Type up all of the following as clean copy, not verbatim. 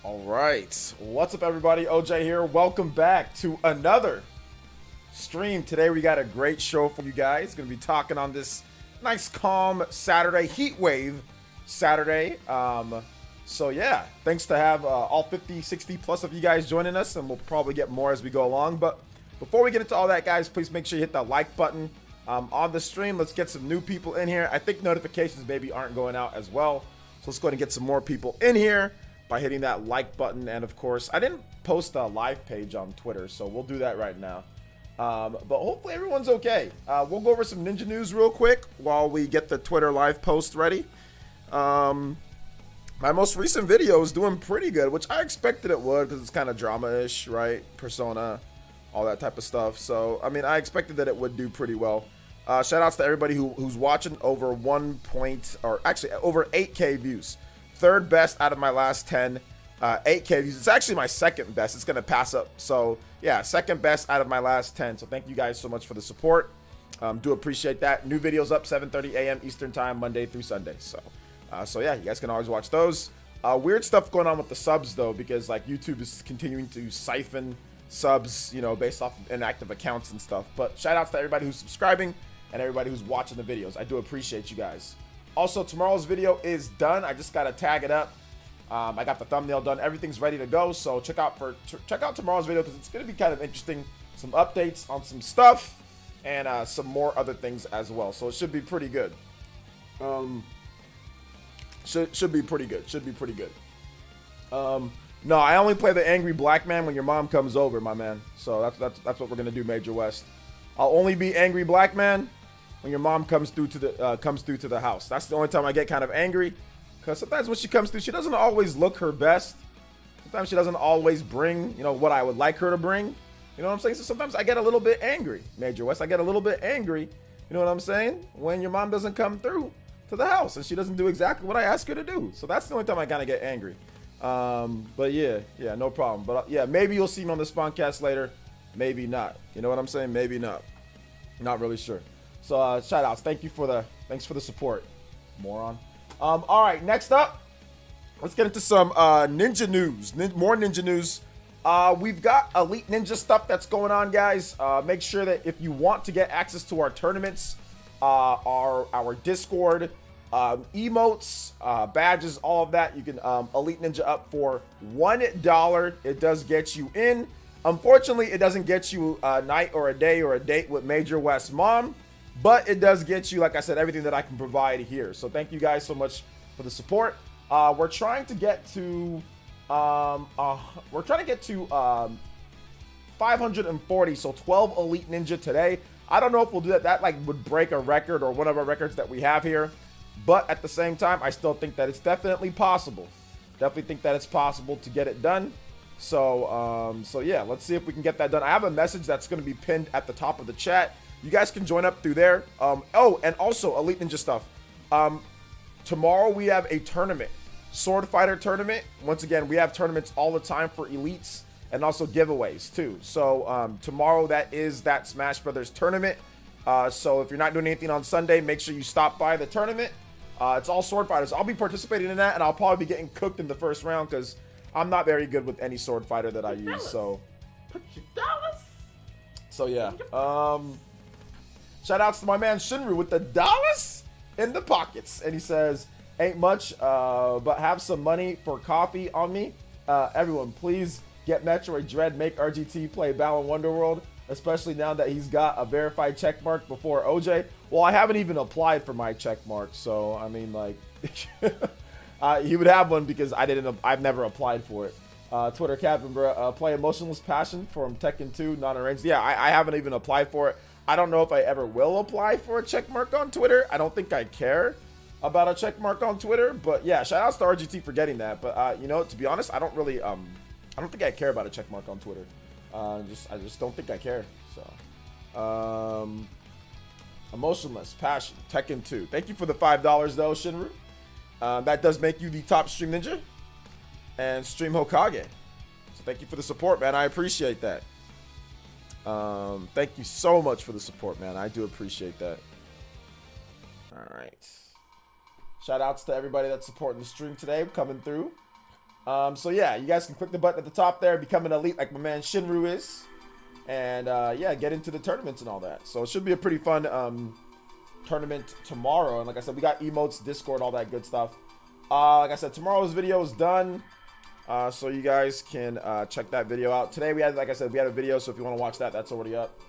All right, what's up everybody? OJ here. Welcome back to another stream. Today we got a great show for you guys. Going to be talking on this nice calm Saturday, heat wave Saturday. So yeah, thanks to have all 50, 60 plus of you guys joining us, and we'll probably get more as we go along. But before we get into all that, guys, please make sure you hit that like button on the stream. Let's get some new people in here. I think notifications maybe aren't going out as well. So let's go ahead and get some more people in here by hitting that like button. And of course, I didn't post a live page on Twitter, so we'll do that right now. But hopefully everyone's okay. We'll go over some Ninja news real quick while we get the Twitter live post ready. My most recent video is doing pretty good, which I expected it would because it's kind of drama-ish, right? Persona, all that type of stuff. So, I mean, I expected that it would do pretty well. Shout outs to everybody who's watching. Over over 8K views. Third best out of my last 10. 8K views. It's actually my second best. It's going to pass up. So, yeah, second best out of my last 10. So, thank you guys so much for the support. Do appreciate that. New videos up 7:30 a.m. Eastern Time, Monday through Sunday. So yeah, you guys can always watch those. Weird stuff going on with the subs, though, because, like, YouTube is continuing to siphon subs, you know, based off of inactive accounts and stuff. But shout outs to everybody who's subscribing and everybody who's watching the videos. I do appreciate you guys. Also, tomorrow's video is done. I just got to tag it up. I got the thumbnail done. Everything's ready to go. So check out tomorrow's video because it's going to be kind of interesting. Some updates on some stuff and some more other things as well. So it should be pretty good. Should be pretty good. Should be pretty good. No, I only play the angry black man when your mom comes over, my man. So that's what we're gonna do, Major West. I'll only be angry black man when your mom comes through to the house. That's the only time I get kind of angry, because sometimes when she comes through, she doesn't always look her best. Sometimes she doesn't always bring, you know, what I would like her to bring. You know what I'm saying? So sometimes I get a little bit angry, Major West. I get a little bit angry. You know what I'm saying? When your mom doesn't come through to the house and she doesn't do exactly what I ask her to do. So that's the only time I kind of get angry. But yeah, no problem. But yeah, maybe you'll see me on the Spawncast later. Maybe not. You know what I'm saying? Maybe not. Not really sure. So shout outs. Thanks for the support, moron. All right, next up, let's get into some Ninja news. More Ninja news. We've got Elite Ninja stuff that's going on, guys. Make sure that if you want to get access to our tournaments, our Discord, emotes, badges, all of that, you can Elite Ninja up for $1. It does get you in. Unfortunately, it doesn't get you a night or a day or a date with Major West's mom, but it does get you, like I said, everything that I can provide here. So thank you guys so much for the support. We're trying to get to 540, so 12 Elite Ninja today. I don't know if we'll do that. That like would break a record or one of our records that we have here. But at the same time, I still think that it's definitely possible. Definitely think that it's possible to get it done. So yeah, let's see if we can get that done. I have a message that's going to be pinned at the top of the chat. You guys can join up through there. Oh, and also Elite Ninja stuff. Tomorrow we have a tournament, Sword Fighter tournament. Once again, we have tournaments all the time for elites and also giveaways too. So tomorrow that is that Smash Brothers tournament. So if you're not doing anything on Sunday, make sure you stop by the tournament. It's all Sword Fighters. I'll be participating in that, and I'll probably be getting cooked in the first round because I'm not very good with any Sword Fighter that I use. So put your dollars. So yeah. Shout outs to my man Shinru with the dollars in the pockets, and he says, "Ain't much, but have some money for coffee on me. Everyone, please get Metroid Dread, make RGT play Balan Wonderworld, especially now that he's got a verified checkmark before OJ." Well, I haven't even applied for my checkmark, so I mean, like, he would have one because I've never applied for it. Twitter Captain, bro, play Emotionless Passion from Tekken 2, non-arranged. Yeah, I haven't even applied for it. I don't know if I ever will apply for a checkmark on Twitter. I don't think I care about a checkmark on Twitter, but yeah, shout outs to RGT for getting that. But you know, to be honest, I don't really I don't think I care about a checkmark on Twitter. I just don't think I care. So Emotionless Passion, Tekken 2. Thank you for the $5 though, Shinru. That does make you the top stream ninja and stream Hokage. So thank you for the support, man. I appreciate that. Thank you so much for the support, man. I do appreciate that. All right. Shout outs to everybody that's supporting the stream today, coming through. So yeah, you guys can click the button at the top there, become an elite like my man Shinru is, and yeah, get into the tournaments and all that. So it should be a pretty fun tournament tomorrow. And like I said, we got emotes, Discord, all that good stuff. Like I said, tomorrow's video is done, so you guys can check that video out. Today we had, like I said, we had a video, so if you want to watch that, that's already up.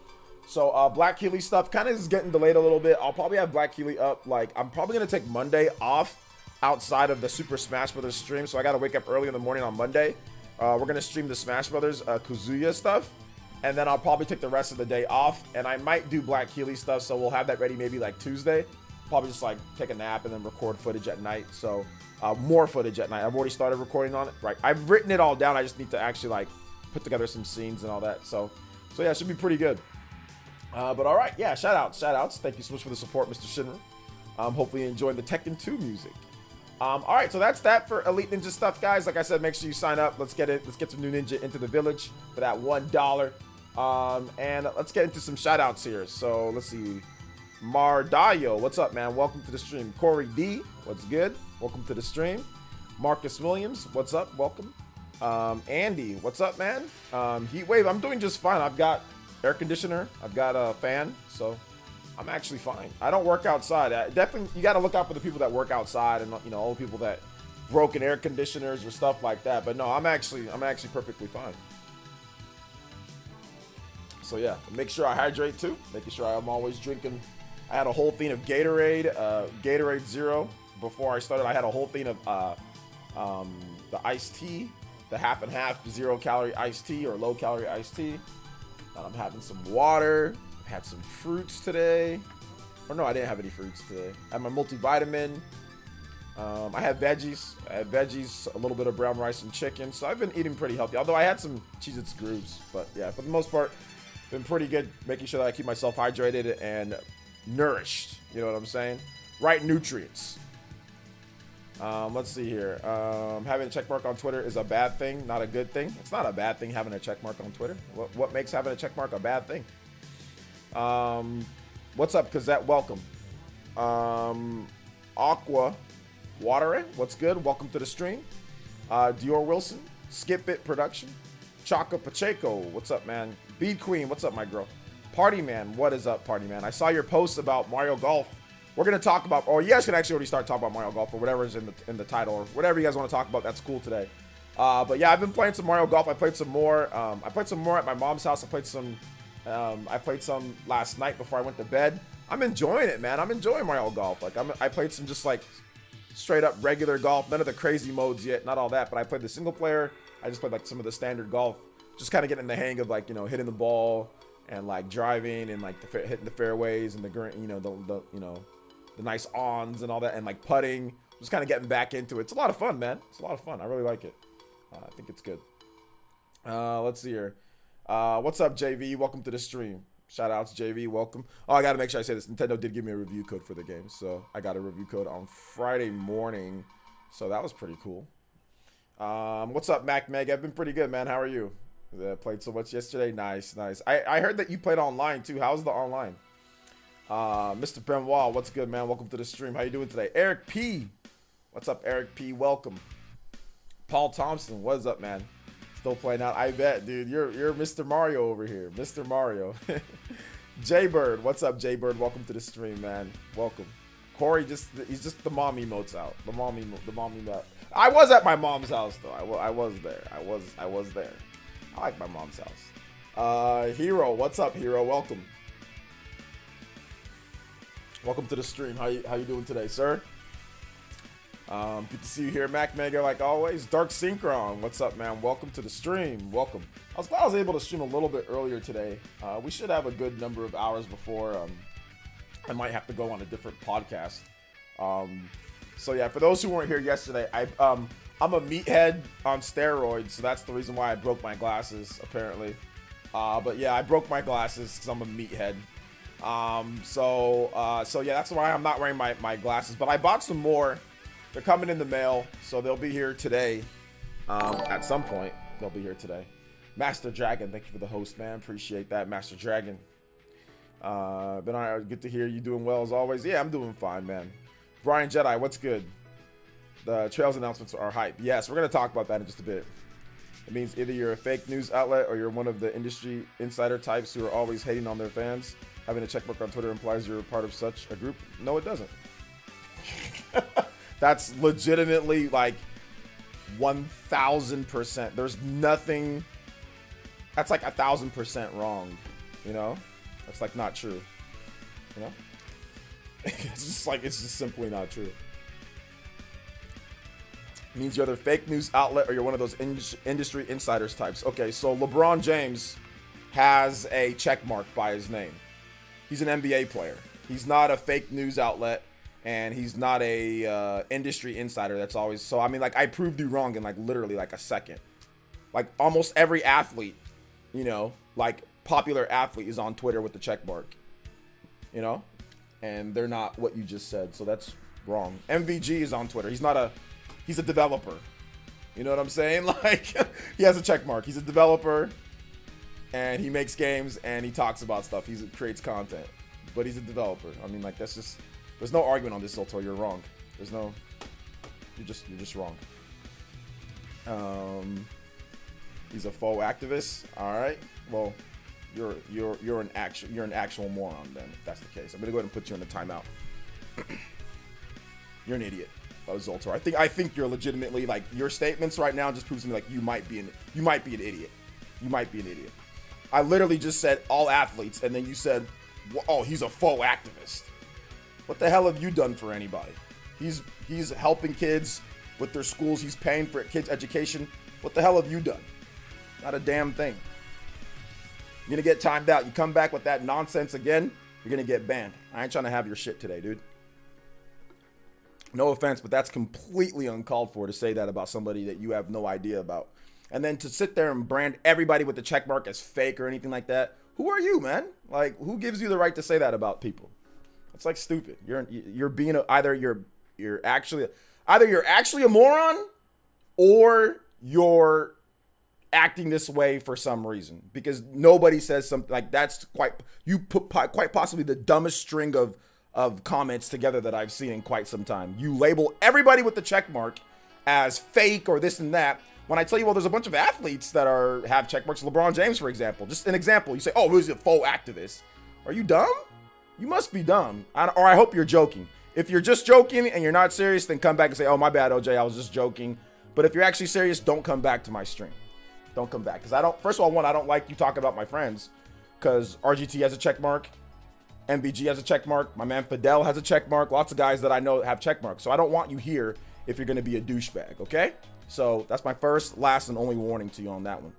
So Black Keely stuff kind of is getting delayed a little bit. I'll probably have Black Keely up, like, I'm probably gonna take Monday off outside of the Super Smash Brothers stream, so I gotta wake up early in the morning on Monday. We're gonna stream the Smash Brothers Kazuya stuff, and then I'll probably take the rest of the day off, and I might do Black Keely stuff, so we'll have that ready maybe like Tuesday. Probably just like take a nap and then record footage at night. So more footage at night. I've already started recording on it. Right, I've written it all down. I just need to actually like put together some scenes and all that. So yeah, it should be pretty good. But all right, yeah, shout outs. Thank you so much for the support, Mr. Shinra. Hopefully you enjoyed the Tekken 2 music. All right, so that's that for Elite Ninja stuff, guys. Like I said, make sure you sign up. Let's get some new ninja into the village for that $1. And let's get into some shout outs here. So let's see. Mardayo, what's up, man? Welcome to the stream. Corey D, what's good? Welcome to the stream. Marcus Williams, what's up? Welcome. Andy, what's up, man? Heatwave, I'm doing just fine. I've got air conditioner. I've got a fan, so I'm actually fine. I don't work outside. Definitely, you got to look out for the people that work outside, and you know, all the people that broken air conditioners or stuff like that. But no, I'm actually perfectly fine. So yeah, make sure I hydrate too. Making sure I'm always drinking. I had a whole thing of Gatorade, Gatorade Zero. Before I started, I had a whole thing of the iced tea, the half and half 0-calorie iced tea or low-calorie iced tea. And I'm having some water. I've had some fruits today. Or no, I didn't have any fruits today. I had my multivitamin. I had veggies. A little bit of brown rice and chicken. So I've been eating pretty healthy. Although I had some Cheez-Its grooves. But yeah, for the most part, been pretty good. Making sure that I keep myself hydrated and nourished. You know what I'm saying? Right nutrients. Let's see here. Having a check mark on Twitter is a bad thing, not a good thing. It's not a bad thing having a check mark on Twitter. What makes having a check mark a bad thing? What's up, Kazette? Welcome. Aqua Water, what's good? Welcome to the stream. Dior Wilson, Skip It Production. Chaka Pacheco, what's up, man? Bead Queen, what's up, my girl? Party Man, what is up, Party Man? I saw your post about Mario Golf. We're gonna talk about, or you guys can actually already start talking about Mario Golf or whatever is in the title or whatever you guys want to talk about. That's cool today. But yeah, I've been playing some Mario Golf. I played some more. I played some more at my mom's house. I played some last night before I went to bed. I'm enjoying it, man. I'm enjoying Mario Golf. Like I played some just like straight up regular golf. None of the crazy modes yet. Not all that. But I played the single player. I just played like some of the standard golf. Just kind of getting the hang of like, you know, hitting the ball and like driving and like hitting the fairways and the the nice ons and all that, and like putting. Just kind of getting back into it. It's a lot of fun, man. It's a lot of fun. I really like it. I think it's good. Let's see here. What's up, JV? Welcome to the stream. Shout outs, JV. Welcome. Oh, I got to make sure I say this. Nintendo did give me a review code for the game. So I got a review code on Friday morning. So that was pretty cool. What's up, Mac Meg? I've been pretty good, man. How are you? I played so much yesterday. Nice, nice. I heard that you played online too. How's the online? Mr. Benoit, what's good, man? Welcome to the stream. How you doing today? Eric P. What's up, Eric P? Welcome. Paul Thompson, what's up, man? Still playing out. I bet, dude. You're Mr. Mario over here. Mr. Mario. Jaybird, what's up, Jaybird? Welcome to the stream, man. Welcome. Corey, he's just the mom emotes out. The mom emote. I was at my mom's house though. I was there. I was there. I like my mom's house. Hero, what's up, Hero? Welcome. Welcome to the stream. How you doing today, sir? Good to see you here, Mac Mega, like always. Dark Synchron, what's up, man? Welcome to the stream. Welcome. I was glad I was able to stream a little bit earlier today. We should have a good number of hours before I might have to go on a different podcast. So yeah, for those who weren't here yesterday, I'm a meathead on steroids, so that's the reason why I broke my glasses, apparently. But yeah, I broke my glasses because I'm a meathead. So yeah, that's why I'm not wearing my glasses. But I bought some more. They're coming in the mail, so they'll be here today. At some point, they'll be here today. Master Dragon, thank you for the host, man. Appreciate that, Master Dragon. Good to hear you doing well as always. Yeah, I'm doing fine, man. Brian Jedi, what's good? The Trails announcements are hype. Yes, we're going to talk about that in just a bit. It means either you're a fake news outlet or you're one of the industry insider types who are always hating on their fans. Having a checkmark on Twitter implies you're a part of such a group. No, it doesn't. That's legitimately like 1,000%. There's nothing. That's like 1,000% wrong. You know, that's like not true. You know, it's just simply not true. It means you're either fake news outlet or you're one of those industry insiders types. Okay, so LeBron James has a check mark by his name. He's an NBA player. He's not a fake news outlet. And he's not a industry insider. That's always so. I mean, like I proved you wrong in like literally like a second. Like almost every athlete, you know, like popular athlete is on Twitter with the check mark. You know, and they're not what you just said. So that's wrong. MVG is on Twitter. He's a developer. You know what I'm saying? Like he has a check mark. He's a developer, and he makes games and he talks about stuff. He creates content, but he's a developer. I mean, like that's just. There's no argument on this, Zoltor. You're wrong. There's no. You're just wrong. He's a faux activist. All right. Well, you're an actual moron then. If that's the case, I'm gonna go ahead and put you in the timeout. You're an idiot, Zoltor. I think you're legitimately like your statements right now just proves to me like you might be an idiot. You might be an idiot. I literally just said all athletes, and then you said, oh, he's a faux activist. What the hell have you done for anybody? He's helping kids with their schools. He's paying for kids' education. What the hell have you done? Not a damn thing. You're gonna get timed out. You come back with that nonsense again, you're gonna get banned. I ain't trying to have your shit today, dude. No offense, but that's completely uncalled for to say that about somebody that you have no idea about. And then to sit there and brand everybody with the check mark as fake or anything like that. Who are you, man? Like, who gives you the right to say that about people? It's like stupid. You're being either you're actually a moron or you're acting this way for some reason, because nobody says something like that's quite possibly the dumbest string of comments together that I've seen in quite some time. You label everybody with the check mark as fake or this and that. When I tell you, well, there's a bunch of athletes that have check marks. LeBron James, for example, just an example. You say, oh, who's a faux activist? Are you dumb? You must be dumb, or I hope you're joking. If you're just joking and you're not serious, then come back and say, oh, my bad, OJ, I was just joking. But if you're actually serious, don't come back to my stream. Don't come back. Because first of all, I don't like you talking about my friends. Because RGT has a check mark. MVG has a check mark. My man Fidel has a check mark. Lots of guys that I know have check marks. So I don't want you here if you're going to be a douchebag, okay? So that's my first, last, and only warning to you on that one.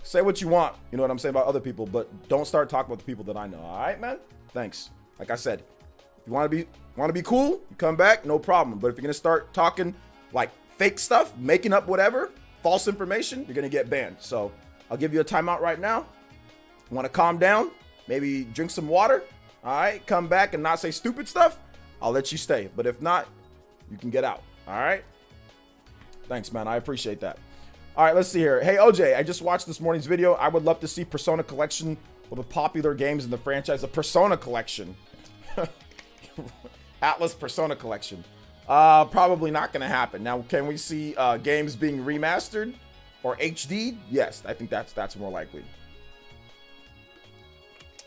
Say what you want, you know what I'm saying, about other people, but don't start talking about the people that I know, all right, man? Thanks. Like I said, if you want to be cool, you come back, no problem. But if you're gonna start talking like fake stuff, making up whatever, false information, you're gonna get banned. So I'll give you a timeout right now. Want to calm down? Maybe drink some water. All right, come back and not say stupid stuff. I'll let you stay. But if not, you can get out. All right. Thanks, man. I appreciate that. All right, let's see here. Hey, OJ, I just watched this morning's video. I would love to see Persona Collection with the popular games in the franchise. A Persona Collection. Atlas Persona Collection. Probably not going to happen. Now, can we see games being remastered or HD? Yes, I think that's more likely.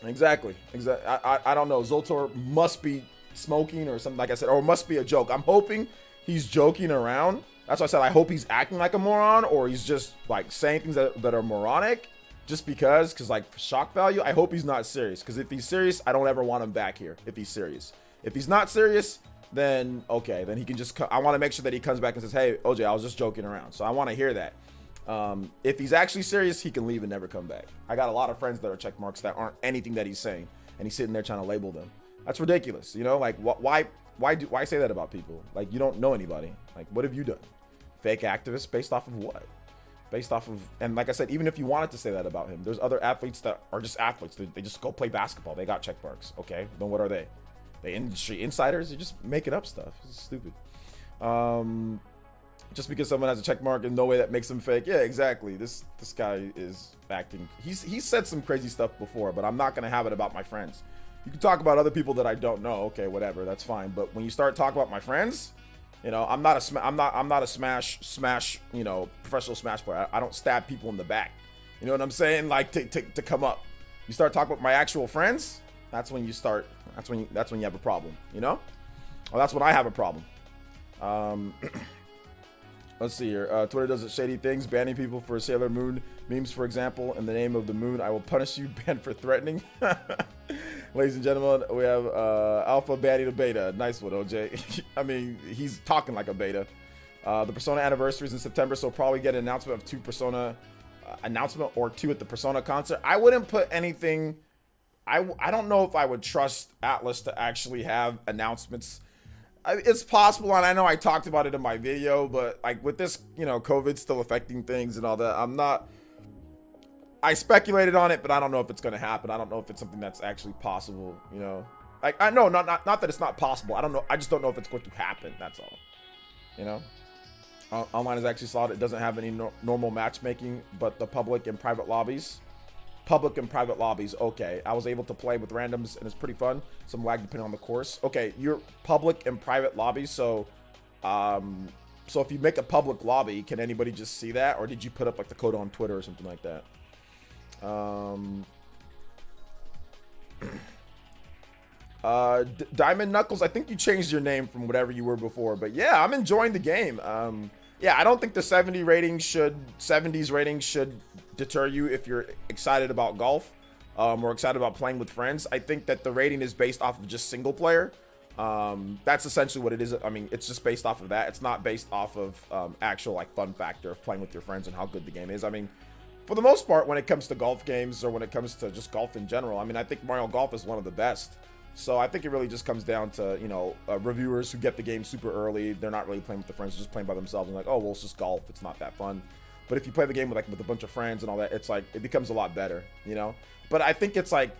Exactly. I don't know. Zoltor must be smoking or something, like I said, or it must be a joke. I'm hoping he's joking around. That's why I said I hope he's acting like a moron, or he's just like saying things that are moronic just because like for shock value. I hope he's not serious, because if he's serious, I don't ever want him back here if he's serious. If he's not serious, then okay, then he can just I want to make sure that he comes back and says, hey, OJ, I was just joking around. So I want to hear that. If he's actually serious, he can leave and never come back. I got a lot of friends that are check marks that aren't anything that he's saying, and he's sitting there trying to label them. That's ridiculous. You know, like why say that about people? Like, you don't know anybody. Like, what have you done? Fake activist based off of what? Based off of, and like I said, even if you wanted to say that about him, there's other athletes that are just athletes. They just go play basketball. They got check marks. Okay, then what are they? They industry insiders? They're just making up stuff. It's stupid. Just because someone has a check mark in no way that makes them fake. Yeah, exactly. This guy is acting. He's said some crazy stuff before, but I'm not gonna have it about my friends. You can talk about other people that I don't know. Okay, whatever, that's fine. But when you start talking about my friends, You know, I'm not a smash, you know, professional Smash player. I don't stab people in the back. You know what I'm saying? Like to come up. You start talking about my actual friends, that's when you start. That's when you have a problem. You know? Well, that's when I have a problem. Let's see here. Twitter does shady things, banning people for Sailor Moon memes, for example. In the name of the moon, I will punish you. Banned for threatening. Ladies and gentlemen, we have Alpha banning a beta. Nice one, OJ. I mean, he's talking like a beta. The Persona anniversary is in September, so probably get an announcement of 2 Persona announcement or 2 at the Persona concert. I wouldn't put anything. I don't know if I would trust Atlas to actually have announcements. It's possible, and I know I talked about it in my video, but like with this, you know, COVID still affecting things and all that, I speculated on it, but I don't know if it's going to happen. I don't know if it's something that's actually possible, you know. Like, I know, not that it's not possible. I don't know. I just don't know if it's going to happen. That's all, you know. Online is actually solid. It doesn't have any normal matchmaking, but the public and private lobbies. Okay, I was able to play with randoms and it's pretty fun. Some lag depending on the course. Okay, you're public and private lobbies, so so if you make a public lobby, can anybody just see that, or did you put up like the code on Twitter or something like that? Diamond Knuckles, I think you changed your name from whatever you were before, but yeah, I'm enjoying the game. Yeah, I don't think the 70s rating should deter you if you're excited about golf or excited about playing with friends. I think that the rating is based off of just single player. That's essentially what it is. I mean, it's just based off of that. It's not based off of actual like fun factor of playing with your friends and how good the game is. I mean, for the most part, when it comes to golf games or when it comes to just golf in general, I mean, I think Mario Golf is one of the best. So I think it really just comes down to, you know, reviewers who get the game super early. They're not really playing with their friends, they're just playing by themselves and like, oh, well, it's just golf. It's not that fun. But if you play the game with a bunch of friends and all that, it's like, it becomes a lot better, you know? But I think it's like,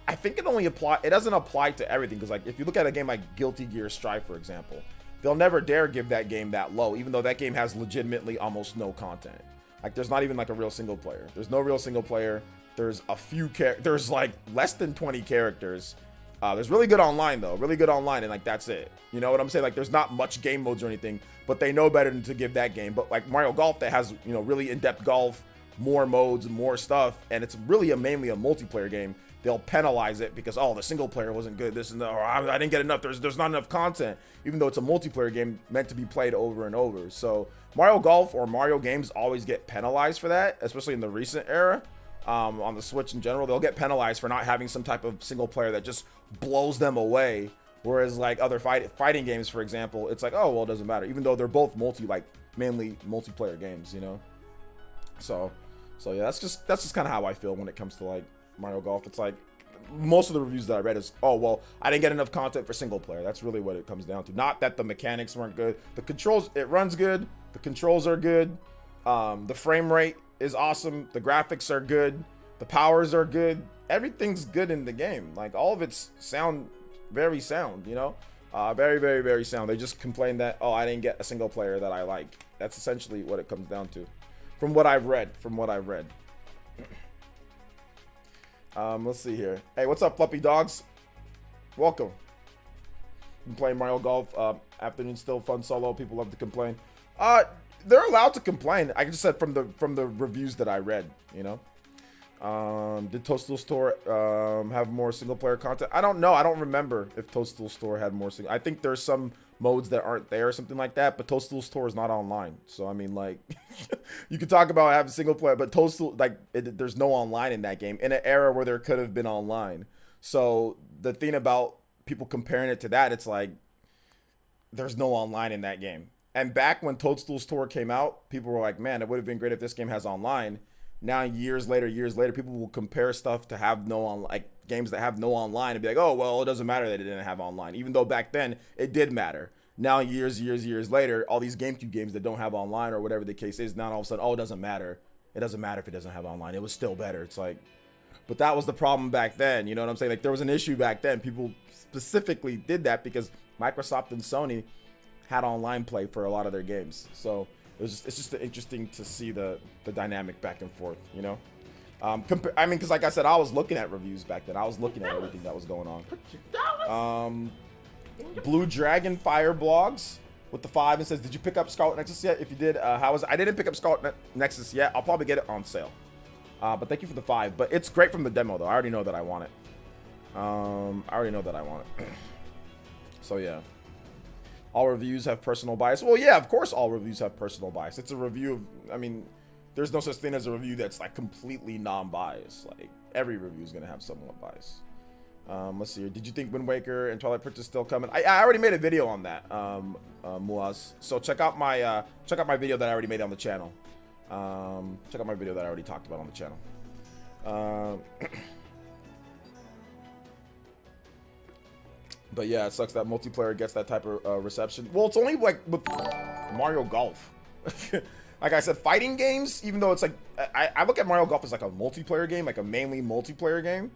I think it doesn't apply to everything. Because like, if you look at a game like Guilty Gear Strive, for example, they'll never dare give that game that low, even though that game has legitimately almost no content. Like, there's not even like a real single player. There's no real single player. There's a few there's like less than 20 characters. There's really good online though, really good online, and like that's it. You know what I'm saying? Like there's not much game modes or anything, but they know better than to give that game. But like Mario Golf, that has, you know, really in-depth golf, more modes, more stuff, and it's really mainly a multiplayer game. They'll penalize it because, oh, the single player wasn't good, this and that, or I didn't get enough. There's not enough content, even though it's a multiplayer game meant to be played over and over. So Mario Golf or Mario games always get penalized for that, especially in the recent era. On the Switch in general, they'll get penalized for not having some type of single player that just blows them away. Whereas like other fighting games, for example, it's like, oh, well, it doesn't matter, even though they're both mainly multiplayer games, you know. So yeah, that's just kind of how I feel when it comes to like Mario Golf. It's like most of the reviews that I read is, oh, well, I didn't get enough content for single player. That's really what it comes down to. Not that the mechanics weren't good. The controls, it runs good. The controls are good. The frame rate is awesome. The graphics are good. The powers are good. Everything's good in the game. Like all of it's very sound, you know, very, very, very sound. They just complain that, oh, I didn't get a single player that I like. That's essentially what it comes down to, from what I've read. Let's see here. Hey, what's up, Fluffy Dogs? Welcome. Been playing Mario Golf. Afternoon still fun solo. People love to complain. They're allowed to complain. I just said from the reviews that I read, you know. Did Toadstool Store have more single player content? I don't know. I don't remember if Toadstool Store had more single. I think there's some modes that aren't there or something like that, but Toadstool Store is not online. So I mean, like, you could talk about having single player, but Toadstool, like, there's no online in that game in an era where there could have been online. So the thing about people comparing it to that, it's like there's no online in that game. And back when Toadstool Store came out, people were like, man, it would have been great if this game has online. Now, years later, people will compare stuff to have no online, like games that have no online, and be like, oh, well, it doesn't matter that it didn't have online, even though back then it did matter. Now, years later, all these GameCube games that don't have online or whatever the case is, now all of a sudden, oh, it doesn't matter. It doesn't matter if it doesn't have online. It was still better. It's like, but that was the problem back then. You know what I'm saying? Like, there was an issue back then. People specifically did that because Microsoft and Sony had online play for a lot of their games. So it's just interesting to see the dynamic back and forth, you know. I mean, because like I said, I was looking at reviews back then. I was looking at everything that was going on. Blue Dragon Fire blogs. with the 5 and says, did you pick up Scarlet Nexus yet? If you did, how is it? I didn't pick up Scarlet Nexus yet. I'll probably get it on sale. But thank you for the 5. But it's great from the demo, though. I already know that I want it. So, yeah. All reviews have personal bias. Well, yeah, of course all reviews have personal bias. It's a review of, I mean, there's no such thing as a review that's, like, completely non-biased. Like, every review is going to have somewhat bias. Let's see here. Did you think Wind Waker and Twilight Princess still coming? I already made a video on that, Muaz. So check out my video that I already made on the channel. Check out my video that I already talked about on the channel. But yeah, it sucks that multiplayer gets that type of reception. Well, it's only like with Mario Golf. Like I said, fighting games, even though it's like, I look at Mario Golf as like a multiplayer game, like a mainly multiplayer game.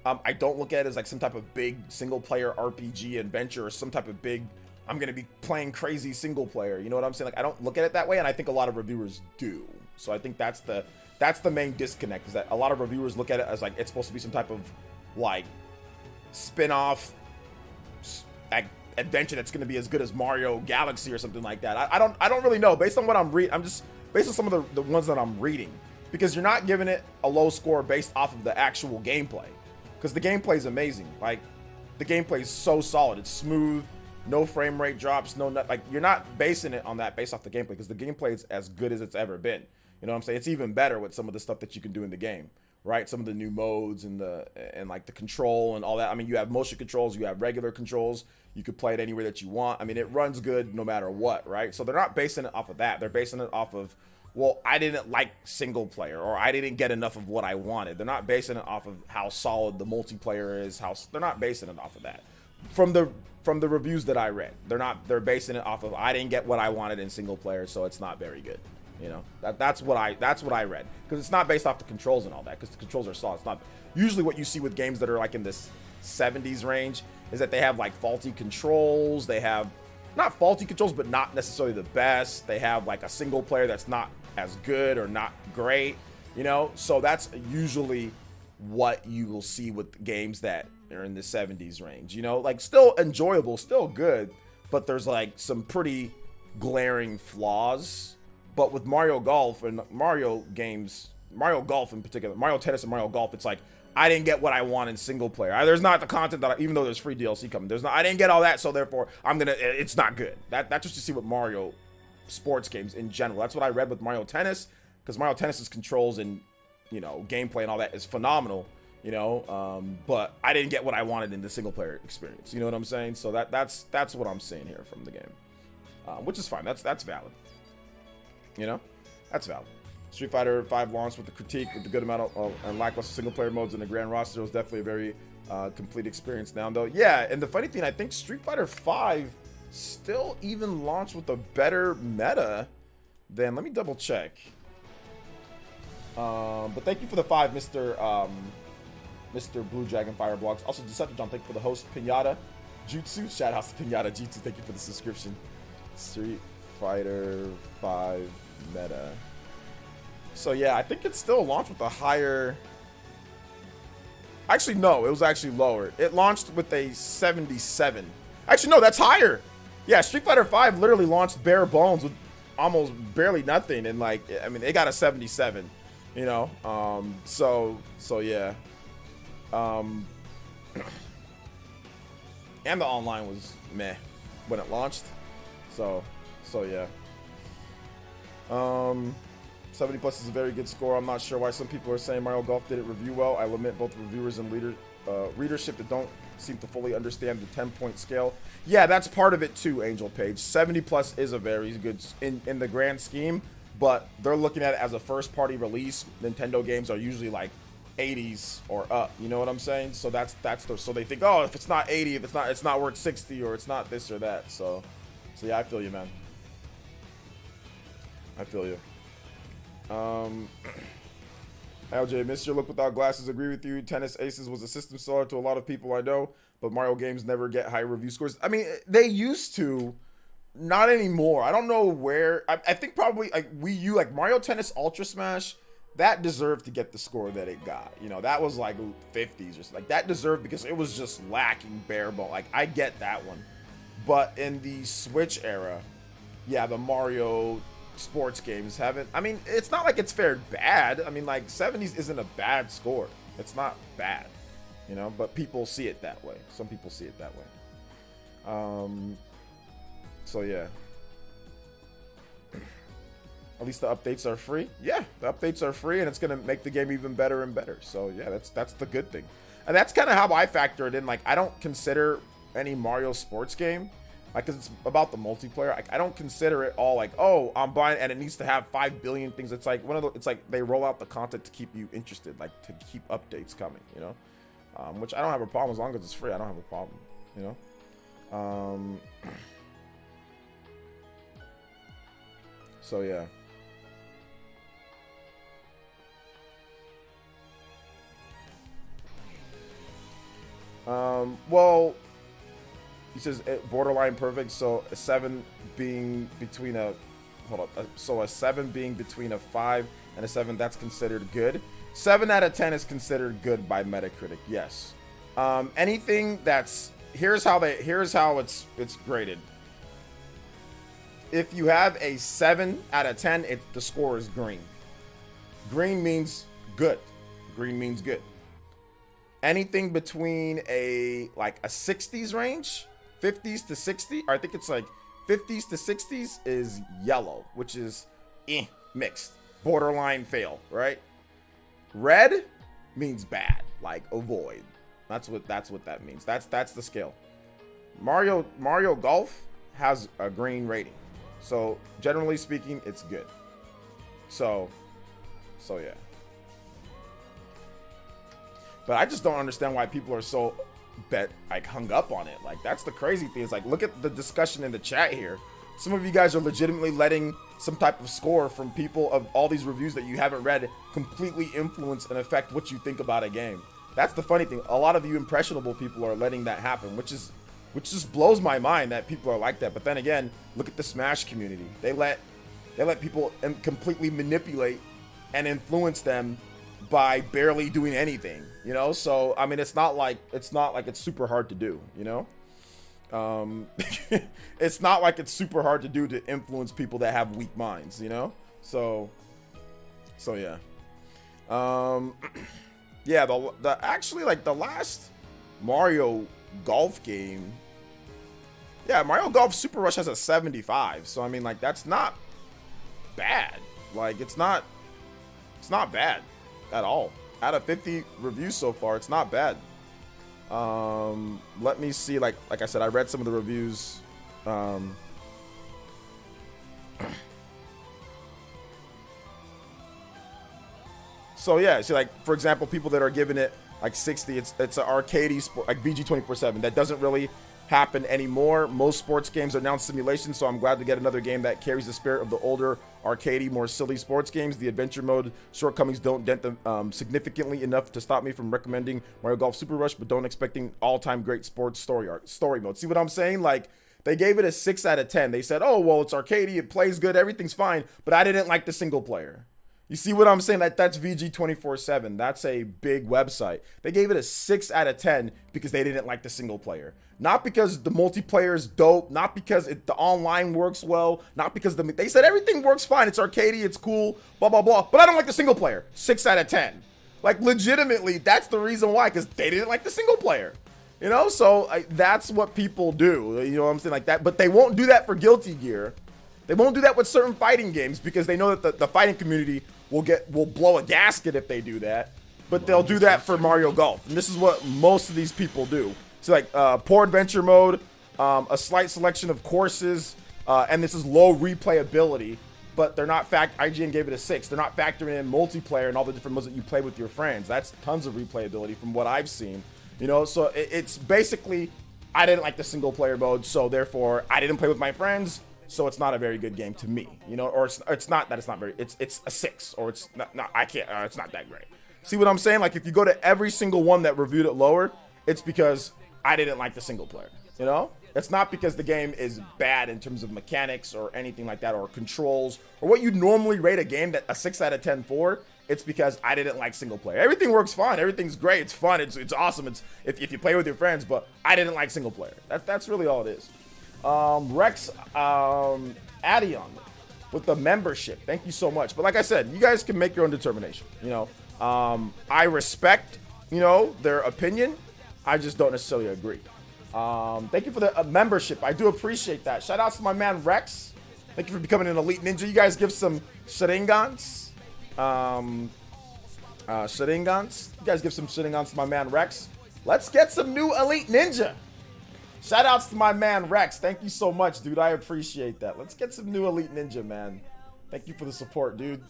I don't look at it as like some type of big single player RPG adventure or some type of big, I'm going to be playing crazy single player. You know what I'm saying? Like, I don't look at it that way. And I think a lot of reviewers do. So I think that's the main disconnect, is that a lot of reviewers look at it as like, it's supposed to be some type of like spin-off like adventure that's going to be as good as Mario Galaxy or something like that. I don't really know. Based on what I'm reading, I'm just based on some of the ones that I'm reading, because you're not giving it a low score based off of the actual gameplay, because the gameplay is amazing. Like, the gameplay is so solid. It's smooth, no frame rate drops, like, you're not basing it on that based off the gameplay, because the gameplay is as good as it's ever been. You know what I'm saying? It's even better with some of the stuff that you can do in the game, right? Some of the new modes and like the control and all that. I mean, you have motion controls, you have regular controls. You could play it anywhere that you want. I mean, it runs good no matter what, right? So they're not basing it off of that. They're basing it off of, well, I didn't like single player, or I didn't get enough of what I wanted. They're not basing it off of how solid the multiplayer is. They're not basing it off of that. From the reviews that I read, they're basing it off of, I didn't get what I wanted in single player, so it's not very good. You know, that's what I read, because it's not based off the controls and all that, because the controls are solid. It's not usually what you see with games that are like in this 70s range, is that they have like faulty controls. They have not faulty controls, but not necessarily the best. They have like a single player that's not as good or not great, you know? So that's usually what you will see with games that are in the 70s range, you know? Like, still enjoyable, still good, but there's like some pretty glaring flaws. But with Mario Golf and Mario games, Mario Golf in particular, Mario Tennis and Mario Golf, it's like, I didn't get what I want in single player. There's not the content that, even though there's free DLC coming, I didn't get all that, so therefore it's not good. That's just to see with Mario sports games in general. That's what I read with Mario Tennis, because Mario Tennis's controls and, you know, gameplay and all that is phenomenal, you know, but I didn't get what I wanted in the single player experience. You know what I'm saying? So that's what I'm saying here from the game, which is fine. That's valid. You know, that's valid. Street Fighter 5 launched with the critique, with the good amount of and lackluster single player modes in the grand roster. It was definitely a very complete experience now, though. Yeah, and the funny thing, I think Street Fighter 5 still even launched with a better meta than, let me double check. But thank you for the 5, Mr. Blue Dragon Fire Blogs. Also, Decepticon, thank you for the host, Pinata Jutsu. Shout out to Pinata Jutsu, thank you for the subscription. Street Fighter 5 meta. So yeah, I think it's still launched with a higher... Actually, no, it was actually lower. It launched with a 77. Actually, no, that's higher. Yeah, Street Fighter 5 literally launched bare bones with almost barely nothing, and like, I mean, it got a 77. You know, so yeah. And the online was meh when it launched. So yeah. 70 plus is a very good score. I'm not sure why some people are saying Mario Golf didn't review well. I lament both reviewers and readership that don't seem to fully understand the 10-point scale. Yeah, that's part of it too, Angel Page. 70 plus is a very good in the grand scheme, but they're looking at it as a first-party release. Nintendo games are usually like 80s or up. You know what I'm saying? So so they think, oh, if it's not 80, if it's not worth 60, or it's not this or that. So yeah, I feel you, man. I feel you. LJ, miss your look without glasses. Agree with you. Tennis Aces was a system seller to a lot of people I know, but Mario games never get high review scores. I mean, they used to, not anymore. I don't know where. I think probably like Wii U, like Mario Tennis Ultra Smash, that deserved to get the score that it got. You know, that was like 50s or something. Like, that deserved, because it was just lacking bare bone. Like, I get that one. But in the Switch era, yeah, the Mario sports games haven't. I mean, it's not like it's fared bad. I mean, like 70s isn't a bad score. It's not bad, you know. But people see it that way. Some people see it that way. So yeah. At least the updates are free. Yeah, the updates are free, and it's gonna make the game even better and better. So yeah, that's the good thing. And that's kind of how I factor it in. Like, I don't consider any Mario sports game, like, cause it's about the multiplayer. Like, I don't consider it all like, oh, I'm buying and it needs to have 5 billion things. It's like it's like they roll out the content to keep you interested, like to keep updates coming, you know. Which I don't have a problem as long as it's free. I don't have a problem, you know. So yeah. Well, he says borderline perfect. So a 7 being between a, so a 7 being between a 5 and a 7, that's considered good. 7 out of 10 is considered good by Metacritic. Yes. Anything that's, here's how it's graded. If you have a 7 out of 10, the score is green. Green means good. Green means good. Anything between a 60s range, 50s to 60, or I think it's like 50s to 60s is yellow, which is mixed, borderline fail, right? Red means bad, like avoid. That's what that means. That's the scale. Mario Golf has a green rating, so generally speaking, it's good. So yeah. But I just don't understand why people are so hung up on it. Like, that's the crazy thing. Is like, look at the discussion in the chat here. Some of you guys are legitimately letting some type of score from people of all these reviews that you haven't read completely influence and affect what you think about a game. That's the funny thing. A lot of you impressionable people are letting that happen, which just blows my mind that people are like that. But then again, look at the Smash community. They let people completely manipulate and influence them by barely doing anything, you know. So I mean, it's not like it's super hard to do, you know. It's not like it's super hard to do to influence people that have weak minds, you know. So yeah. Yeah, actually, like, the last Mario Golf game, yeah, Mario Golf Super Rush has a 75. So I mean, like, that's not bad. Like, it's not bad at all. Out of 50 reviews so far, it's not bad. Let me see. Like I said, I read some of the reviews. So yeah, see, like, for example, people that are giving it like 60, it's an arcadey sport, like VG 24/7. That doesn't really happen anymore. Most sports games are now simulations, so I'm glad to get another game that carries the spirit of the older arcadey, more silly sports games. The adventure mode shortcomings don't dent them significantly enough to stop me from recommending Mario Golf Super Rush, but don't expecting all-time great sports story mode. See what I'm saying? Like, they gave it a 6 out of 10. They said, oh, well, it's arcadey, it plays good, everything's fine, but I didn't like the single player. You see what I'm saying? That's VG 24/7. That's a big website. They gave it a 6 out of 10 because they didn't like the single player. Not because the multiplayer is dope. Not because the online works well. Not because they said everything works fine. It's arcadey. It's cool. Blah, blah, blah. But I don't like the single player. 6 out of 10. Like, legitimately, that's the reason why. Because they didn't like the single player. You know? So that's what people do. You know what I'm saying? Like that. But they won't do that for Guilty Gear. They won't do that with certain fighting games because they know that the fighting community will blow a gasket if they do that. But they'll do that for Mario Golf. And this is what most of these people do. So, like, poor adventure mode, a slight selection of courses, and this is low replayability. But they're not IGN gave it a 6. They're not factoring in multiplayer and all the different modes that you play with your friends. That's tons of replayability from what I've seen. You know, so it's basically, I didn't like the single player mode, so therefore I didn't play with my friends. So it's not a very good game to me, you know, or it's not that it's not very, it's a 6, or it's not I can't, it's not that great. See what I'm saying? Like, if you go to every single one that reviewed it lower, it's because I didn't like the single player, you know? It's not because the game is bad in terms of mechanics or anything like that, or controls, or what you'd normally rate a game that a 6 out of 10 for. It's because I didn't like single player. Everything works fine. Everything's great. It's fun. It's awesome. It's if you play with your friends, but I didn't like single player. That's really all it is. Rex, Adion with the membership. Thank you so much. But like I said, you guys can make your own determination. You know, I respect, you know, their opinion. I just don't necessarily agree. Thank you for the membership. I do appreciate that. Shout out to my man Rex. Thank you for becoming an elite ninja. You guys give some Sharingans. Sharingans. You guys give some Sharingans to my man Rex. Let's get some new elite ninja. Shout outs to my man Rex. Thank you so much, dude. I appreciate that. Let's get some new elite ninja, man. Thank you for the support, dude.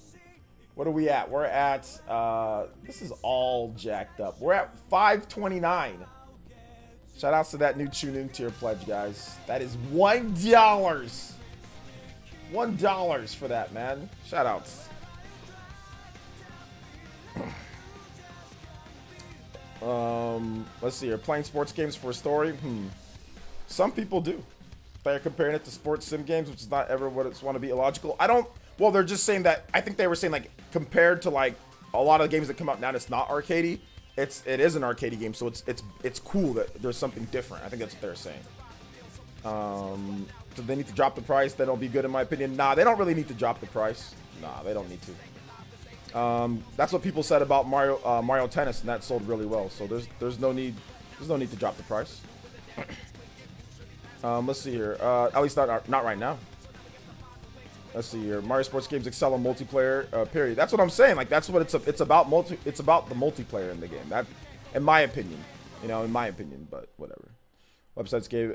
What are we at? We're at, this is all jacked up. We're at 529. Shout outs to that new tune in tier pledge, guys. That is $1. $1 for that, man. Shout outs. Let's see here. Playing sports games for a story. Some people do. They're comparing it to sports sim games, which is not ever what it's want to be illogical. I don't. Well, they're just saying that. I think they were saying like compared to like a lot of the games that come out now, it's not arcadey. It is an arcadey game, so it's cool that there's something different. I think that's what they're saying. So they need to drop the price. That'll be good in my opinion. Nah, they don't really need to drop the price. Nah, they don't need to. That's what people said about Mario Tennis, and that sold really well. So there's no need to drop the price. Let's see here. At least not right now. Let's see here. Mario sports games excel in multiplayer. Period. That's what I'm saying. Like that's what it's about. It's about the multiplayer in the game. That, in my opinion, in my opinion. But whatever. Websites give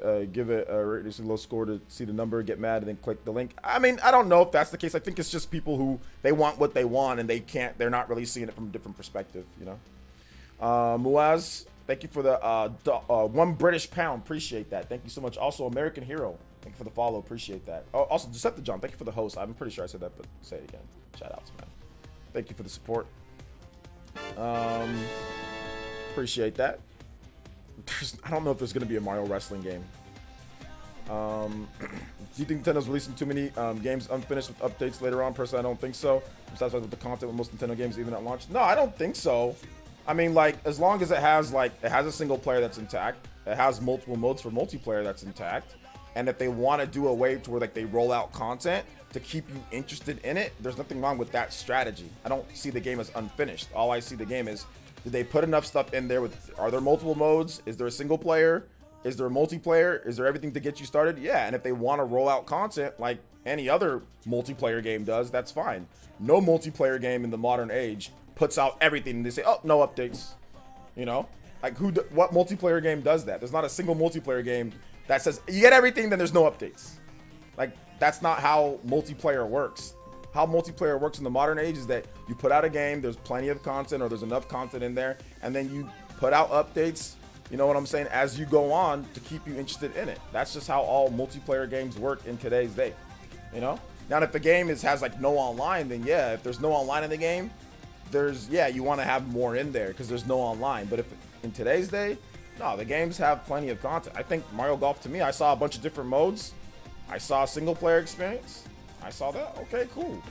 it a reducing low score to see the number, get mad, and then click the link. I mean, I don't know if that's the case. I think it's just people who they want what they want and they're not really seeing it from a different perspective. Muaz, thank you for the £1 Appreciate that. Thank you so much. Also, American Hero, thank you for the follow. Appreciate that. Oh, also, Decepticon, thank you for the host. I'm pretty sure I said that, but say it again. Shout outs, man. Thank you for the support. Appreciate that. I don't know if there's going to be a Mario wrestling game. Do you think Nintendo's releasing too many games unfinished with updates later on? Personally, I don't think so. I'm satisfied with the content with most Nintendo games, even at launch. No, I don't think so. I mean, like, as long as it has a single player that's intact, it has multiple modes for multiplayer that's intact, and if they want to do a way to where like they roll out content to keep you interested in it, there's nothing wrong with that strategy. I don't see the game as unfinished. All I see the game is, did they put enough stuff in there are there multiple modes? Is there a single player? Is there a multiplayer? Is there everything to get you started? Yeah, and if they want to roll out content like any other multiplayer game does, that's fine. No multiplayer game in the modern age puts out everything and they say, oh, no updates. Like what multiplayer game does that? There's not a single multiplayer game that says you get everything, then there's no updates. Like, that's not how multiplayer works. How multiplayer works in the modern age is that you put out a game, there's plenty of content or there's enough content in there, and then you put out updates, you know what I'm saying, as you go on to keep you interested in it. That's just how all multiplayer games work in today's day, Now, if the game has like no online, then yeah, if there's no online in the game, you want to have more in there because there's no online. But if in today's day, no, the games have plenty of content. I think Mario Golf, to me, I saw a bunch of different modes. I saw a single player experience. I saw that. Okay, cool.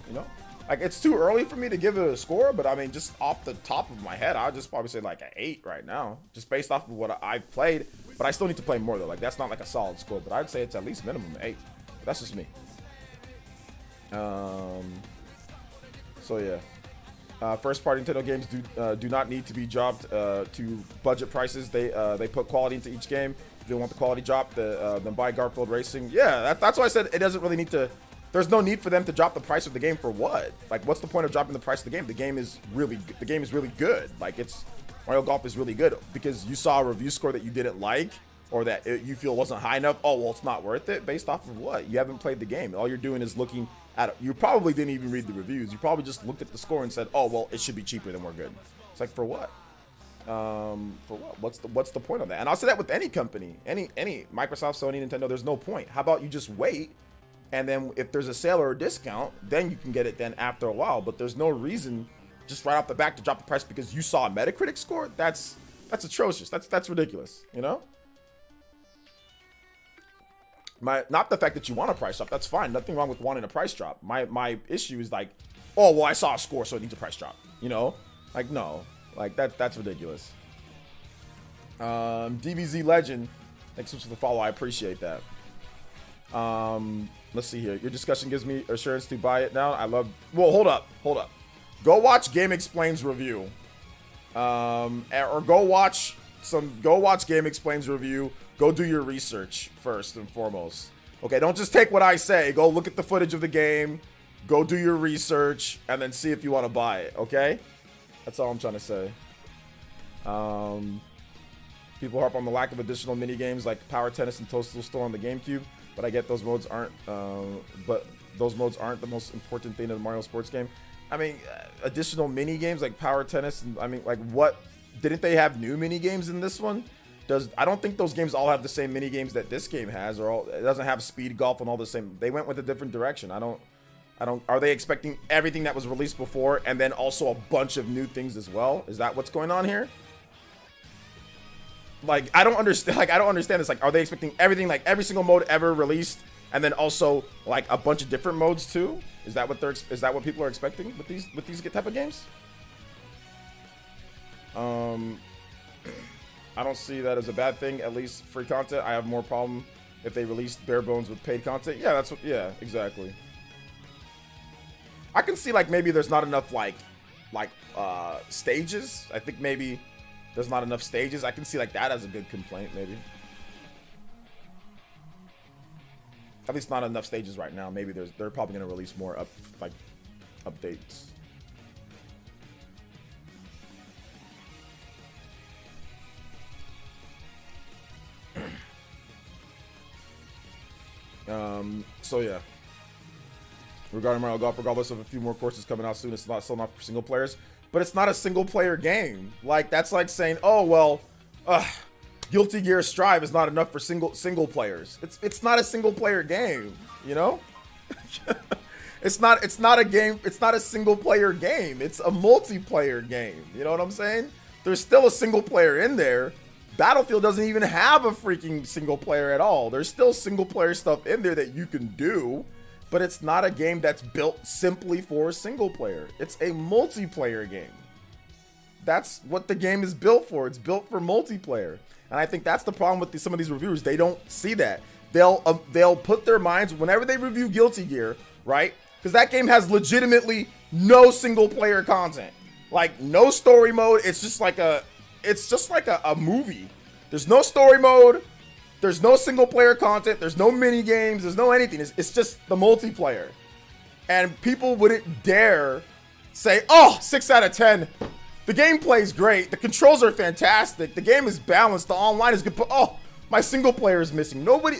Like, it's too early for me to give it a score, but I mean, just off the top of my head, I'd just probably say like an 8 right now, just based off of what I've played. But I still need to play more though. Like, that's not like a solid score, but I'd say it's at least minimum 8. But that's just me. So yeah. First party Nintendo games do not need to be dropped to budget prices. They put quality into each game. If you want the quality drop, then buy Garfield Racing. Yeah, that's why I said it doesn't really need to. There's no need for them to drop the price of the game for what? Like, what's the point of dropping the price of the game? The game is really good. Like, Mario Golf is really good because you saw a review score that you didn't like or that you feel wasn't high enough. Oh, well, it's not worth it. Based off of what? You haven't played the game. All you're doing is looking at it. You probably didn't even read the reviews. You probably just looked at the score and said, oh, well, it should be cheaper than we're good. It's like, for what? For what? What's the point of that? And I'll say that with any company, any Microsoft, Sony, Nintendo. There's no point. How about you just wait? And then if there's a sale or a discount, then you can get it then after a while. But there's no reason just right off the bat to drop the price because you saw a Metacritic score. That's atrocious. That's ridiculous. Not the fact that you want a price drop. That's fine. Nothing wrong with wanting a price drop. My issue is like, oh, well, I saw a score, so it needs a price drop. Like, no, like that's ridiculous. DBZ Legend, thanks for the follow. I appreciate that. Let's see here. Your discussion gives me assurance to buy it now. Well, hold up. Go watch Game Explain's review. Or go watch Game Explain's review. Go do your research first and foremost. Okay, don't just take what I say. Go look at the footage of the game. Go do your research and then see if you want to buy it, okay? That's all I'm trying to say. People harp on the lack of additional mini games like Power Tennis and Toadstool Store on the GameCube, but I get those modes aren't the most important thing in the Mario sports game. I mean, additional mini games like Power Tennis, and I mean, like, what? Didn't they have new mini games in this one? I don't think those games all have the same mini games that this game has, it doesn't have speed golf and all the same. They went with a different direction. Are they expecting everything that was released before and then also a bunch of new things as well? Is that what's going on here? Like, I don't understand this. Like, are they expecting everything, like every single mode ever released, and then also like a bunch of different modes too? Is that what people are expecting with these type of games? I don't see that as a bad thing. At least free content. I have more problem if they released bare bones with paid content. Yeah, exactly. I can see like maybe there's not enough like stages. I think maybe there's not enough stages. I can see like that as a good complaint maybe. At least not enough stages right now. Maybe they're probably gonna release more updates. So yeah. Regarding Mario Golf, regardless of a few more courses coming out soon, it's still not for single players. But it's not a single player game. Like, that's like saying, oh well, Guilty Gear Strive is not enough for single players. It's not a single player game, you know? It's not a game, it's not a single player game. It's a multiplayer game. You know what I'm saying? There's still a single player in there. Battlefield doesn't even have a freaking single player at all. There's still single player stuff in there that you can do, but it's not a game that's built simply for a single player. It's a multiplayer game. That's what the game is built for. It's built for multiplayer. And I think that's the problem with some of these reviewers. They don't see that. They'll put their minds, whenever they review Guilty Gear, right? Because that game has legitimately no single player content. Like, no story mode. It's just like a movie. There's no story mode. There's no single player content. There's no mini games. There's no anything. It's just the multiplayer. And people wouldn't dare say, oh, 6 out of 10. The gameplay is great. The controls are fantastic. The game is balanced. The online is good. But, oh, my single player is missing. Nobody,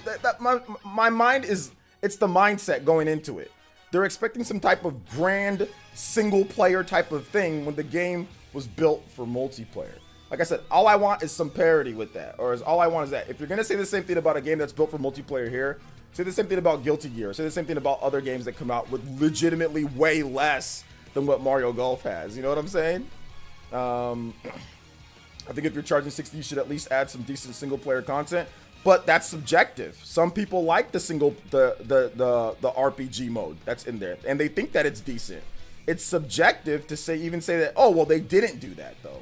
my mind is, it's the mindset going into it. They're expecting some type of grand single player type of thing when the game was built for multiplayer. Like I said, all I want is some parity with that. Or all I want is that. If you're going to say the same thing about a game that's built for multiplayer here, say the same thing about Guilty Gear. Say the same thing about other games that come out with legitimately way less than what Mario Golf has. You know what I'm saying? I think if you're charging $60, you should at least add some decent single player content. But that's subjective. Some people like the RPG mode that's in there, and they think that it's decent. It's subjective to say that, oh, well, they didn't do that though.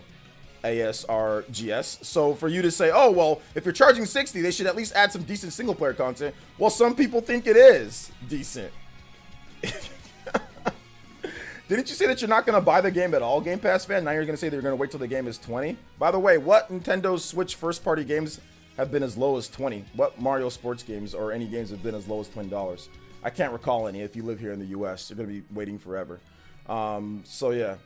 ASRGS. So for you to say, oh, well, if you're charging $60, they should at least add some decent single player content. Well, some people think it is decent. Didn't you say that you're not going to buy the game at all, Game Pass fan? Now you're going to say that you're going to wait till the game is 20? By the way, what Nintendo's Switch first-party games have been as low as 20? What Mario sports games or any games have been as low as $20? I can't recall any. If you live here in the US, you're going to be waiting forever. So yeah.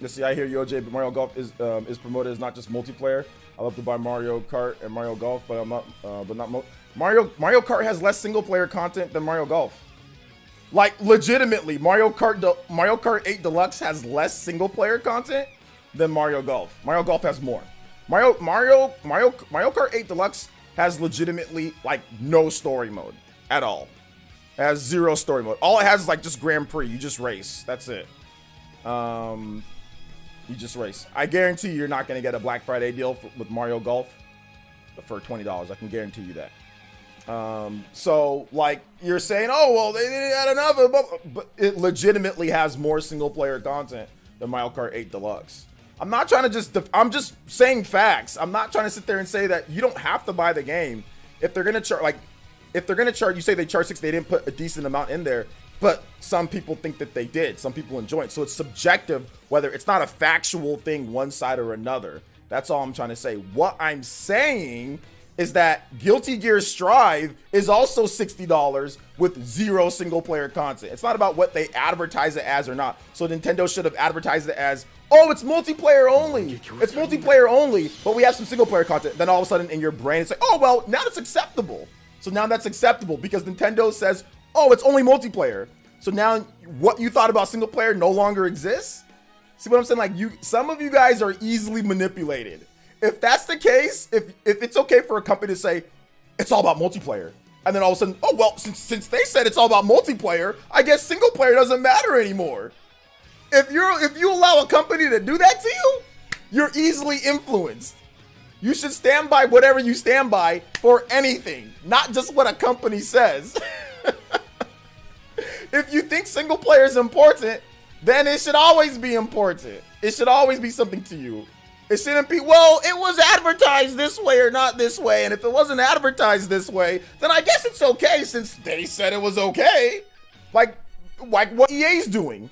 Let's see, I hear you, OJ, but Mario Golf is promoted as not just multiplayer. I love to buy Mario Kart and Mario Golf, but I'm not, Mario Kart has less single player content than Mario Golf. Like, legitimately, Mario Kart 8 Deluxe has less single player content than Mario Golf. Mario Golf has more. Mario Kart 8 Deluxe has legitimately like no story mode at all. It has 0 story mode. All it has is like just Grand Prix. You just race. That's it. You just race. I guarantee you're not going to get a Black Friday deal with Mario Golf for $20. I can guarantee you that. So like you're saying, oh, well, they didn't add another, but it legitimately has more single player content than Mario Kart 8 Deluxe. I'm not trying to I'm just saying facts. I'm not trying to sit there and say that you don't have to buy the game if they're going to charge. Like, if they're gonna charge, you say they charge 60, they didn't put a decent amount in there, but some people think that they did. Some people enjoy it. So it's subjective, whether it's not a factual thing one side or another. That's all I'm trying to say. What I'm saying is that Guilty Gear Strive is also $60 with 0 single player content. It's not about what they advertise it as or not. So Nintendo should have advertised it as, oh, it's multiplayer only. It's multiplayer only, but we have some single player content. Then all of a sudden in your brain, it's like, oh, well, now it's acceptable. So now that's acceptable because Nintendo says, oh, it's only multiplayer. So now what you thought about single player no longer exists. See what I'm saying? Like, some of you guys are easily manipulated. If that's the case, if it's okay for a company to say it's all about multiplayer, and then all of a sudden, oh well, since they said it's all about multiplayer, I guess single player doesn't matter anymore. If you allow a company to do that to you, you're easily influenced. You should stand by whatever you stand by for anything, not just what a company says. If you think single player is important, then it should always be important. It should always be something to you. It shouldn't be, well, it was advertised this way or not this way. And if it wasn't advertised this way, then I guess it's okay since they said it was okay. Like what EA's doing.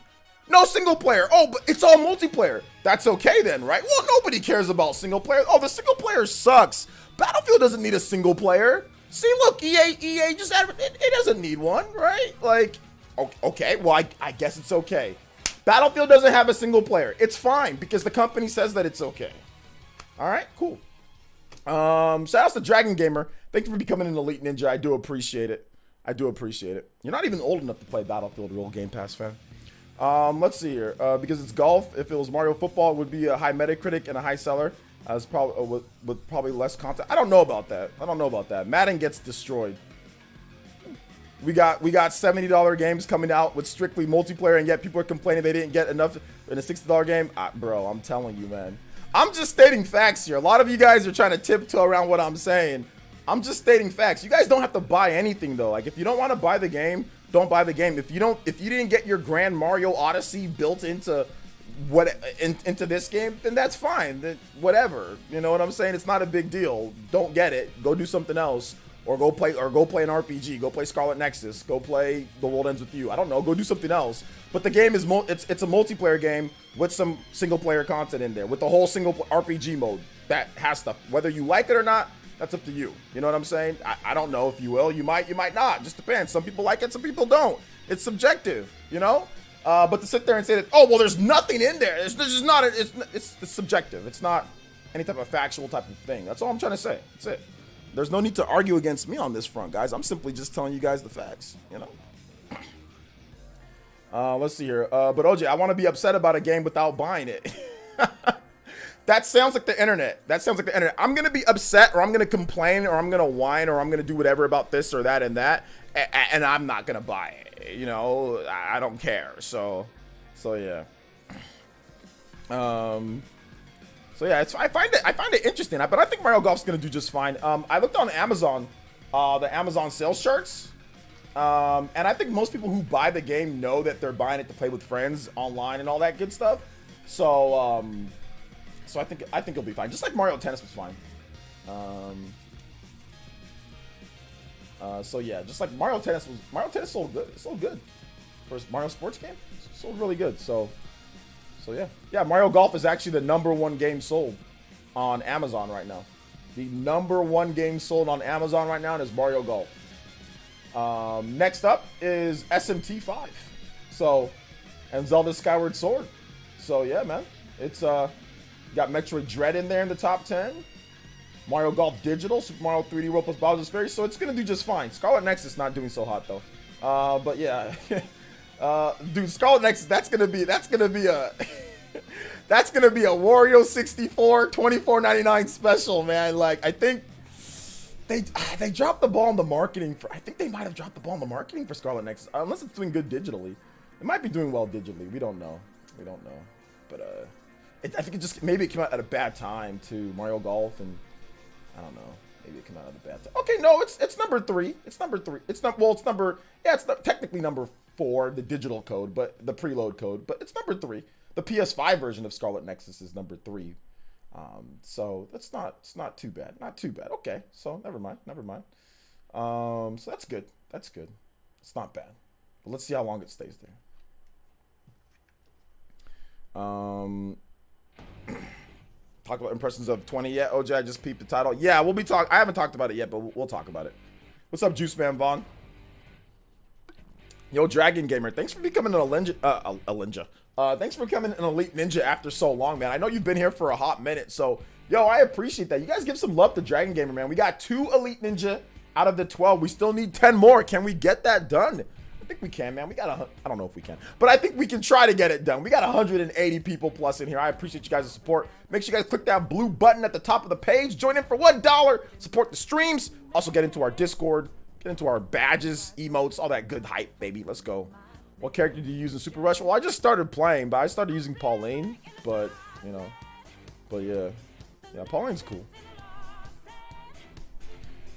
No single player. Oh, but it's all multiplayer. That's okay then, right? Well, nobody cares about single player. Oh, the single player sucks. Battlefield doesn't need a single player. See, look, EA just it doesn't need one, right? Like, okay, well, I guess it's okay. Battlefield doesn't have a single player. It's fine because the company says that it's okay. All right, cool. Shout out to Dragon Gamer. Thank you for becoming an Elite Ninja. I do appreciate it. I do appreciate it. You're not even old enough to play Battlefield, real Game Pass fan. Let's see here. Because it's golf. If it was Mario Football, it would be a high Metacritic and a high seller. It's probably with probably less content. I don't know about that. Madden gets destroyed. We got $70 games coming out with strictly multiplayer, and yet people are complaining they didn't get enough in a $60 game. Bro, I'm telling you, man. I'm just stating facts here. A lot of you guys are trying to tiptoe around what I'm saying. I'm just stating facts. You guys don't have to buy anything though. Like if you don't want to buy the game, don't buy the game. If you didn't get your Grand Mario Odyssey built into into this game, then that's fine. Then whatever. You know what I'm saying? It's not a big deal. Don't get it. Go do something else. Or go play an RPG. Go play Scarlet Nexus. Go play The World Ends With You. I don't know. Go do something else. But the game is it's a multiplayer game with some single player content in there, with the whole single RPG mode that has stuff. Whether you like it or not, that's up to you. You know what I'm saying? I don't know if you will. You might not. Just depends. Some people like it. Some people don't. It's subjective. You know. But to sit there and say that, oh well, there's nothing in there. There's just not. It's subjective. It's not any type of factual type of thing. That's all I'm trying to say. That's it. There's no need to argue against me on this front, guys. I'm simply just telling you guys the facts, you know? Let's see here. But OJ, I want to be upset about a game without buying it. That sounds like the internet. I'm going to be upset, or I'm going to complain, or I'm going to whine, or I'm going to do whatever about this or that and that, and I'm not going to buy it. You know, I don't care. So yeah. So yeah, I find it interesting, but I think Mario Golf's gonna do just fine. I looked on Amazon, the Amazon sales charts, and I think most people who buy the game know that they're buying it to play with friends online and all that good stuff. So I think it'll be fine. Just like Mario Tennis was fine. So yeah, just like Mario Tennis sold good. It sold good. First Mario sports game, it sold really good. So yeah, Mario Golf is actually the #1 game sold on Amazon right now. The #1 game sold on Amazon right now is Mario Golf. Next up is SMT5. And Zelda Skyward Sword. So yeah, man, it's got Metroid Dread in there in the top 10. Mario Golf Digital, Super Mario 3D World plus Bowser's Fury. So it's gonna do just fine. Scarlet Nexus not doing so hot though. But yeah. Dude, Scarlet Nexus, that's gonna be a Wario 64 $24.99 special, man. Like I think they dropped the ball on the marketing for. I think they might have dropped the ball on the marketing for Scarlet Nexus, unless it's doing good digitally. It might be doing well digitally. We don't know. But I think maybe it came out at a bad time too. Mario Golf, and I don't know. Maybe it came out at a bad time. Okay, no, it's number 3. It's number 3. It's technically number 4, the digital code, but the preload code, but it's number 3. The PS5 version of Scarlet Nexus is number 3. So it's not too bad. Not too bad. Okay, so never mind. So that's good. That's good. It's not bad. But let's see how long it stays there. Talk about impressions of 20 yet, OJ? I just peeped the title. Yeah, we'll be talking. I haven't talked about it yet, but we'll talk about it. What's up, Juice Man Vaughn? Yo, Dragon Gamer, thanks for becoming an Ninja. Thanks for becoming an Elite Ninja after so long, man. I know you've been here for a hot minute, so yo, I appreciate that. You guys give some love to Dragon Gamer, man. We got 2 Elite Ninja out of the 12. We still need 10 more. Can we get that done? I think we can, man. We got I don't know if we can, but I think we can try to get it done. We got 180 people plus in here. I appreciate you guys' support. Make sure you guys click that blue button at the top of the page. Join in for $1. Support the streams. Also get into our Discord. Get into our badges, emotes, all that good hype, baby. Let's go. What character do you use in Super Rush? Well, I just started playing, but I started using Pauline. But, you know. But, yeah. Yeah, Pauline's cool.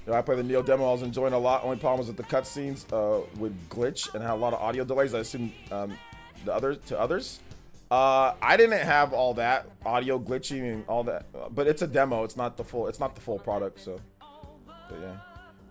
You know, I played the Neo demo. I was enjoying a lot. Only problem was that the cutscenes would glitch and had a lot of audio delays. I assume to others. I didn't have all that audio glitching and all that. But it's a demo. It's not the full product, so. But, yeah.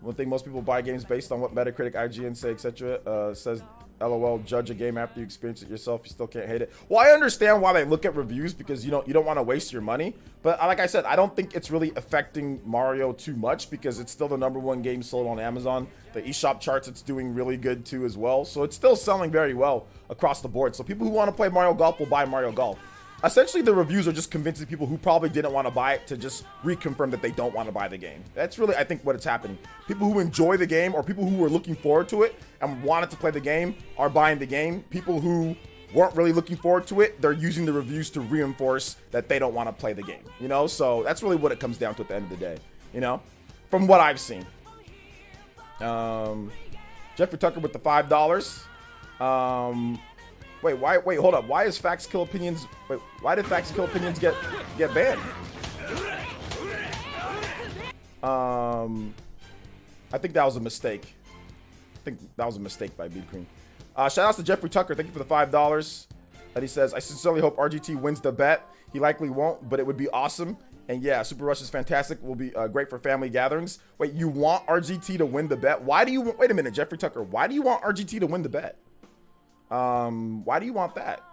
One thing most people buy games based on what Metacritic, IGN say, etc. Says, LOL, judge a game after you experience it yourself. You still can't hate it. Well, I understand why they look at reviews because you don't want to waste your money. But like I said, I don't think it's really affecting Mario too much because it's still the #1 game sold on Amazon. The eShop charts, it's doing really good too as well. So it's still selling very well across the board. So people who want to play Mario Golf will buy Mario Golf. Essentially, the reviews are just convincing people who probably didn't want to buy it to just reconfirm that they don't want to buy the game. That's really, I think, what it's happening. People who enjoy the game or people who were looking forward to it and wanted to play the game are buying the game. People who weren't really looking forward to it, they're using the reviews to reinforce that they don't want to play the game. You know, so that's really what it comes down to at the end of the day. You know, from what I've seen. Jeffrey Tucker with the $5. Wait, hold up. Why is Facts Kill Opinions? Wait, why did Facts Kill Opinions get banned? I think that was a mistake. I think that was a mistake by Beat Cream. Shout outs to Jeffrey Tucker. Thank you for the $5. And he says, I sincerely hope RGT wins the bet. He likely won't, but it would be awesome. And yeah, Super Rush is fantastic. Will be great for family gatherings. Wait, you want RGT to win the bet? Why do you wait a minute, Jeffrey Tucker? Why do you want RGT to win the bet? Why do you want that?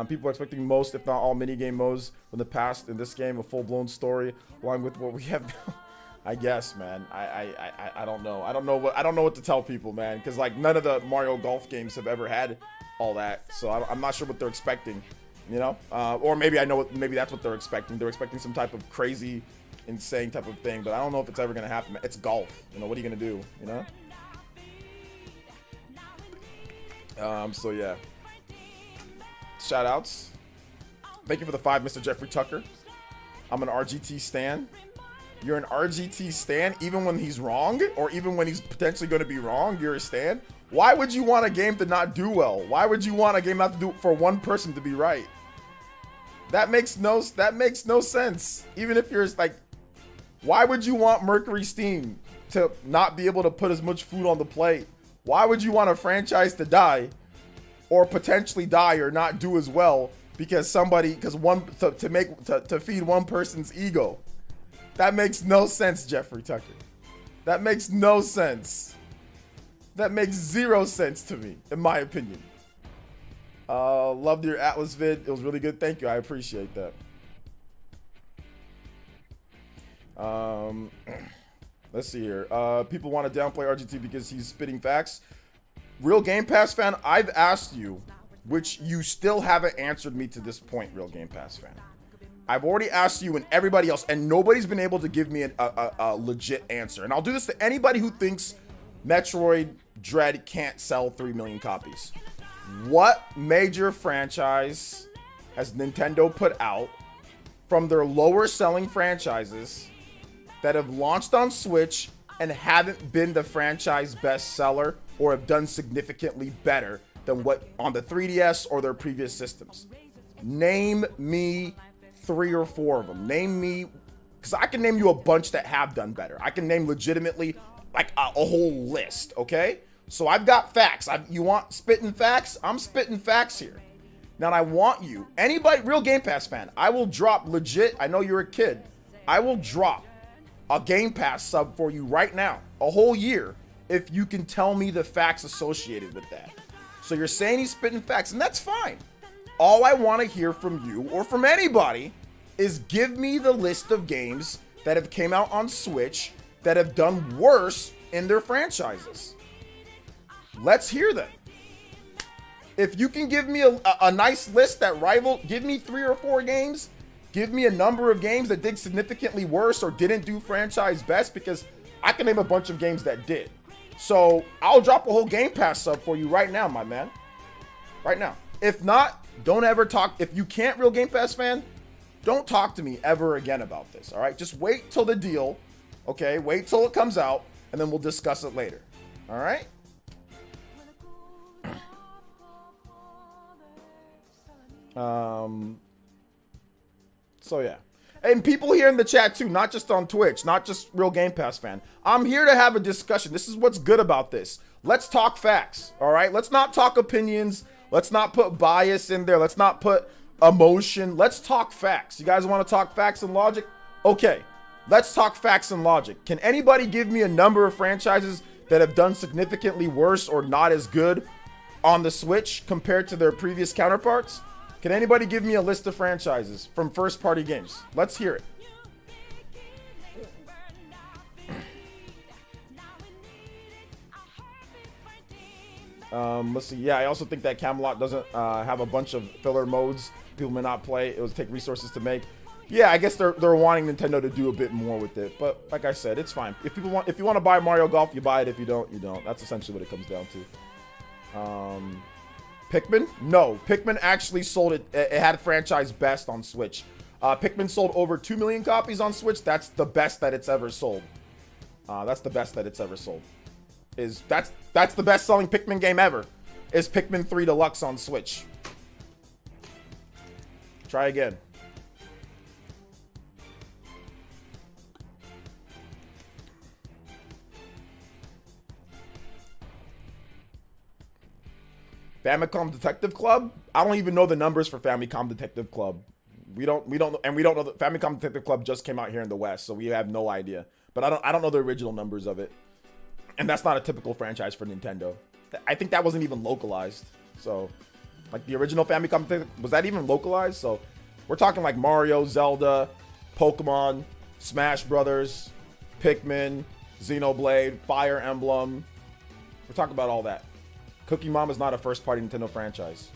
People are expecting most, if not all, minigame modes from the past in this game, a full-blown story, along with what we have now. I guess, man. I don't know. I don't know what to tell people, man, because like none of the Mario Golf games have ever had all that, so I'm not sure what they're expecting, you know. Or maybe I know maybe that's what they're expecting. They're expecting some type of crazy, insane type of thing, but I don't know if it's ever gonna happen. It's golf, you know. What are you gonna do, you know? So yeah. Shout outs. Thank you for the 5, Mr. Jeffrey Tucker. I'm an RGT stan. You're an RGT stan even when he's wrong, or even when he's potentially going to be wrong, you're a stan? Why would you want a game to not do well? Why would you want a game not to do for one person to be right? That makes no sense. Even if you're like, why would you want Mercury Steam to not be able to put as much food on the plate? Why would you want a franchise to die or potentially die or not do as well because to feed one person's ego? That makes no sense, Jeffrey Tucker. That makes no sense. That makes 0 sense to me, in my opinion. Loved your Atlas vid. It was really good. Thank you. I appreciate that. Let's see here. People want to downplay RGT because he's spitting facts. Real Game Pass fan, I've asked you, which you still haven't answered me to this point, Real Game Pass fan. I've already asked you and everybody else, and nobody's been able to give me a legit answer. And I'll do this to anybody who thinks Metroid Dread can't sell 3 million copies. What major franchise has Nintendo put out from their lower selling franchises that have launched on Switch and haven't been the franchise bestseller or have done significantly better than what on the 3DS or their previous systems? Name me 3 or 4 of them. Name me, because I can name you a bunch that have done better. I can name legitimately like a whole list, okay? So I've got facts. You want spitting facts? I'm spitting facts here. Now I want you, anybody, Real Game Pass fan, I will drop legit, I know you're a kid, I will drop a Game Pass sub for you right now, a whole year, if you can tell me the facts associated with that. So you're saying he's spitting facts, and that's fine. All I want to hear from you or from anybody is give me the list of games that have came out on Switch that have done worse in their franchises. Let's hear them. If you can give me a nice list that rival, give me 3 or 4 games, give me a number of games that did significantly worse or didn't do franchise best, because I can name a bunch of games that did. So I'll drop a whole Game Pass sub for you right now, my man. Right now. If not, don't ever talk. If you can't, real Game Pass fan, don't talk to me ever again about this, all right? Just wait till the deal, okay? Wait till it comes out, and then we'll discuss it later, all right? So yeah. And people here in the chat too, not just on Twitch, not just real Game Pass fan. I'm here to have a discussion. This is what's good about this. Let's talk facts, all right? Let's not talk opinions. Let's not put bias in there. Let's not put emotion. Let's talk facts. You guys want to talk facts and logic? Okay, let's talk facts and logic. Can anybody give me a number of franchises that have done significantly worse or not as good on the Switch compared to their previous counterparts? Can anybody give me a list of franchises from first-party games? Let's hear it. Let's see. Yeah, I also think that Camelot doesn't have a bunch of filler modes people may not play. It would take resources to make. Yeah, I guess they're wanting Nintendo to do a bit more with it. But like I said, it's fine. If you want to buy Mario Golf, you buy it. If you don't, you don't. That's essentially what it comes down to. Pikmin? No, Pikmin actually sold it. It had franchise best on Switch. Pikmin sold over 2 million copies on Switch. That's the best that it's ever sold. That's the best that it's ever sold. That's the best selling Pikmin game ever. Is Pikmin 3 Deluxe on Switch. Try again. Famicom Detective Club? I don't even know the numbers for Famicom Detective Club. We don't know that Famicom Detective Club just came out here in the West, so we have no idea. But I don't know the original numbers of it. And that's not a typical franchise for Nintendo. I think that wasn't even localized. So, like the original Famicom, was that even localized? So, we're talking like Mario, Zelda, Pokemon, Smash Brothers, Pikmin, Xenoblade, Fire Emblem. We're talking about all that. Cookie Mama is not a first-party Nintendo franchise.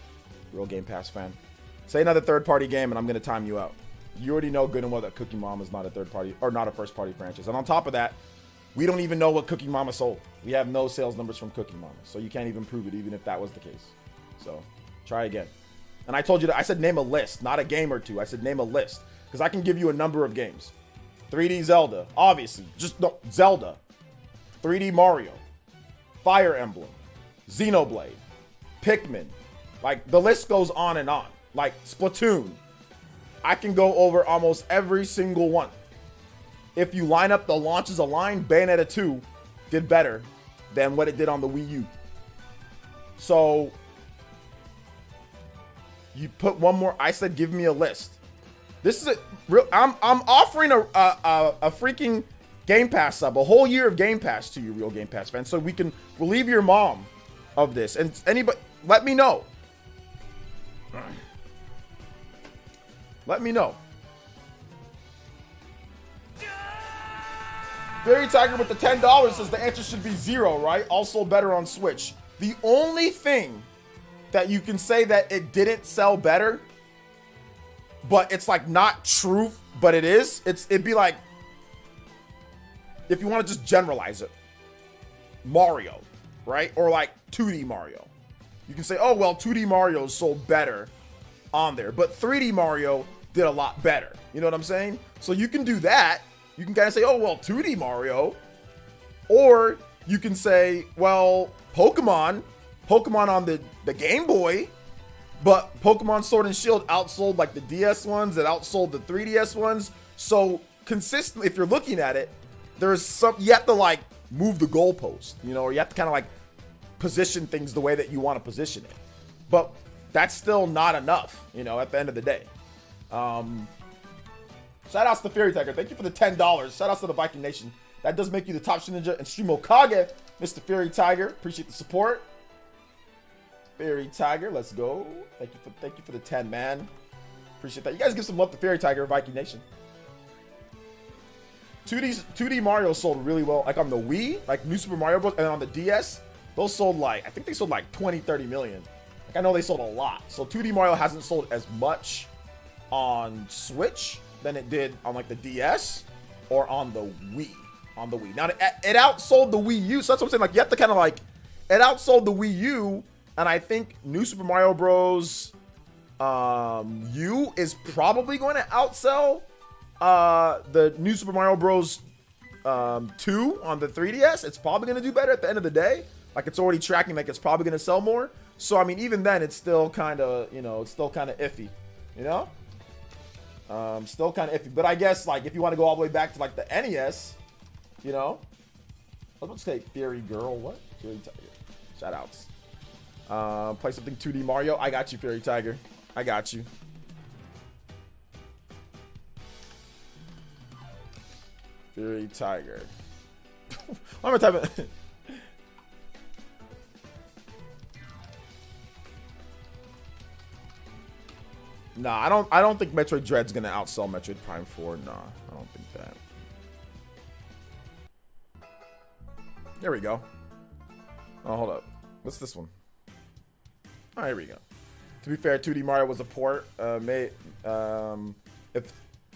Real Game Pass fan. Say another third-party game, and I'm going to time you out. You already know good and well that Cookie Mama is not a third-party, or not a first-party franchise. And on top of that, we don't even know what Cookie Mama sold. We have no sales numbers from Cookie Mama, so you can't even prove it, even if that was the case. So, try again. And I told you that I said name a list, not a game or two. I said name a list, because I can give you a number of games. 3D Zelda, obviously. Just no, Zelda. 3D Mario. Fire Emblem. Xenoblade, Pikmin, like the list goes on and on. Like Splatoon, I can go over almost every single one. If you line up the launches a line, Bayonetta 2 did better than what it did on the Wii U. So you put one more. I said give me a list. This is a real. I'm offering a freaking Game Pass sub, a whole year of Game Pass to you, real Game Pass fans, so we can relieve your mom of this. And anybody, let me know. Let me know. Very Tiger with the $10 says the answer should be 0, right? Also better on Switch. The only thing that you can say that it didn't sell better, but it's like not true, but it is, it'd be like, if you want to just generalize it, Mario, right? Or like 2D Mario. You can say, oh, well, 2D Mario sold better on there, but 3D Mario did a lot better. You know what I'm saying? So you can do that. You can kind of say, oh, well, 2D Mario. Or you can say, well, Pokemon on the Game Boy, but Pokemon Sword and Shield outsold like the DS ones, that outsold the 3DS ones. So consistently, if you're looking at it, there's some, you have to like move the goalpost, you know, or you have to kind of like position things the way that you want to position it. But that's still not enough, you know, at the end of the day. Shout outs to Fairy Tiger. Thank you for the $10. Shout outs to the Viking Nation. That does make you the top ninja and stream Okage, Mr. Fairy Tiger. Appreciate the support. Fairy Tiger, let's go. Thank you for the 10, man. Appreciate that. You guys give some love to Fairy Tiger, Viking Nation. 2D Mario sold really well, like on the Wii, like New Super Mario Bros. And on the DS, those sold like, I think they sold like 20, 30 million. Like I know they sold a lot. So 2D Mario hasn't sold as much on Switch than it did on like the DS or on the Wii. On the Wii. Now it outsold the Wii U, so that's what I'm saying. Like you have to kind of like, it outsold the Wii U, and I think New Super Mario Bros. U is probably going to outsell the New Super Mario Bros. 2 on the 3DS. It's probably going to do better at the end of the day. Like it's already tracking like it's probably going to sell more. So I mean, even then, it's still kind of, you know, it's still kind of iffy, you know. Still kind of iffy. But I guess like if you want to go all the way back to like the NES, you know, let's take Theory Girl. What? Theory Tiger. Shout outs. Play something 2D Mario. I got you, Fairy Tiger. I got you. Fairy Tiger. I'm gonna type it. Nah, I don't think Metroid Dread's gonna outsell Metroid Prime 4. Nah, I don't think that. There we go. Oh, hold up. What's this one? Oh, here we go. To be fair, 2D Mario was a port. To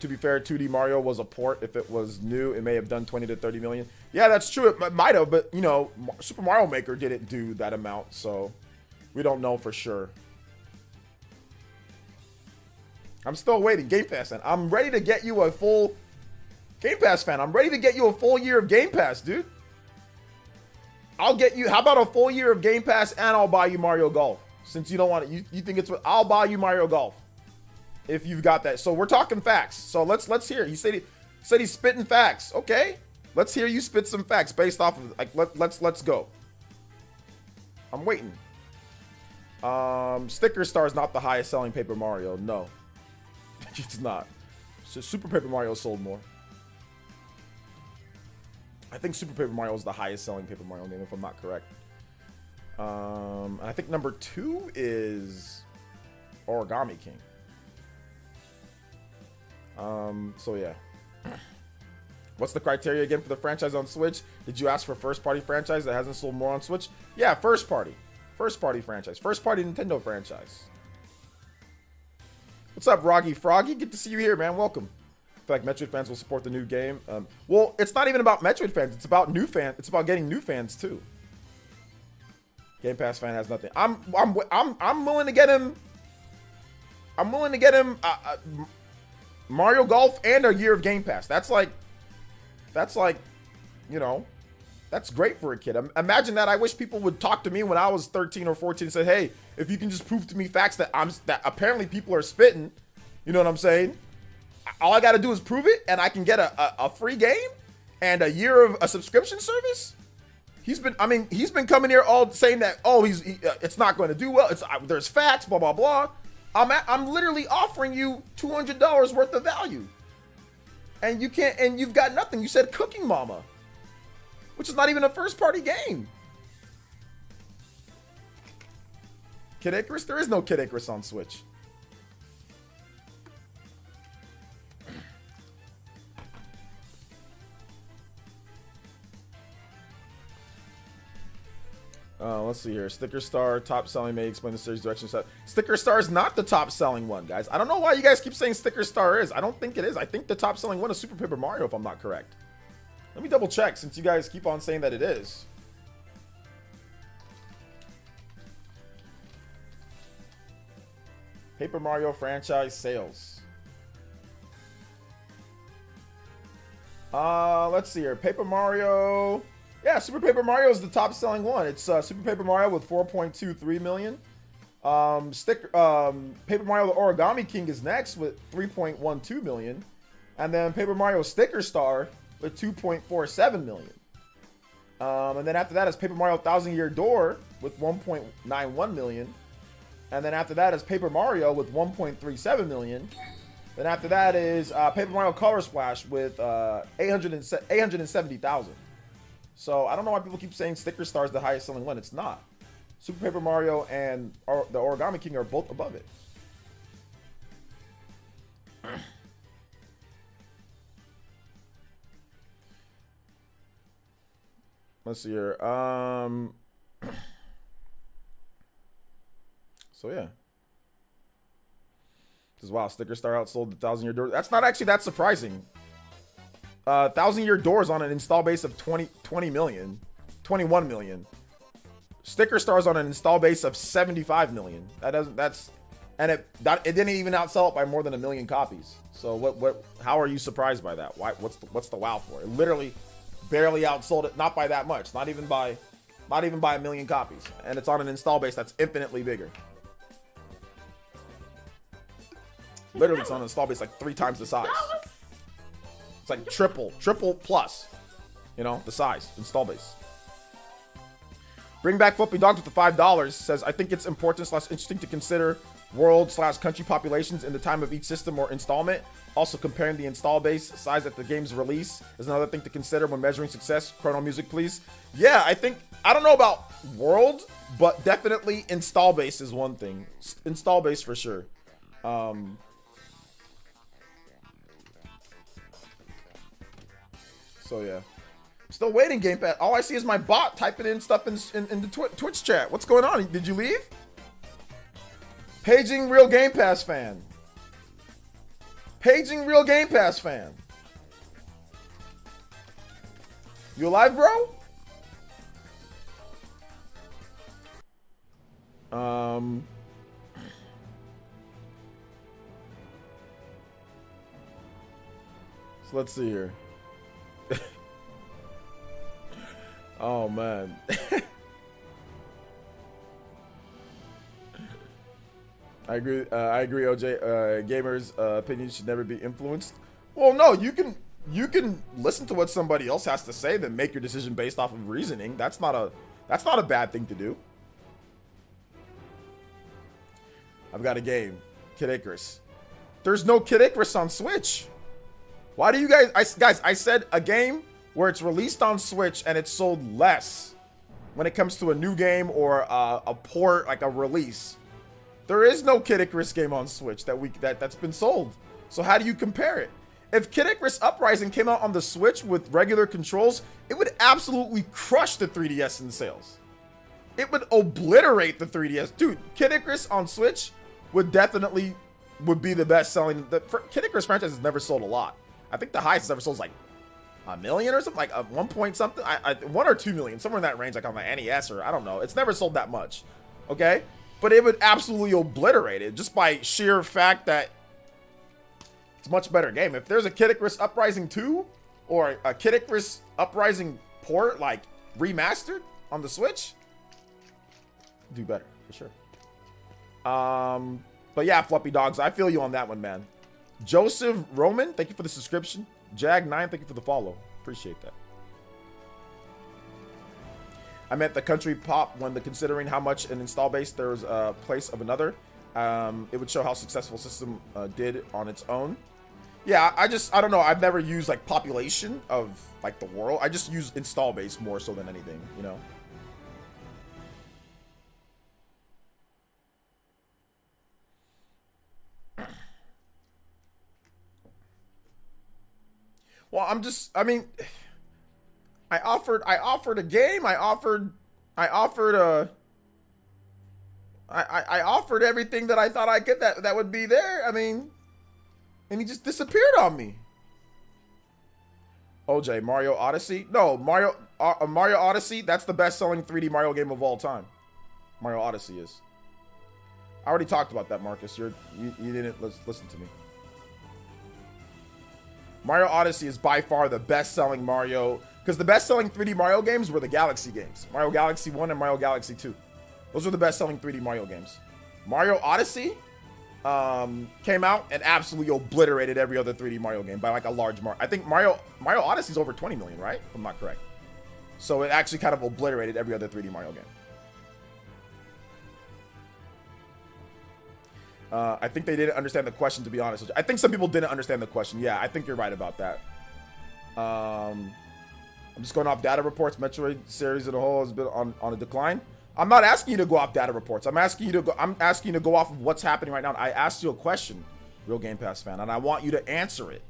be fair, 2D Mario was a port. If it was new, it may have done 20 to 30 million. Yeah, that's true. It might have, but you know, Super Mario Maker didn't do that amount, so we don't know for sure. I'm still waiting. Game Pass fan. I'm ready to get you a full Game Pass fan. I'm ready to get you a full year of Game Pass, dude. I'll get you. How about a full year of Game Pass and I'll buy you Mario Golf? Since you don't want it, you think it's. I'll buy you Mario Golf if you've got that. So we're talking facts. So let's hear. He said he's spitting facts. Okay, let's hear you spit some facts based off of like let's go. I'm waiting. Sticker Star is not the highest selling Paper Mario. No, it's not. So Super Paper Mario sold more. I think Super Paper Mario is the highest selling Paper Mario game, if I'm not correct. And I think number 2 is Origami King. So yeah. What's the criteria again for the franchise on Switch? Did you ask for first party franchise that hasn't sold more on Switch? Yeah, first party. First party franchise. First party Nintendo franchise. What's up, Roggy Froggy? Good to see you here, man. Welcome. I feel like Metroid fans will support the new game. Well, it's not even about Metroid fans. It's about new fans. It's about getting new fans too. Game Pass fan has nothing. I'm willing to get him. I'm willing to get him Mario Golf and a year of Game Pass. That's like, you know, that's great for a kid. Imagine that. I wish people would talk to me when I was 13 or 14 and say, hey, if you can just prove to me facts that apparently people are spitting, you know what I'm saying? All I got to do is prove it, and I can get a free game and a year of a subscription service. He's been coming here all saying that, oh, it's not going to do well. There's facts, blah blah blah. I'm literally offering you $200 worth of value, and you can't, and you've got nothing. You said Cooking Mama, which is not even a first party game. Kid Icarus? There is no Kid Icarus on Switch. Let's see here. Sticker Star, top selling, may explain the series direction. Sticker Star is not the top selling one, guys. I don't know why you guys keep saying Sticker Star is. I don't think it is. I think the top selling one is Super Paper Mario, if I'm not correct. Let me double check since you guys keep on saying that it is. Paper Mario franchise sales. Let's see here. Paper Mario. Yeah, Super Paper Mario is the top selling one. It's Super Paper Mario with 4.23 million. Paper Mario the Origami King is next with 3.12 million. And then Paper Mario Sticker Star with 2.47 million. And then after that is Paper Mario 1000 Year Door with 1.91 million. And then after that is Paper Mario with 1.37 million. Then after that is Paper Mario Color Splash with 870,000. So I don't know why people keep saying Sticker Star is the highest selling one. It's not. Super Paper Mario and the Origami King are both above it. Let's see here. So yeah. This is wow. Sticker Star outsold the 1,000-year door. That's not actually that surprising. 1,000-year doors on an install base of 21 million. Sticker Stars on an install base of 75 million. It didn't even outsell it by more than 1 million copies. So how are you surprised by that? Why? What's the wow for? It literally barely outsold it, not by that much, not even by 1 million copies, and it's on an install base that's infinitely bigger. Literally, it's on an install base like 3 times the size. It's like triple plus, you know, the size install base. Bring back Flippy Dogs with the $5. Says, I think it's important / interesting to consider world / country populations in the time of each system or installment. Also, comparing the install base size at the game's release is another thing to consider when measuring success. Chrono Music, please. Yeah, I don't know about world, but definitely install base is one thing. Install base for sure. So yeah. Still waiting, Game Pass. All I see is my bot typing in stuff in the Twitch chat. What's going on? Did you leave? Paging real Game Pass fan. Paging real Game Pass fan. You alive, bro? So let's see here. Oh man. I agree, OJ. Gamers' opinions should never be influenced. Well, no, you can listen to what somebody else has to say, then make your decision based off of reasoning. That's not a bad thing to do. I've got a game, Kid Icarus. There's no Kid Icarus on Switch. Why do you guys? I said a game where it's released on Switch and it's sold less when it comes to a new game or a port, like a release. There is no Kid Icarus game on Switch that's been sold. So how do you compare it? If Kid Icarus Uprising came out on the Switch with regular controls, it would absolutely crush the 3DS in sales. It would obliterate the 3DS. Dude, Kid Icarus on Switch would be the best selling. The Kid Icarus franchise has never sold a lot. I think the highest it's ever sold is like 1 million or something, like 1 point something, 1 or 2 million, somewhere in that range, like on the NES or I don't know. It's never sold that much, okay? But it would absolutely obliterate it just by sheer fact that it's a much better game. If there's a Kid Icarus Uprising 2 or a Kid Icarus Uprising port, like remastered on the Switch, do better for sure. But yeah, Fluffy Dogs, I feel you on that one, man. Joseph Roman, thank you for the subscription. Jag9, thank you for the follow. Appreciate that. I meant the country pop when considering how much an install base there was a place of another. It would show how successful system did on its own. Yeah, I don't know. I've never used like population of like the world. I just use install base more so than anything, you know. Well, I offered a game. I offered everything that I thought I could that would be there. I mean, and he just disappeared on me. OJ, Mario Odyssey? No, Mario Odyssey, that's the best-selling 3D Mario game of all time. Mario Odyssey is. I already talked about that, Marcus. You didn't listen to me. Mario Odyssey is by far the best-selling Mario, because the best-selling 3D Mario games were the Galaxy games. Mario Galaxy 1 and Mario Galaxy 2. Those were the best-selling 3D Mario games. Mario Odyssey came out and absolutely obliterated every other 3D Mario game by like a large mark. I think Mario Odyssey is over 20 million, right? If I'm not correct. So it actually kind of obliterated every other 3D Mario game. I think they didn't understand the question, to be honest. I think some people didn't understand the question. Yeah, I think you're right about that. I'm just going off data reports. Metroid series as a whole has been on a decline. I'm not asking you to go off data reports. I'm asking you to go off of what's happening right now. I asked you a question, Real Game Pass fan, and I want you to answer it.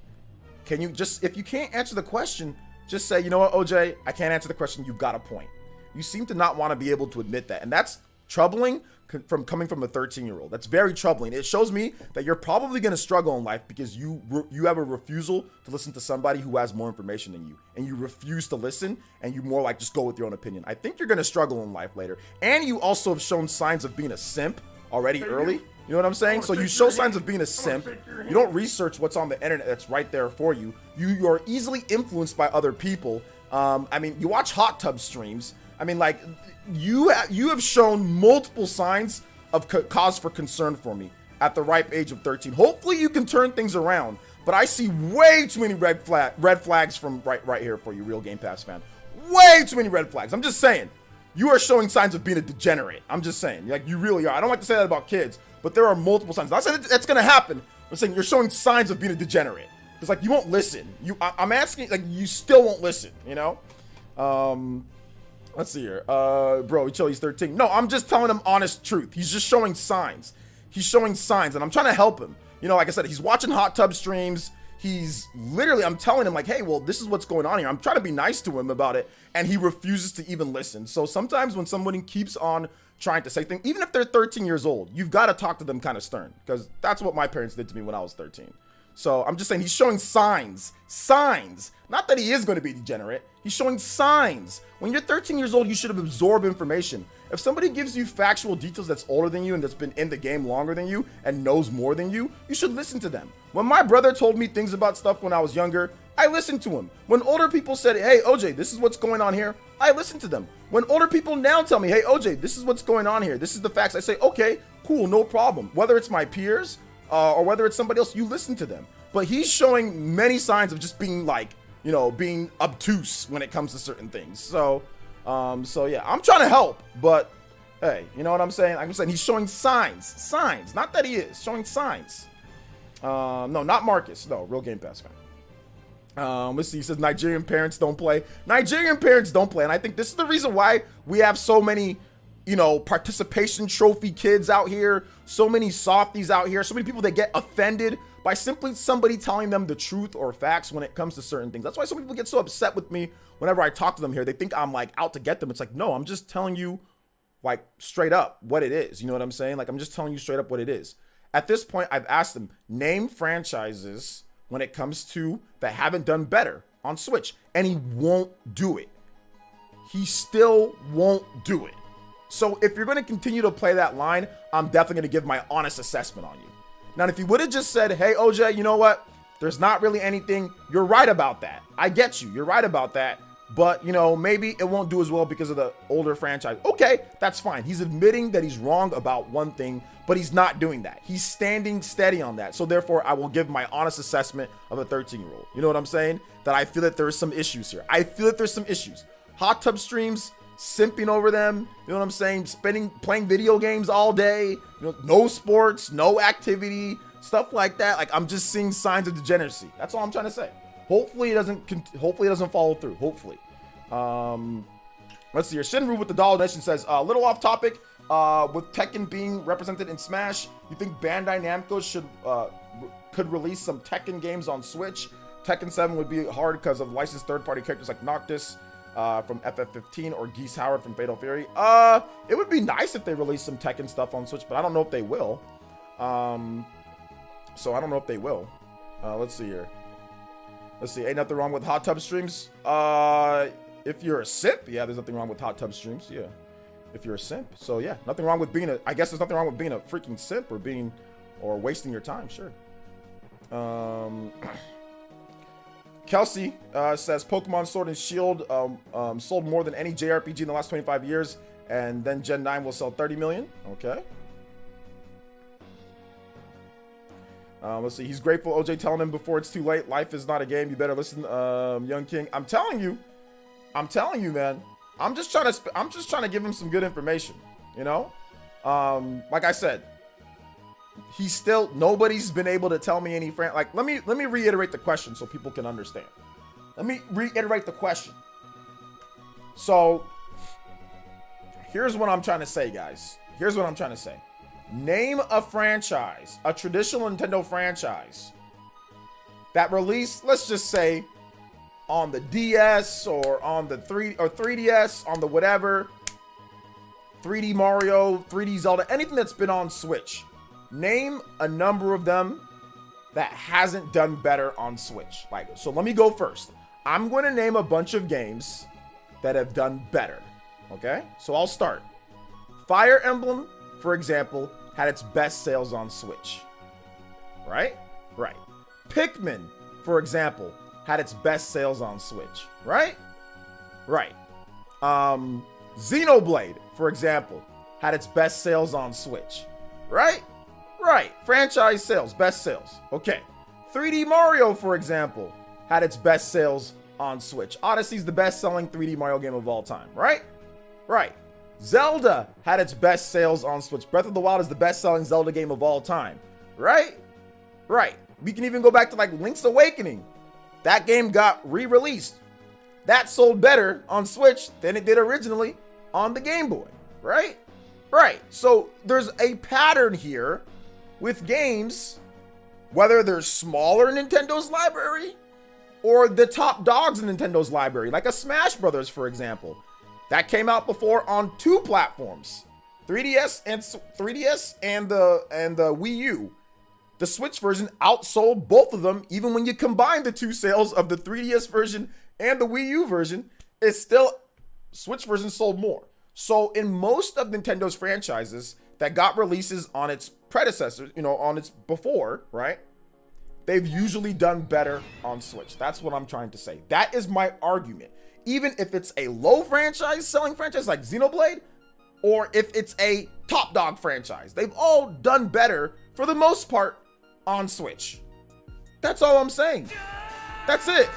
Can you just, if you can't answer the question, just say, you know what, OJ, I can't answer the question. You've got a point. You seem to not want to be able to admit that, and that's troubling from coming from a 13-year-old. That's very troubling. It shows me that you're probably going to struggle in life because you have a refusal to listen to somebody who has more information than you, and you refuse to listen, and you more like just go with your own opinion. I think you're going to struggle in life later, and you also have shown signs of being a simp already early. You know what I'm saying? So you show signs of being a simp. You don't research what's on the internet that's right there for you. You are easily influenced by other people. I mean, you watch hot tub streams. I mean, like, you have shown multiple signs of cause for concern for me at the ripe age of 13. Hopefully you can turn things around, but I see way too many red flags from right here for you, Real Game Pass fan. Way too many red flags. I'm just saying, you are showing signs of being a degenerate. I'm just saying, like, you really are. I don't like to say that about kids, but there are multiple signs. Not saying that's gonna happen. I'm saying you're showing signs of being a degenerate. It's like you won't listen. I'm asking, like, you still won't listen. You know. Let's see here. Bro, he's 13. No, I'm just telling him honest truth. He's just showing signs. He's showing signs, and I'm trying to help him. You know, like I said, he's watching hot tub streams. He's literally, I'm telling him, like, hey, well, this is what's going on here. I'm trying to be nice to him about it, and he refuses to even listen. So sometimes when somebody keeps on trying to say things, even if they're 13 years old, you've got to talk to them kind of stern, because that's what my parents did to me when I was 13. So I'm just saying he's showing signs. Not that he is going to be degenerate. He's showing signs. When you're 13 years old, you should have absorbed information. If somebody gives you factual details that's older than you and that's been in the game longer than you and knows more than you, you should listen to them. When my brother told me things about stuff when I was younger, I listened to him. When older people said, hey, OJ, this is what's going on here, I listened to them. When older people now tell me, hey, OJ, this is what's going on here, this is the facts, I say, okay, cool, no problem. Whether it's my peers, or whether it's somebody else, you listen to them. But he's showing many signs of just being like, you know, being obtuse when it comes to certain things. So yeah, I'm trying to help, but hey, you know what I'm saying? I'm saying he's showing signs, not that he is showing signs. No, not Marcus. No, Real Game Pass fan. Let's see. He says Nigerian parents don't play. Nigerian parents don't play, and I think this is the reason why we have so many, you know, participation trophy kids out here, so many softies out here, so many people that get offended by simply somebody telling them the truth or facts when it comes to certain things. That's why some people get so upset with me whenever I talk to them here. They think I'm like out to get them. It's like, no, I'm just telling you like straight up what it is. You know what I'm saying? Like, I'm just telling you straight up what it is. At this point, I've asked them, name franchises when it comes to that haven't done better on Switch, and he won't do it. He still won't do it. So if you're going to continue to play that line, I'm definitely going to give my honest assessment on you. Now, if you would have just said, hey, OJ, you know what? There's not really anything. You're right about that. I get you. You're right about that. But, you know, maybe it won't do as well because of the older franchise. Okay, that's fine. He's admitting that he's wrong about one thing, but he's not doing that. He's standing steady on that. So therefore, I will give my honest assessment of a 13-year-old. You know what I'm saying? That I feel that there's some issues here. I feel that there's some issues. Hot tub streams, simping over them, you know what I'm saying? Playing video games all day, you know, no sports, no activity, stuff like that. Like, I'm just seeing signs of degeneracy. That's all I'm trying to say. Hopefully it doesn't follow through. Hopefully. Let's see here. Shinru with the Dollar Nation says, a little off topic, with Tekken being represented in Smash, you think Bandai Namco could release some Tekken games on Switch? Tekken 7 would be hard because of licensed third-party characters like Noctis from FF15 or Geese Howard from Fatal Fury. It would be nice if they released some Tekken stuff on Switch, but I don't know if they will. So I don't know if they will. Let's see here. Let's see. Ain't nothing wrong with hot tub streams. If you're a simp, yeah, there's nothing wrong with hot tub streams. Yeah, if you're a simp. So yeah, nothing wrong with being I guess there's nothing wrong with being a freaking simp or wasting your time. Sure. Kelsey says Pokemon Sword and Shield sold more than any JRPG in the last 25 years, and then Gen 9 will sell 30 million. Okay. Let's see. He's grateful. OJ telling him before it's too late. Life is not a game. You better listen, Young King. I'm telling you, man. I'm just trying to give him some good information. You know, like I said, he's still, nobody's been able to tell me any like, let me reiterate the question so people can understand. Let me reiterate the question. So here's what I'm trying to say, guys. Here's what I'm trying to say. Name a franchise, a traditional Nintendo franchise that released, let's just say, on the DS or on the 3DS, on the whatever, 3D Mario, 3D Zelda, anything that's been on Switch. Name a number of them that hasn't done better on Switch. Like, so let me go first. I'm going to name a bunch of games that have done better. Okay? So I'll start. Fire Emblem, for example, had its best sales on Switch. Right? Right. Pikmin, for example, had its best sales on Switch. Right? Right. Xenoblade, for example, had its best sales on Switch. Right? Right. Franchise sales, best sales. Okay. 3D Mario, for example, had its best sales on Switch. Odyssey's the best-selling 3D Mario game of all time. Right? Right. Zelda had its best sales on Switch. Breath of the Wild is the best-selling Zelda game of all time. Right? Right. We can even go back to like Link's Awakening. That game got re-released. That sold better on Switch than it did originally on the Game Boy. Right? Right. So there's a pattern here with games, whether they're smaller in Nintendo's library or the top dogs in Nintendo's library, like a Smash Brothers, for example. That came out before on 2 platforms, 3DS and the Wii U. The Switch version outsold both of them. Even when you combine the 2 sales of the 3DS version and the Wii U version, it's still Switch version sold more. So in most of Nintendo's franchises that got releases on its predecessors, on its before, right? They've usually done better on Switch. That's what I'm trying to say. That is my argument. Even if it's a low franchise selling franchise like Xenoblade, or if it's a top dog franchise, they've all done better for the most part on Switch. That's all I'm saying. That's it.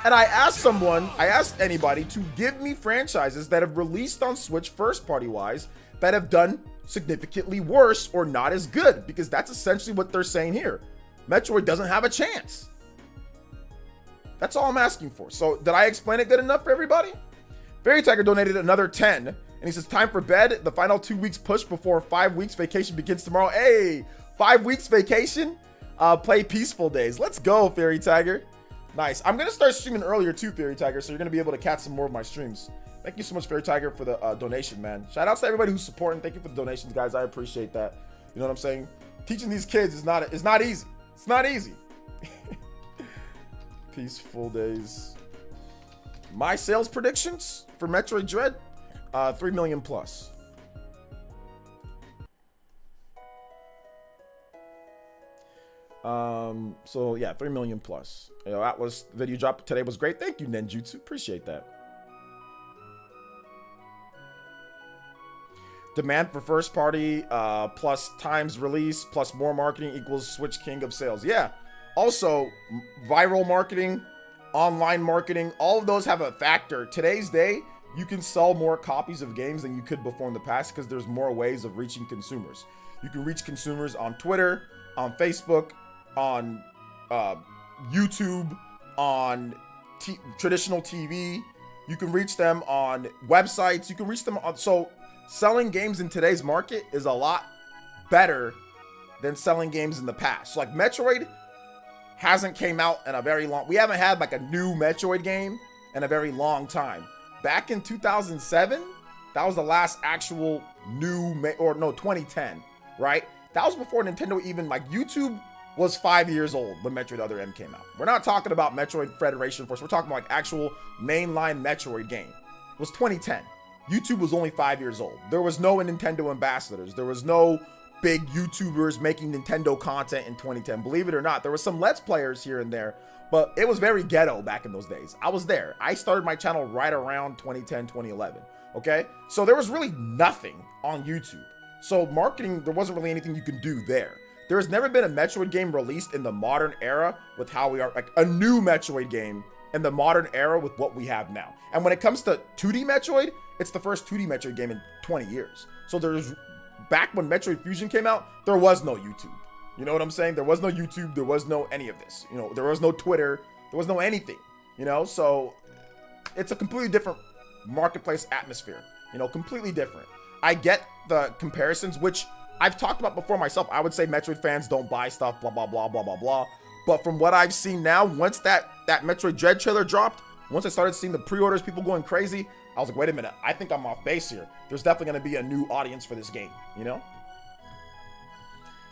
And I asked anybody to give me franchises that have released on Switch first party wise that have done significantly worse or not as good, because that's essentially what they're saying here. Metroid doesn't have a chance. That's all I'm asking for. So did I explain it good enough for everybody? Fairy Tiger donated another 10, and he says, time for bed. The final 2 weeks push before 5 weeks vacation begins tomorrow. Hey, 5 weeks vacation. Play Peaceful Days. Let's go, Fairy Tiger. Nice. I'm going to start streaming earlier too, Fairy Tiger, so you're going to be able to catch some more of my streams. Thank you so much, Fairy Tiger, for the donation, man. Shout out to everybody who's supporting. Thank you for the donations, guys. I appreciate that. You know what I'm saying? Teaching these kids is not easy. It's not easy. Peaceful Days. My sales predictions for Metroid Dread, 3 million plus. So yeah, 3 million plus. That was the video drop today was great. Thank you, Nenjutsu. Appreciate that. Demand for first party plus times release plus more marketing equals Switch king of sales. Yeah. Also, viral marketing, online marketing, all of those have a factor. Today's day, you can sell more copies of games than you could before in the past because there's more ways of reaching consumers. You can reach consumers on Twitter, on Facebook, on YouTube, on traditional TV. You can reach them on websites. You can reach them on... So selling games in today's market is a lot better than selling games in the past. So like Metroid hasn't came out in a very long... We haven't had like a new Metroid game in a very long time. Back in 2007, that was the last actual new... 2010, right? That was before Nintendo even... Like YouTube was 5 years old when Metroid Other M came out. We're not talking about Metroid Federation Force. We're talking about like actual mainline Metroid game. It was 2010. YouTube was only 5 years old. There was no Nintendo ambassadors. There was no big YouTubers making Nintendo content in 2010. Believe it or not, there were some Let's Players here and there, but it was very ghetto back in those days. I was there. I started my channel right around 2010, 2011. Okay? So there was really nothing on YouTube. So marketing, there wasn't really anything you can do there. There has never been a Metroid game released in the modern era with how we are, like a new Metroid game in the modern era with what we have now. And when it comes to 2D Metroid, it's the first 2D Metroid game in 20 years. So there's back when Metroid Fusion came out, there was no YouTube. You know what I'm saying? There was no YouTube. There was no any of this. You know, there was no Twitter. There was no anything. You know, so it's a completely different marketplace atmosphere. You know, completely different. I get the comparisons, which I've talked about before myself. I would say Metroid fans don't buy stuff, blah, blah, blah, blah, blah, blah. But from what I've seen now, once that Metroid Dread trailer dropped, once I started seeing the pre-orders, people going crazy, I was like, wait a minute, I think I'm off base here. There's definitely going to be a new audience for this game, you know?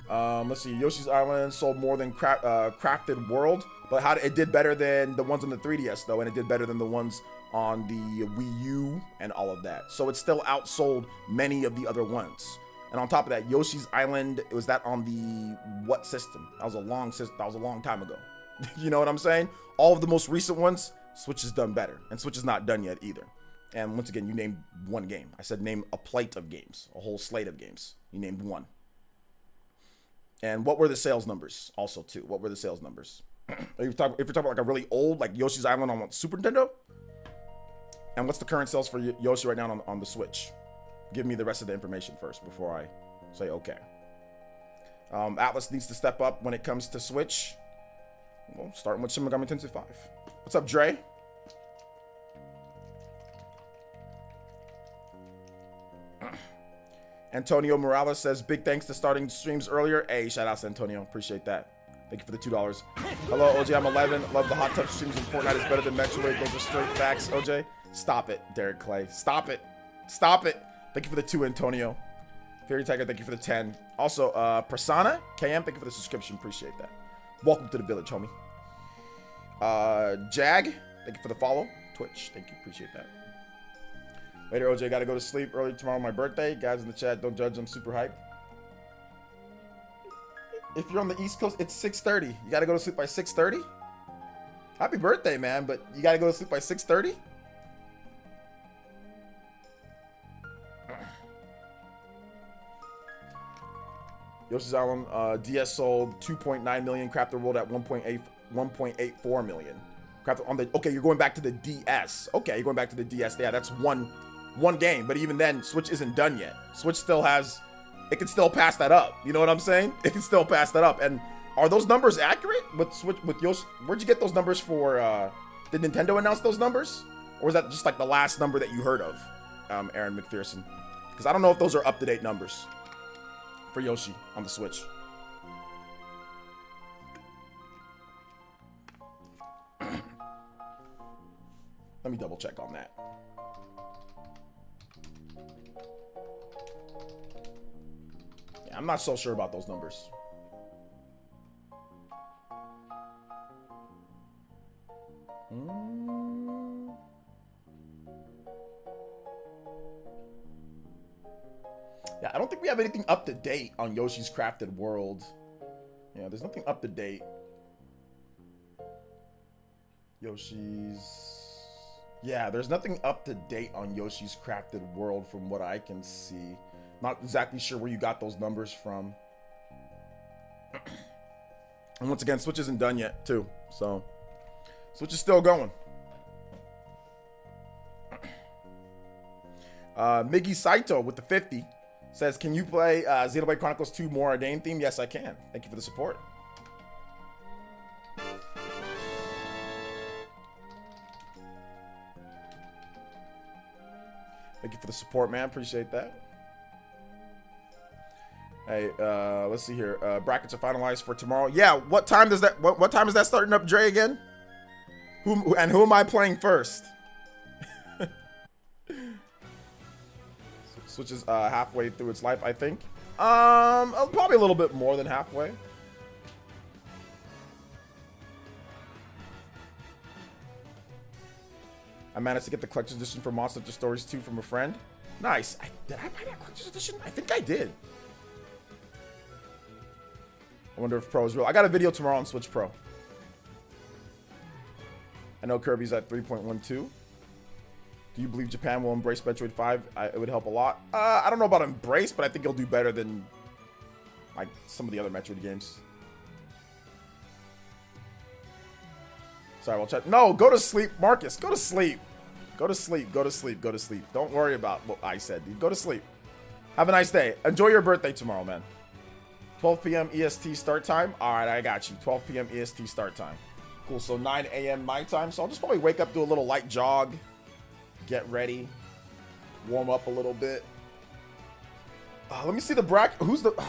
Let's see, Yoshi's Island sold more than Crafted World, but it did better than the ones on the 3DS, though, and it did better than the ones on the Wii U and all of that. So it still outsold many of the other ones. And on top of that, Yoshi's Island, it was that on the what system? That was a long time ago. You know what I'm saying? All of the most recent ones, Switch has done better. And Switch is not done yet either. And once again, you named one game. I said name a plate of games, a whole slate of games. You named one. And what were the sales numbers also, too? What were the sales numbers? If you're talking about like a really old, like Yoshi's Island on Super Nintendo? And what's the current sales for Yoshi right now on the Switch? Give me the rest of the information first before I say okay. Atlas needs to step up when it comes to Switch. Well, starting with Shin Megami Tensei 5. What's up, Dre? Antonio Morales says, big thanks to starting streams earlier. Hey, shout out to Antonio. Appreciate that. Thank you for the $2. Hello, OJ. I'm 11. Love the hot tub streams in Fortnite is better than Metroid. Those are straight facts, OJ. Stop it, Derek Clay. Stop it. Stop it. Thank you for the 2, Antonio. Fairy Tiger, thank you for the 10. Also, Persona, KM, thank you for the subscription. Appreciate that. Welcome to the village, homie. Jag, thank you for the follow. Twitch, thank you. Appreciate that. Later, OJ, gotta go to sleep early tomorrow, my birthday. Guys in the chat, don't judge. I'm super hyped. If you're on the East Coast, it's 6:30. You gotta go to sleep by 6:30? Happy birthday, man, but you gotta go to sleep by 6:30? Yoshi's Island DS sold 2.9 million. Crafted World at 1.84 million. Crafted on the okay, you're going back to the DS. Okay, you're going back to the DS. Yeah, that's one game. But even then, Switch isn't done yet. Switch still has, it can still pass that up. You know what I'm saying? It can still pass that up. And are those numbers accurate with Switch with Yoshi? Where'd you get those numbers for? Did Nintendo announce those numbers, or was that just like the last number that you heard of, Aaron McPherson? Because I don't know if those are up-to-date numbers for Yoshi on the Switch. Let me double check on that. Yeah, I'm not so sure about those numbers. Yeah, I don't think we have anything up to date on Yoshi's Crafted World. Yeah, there's nothing up to date. Yeah, there's nothing up to date on Yoshi's Crafted World from what I can see. Not exactly sure where you got those numbers from. And once again, Switch isn't done yet, too. So, Switch is still going. Miggy Saito with the 50 says, can you play Xenoblade Chronicles 2 more Ordained theme? Yes, I can. Thank you for the support. Thank you for the support, man. Appreciate that. Hey, let's see here. Brackets are finalized for tomorrow. Yeah, what time does that? What time is that starting up, Dre? Again? Who am I playing first? Switch is halfway through its life, I think. Probably a little bit more than halfway. I managed to get the collector's edition for Monster Hunter Stories 2 from a friend. Nice. Did I buy that collector's edition? I think I did. I wonder if Pro is real. I got a video tomorrow on Switch Pro. I know Kirby's at 3.12. Do you believe Japan will embrace Metroid 5? It would help a lot. I don't know about embrace, but I think it'll do better than like some of the other Metroid games. Sorry, we'll check. No, go to sleep, Marcus. Go to sleep. Go to sleep. Go to sleep. Go to sleep. Don't worry about what I said. Dude. Go to sleep. Have a nice day. Enjoy your birthday tomorrow, man. 12 p.m. EST start time. All right, I got you. 12 p.m. EST start time. Cool. So 9 a.m. my time. So I'll just probably wake up, do a little light jog, get ready, warm up a little bit. Let me see the bracket.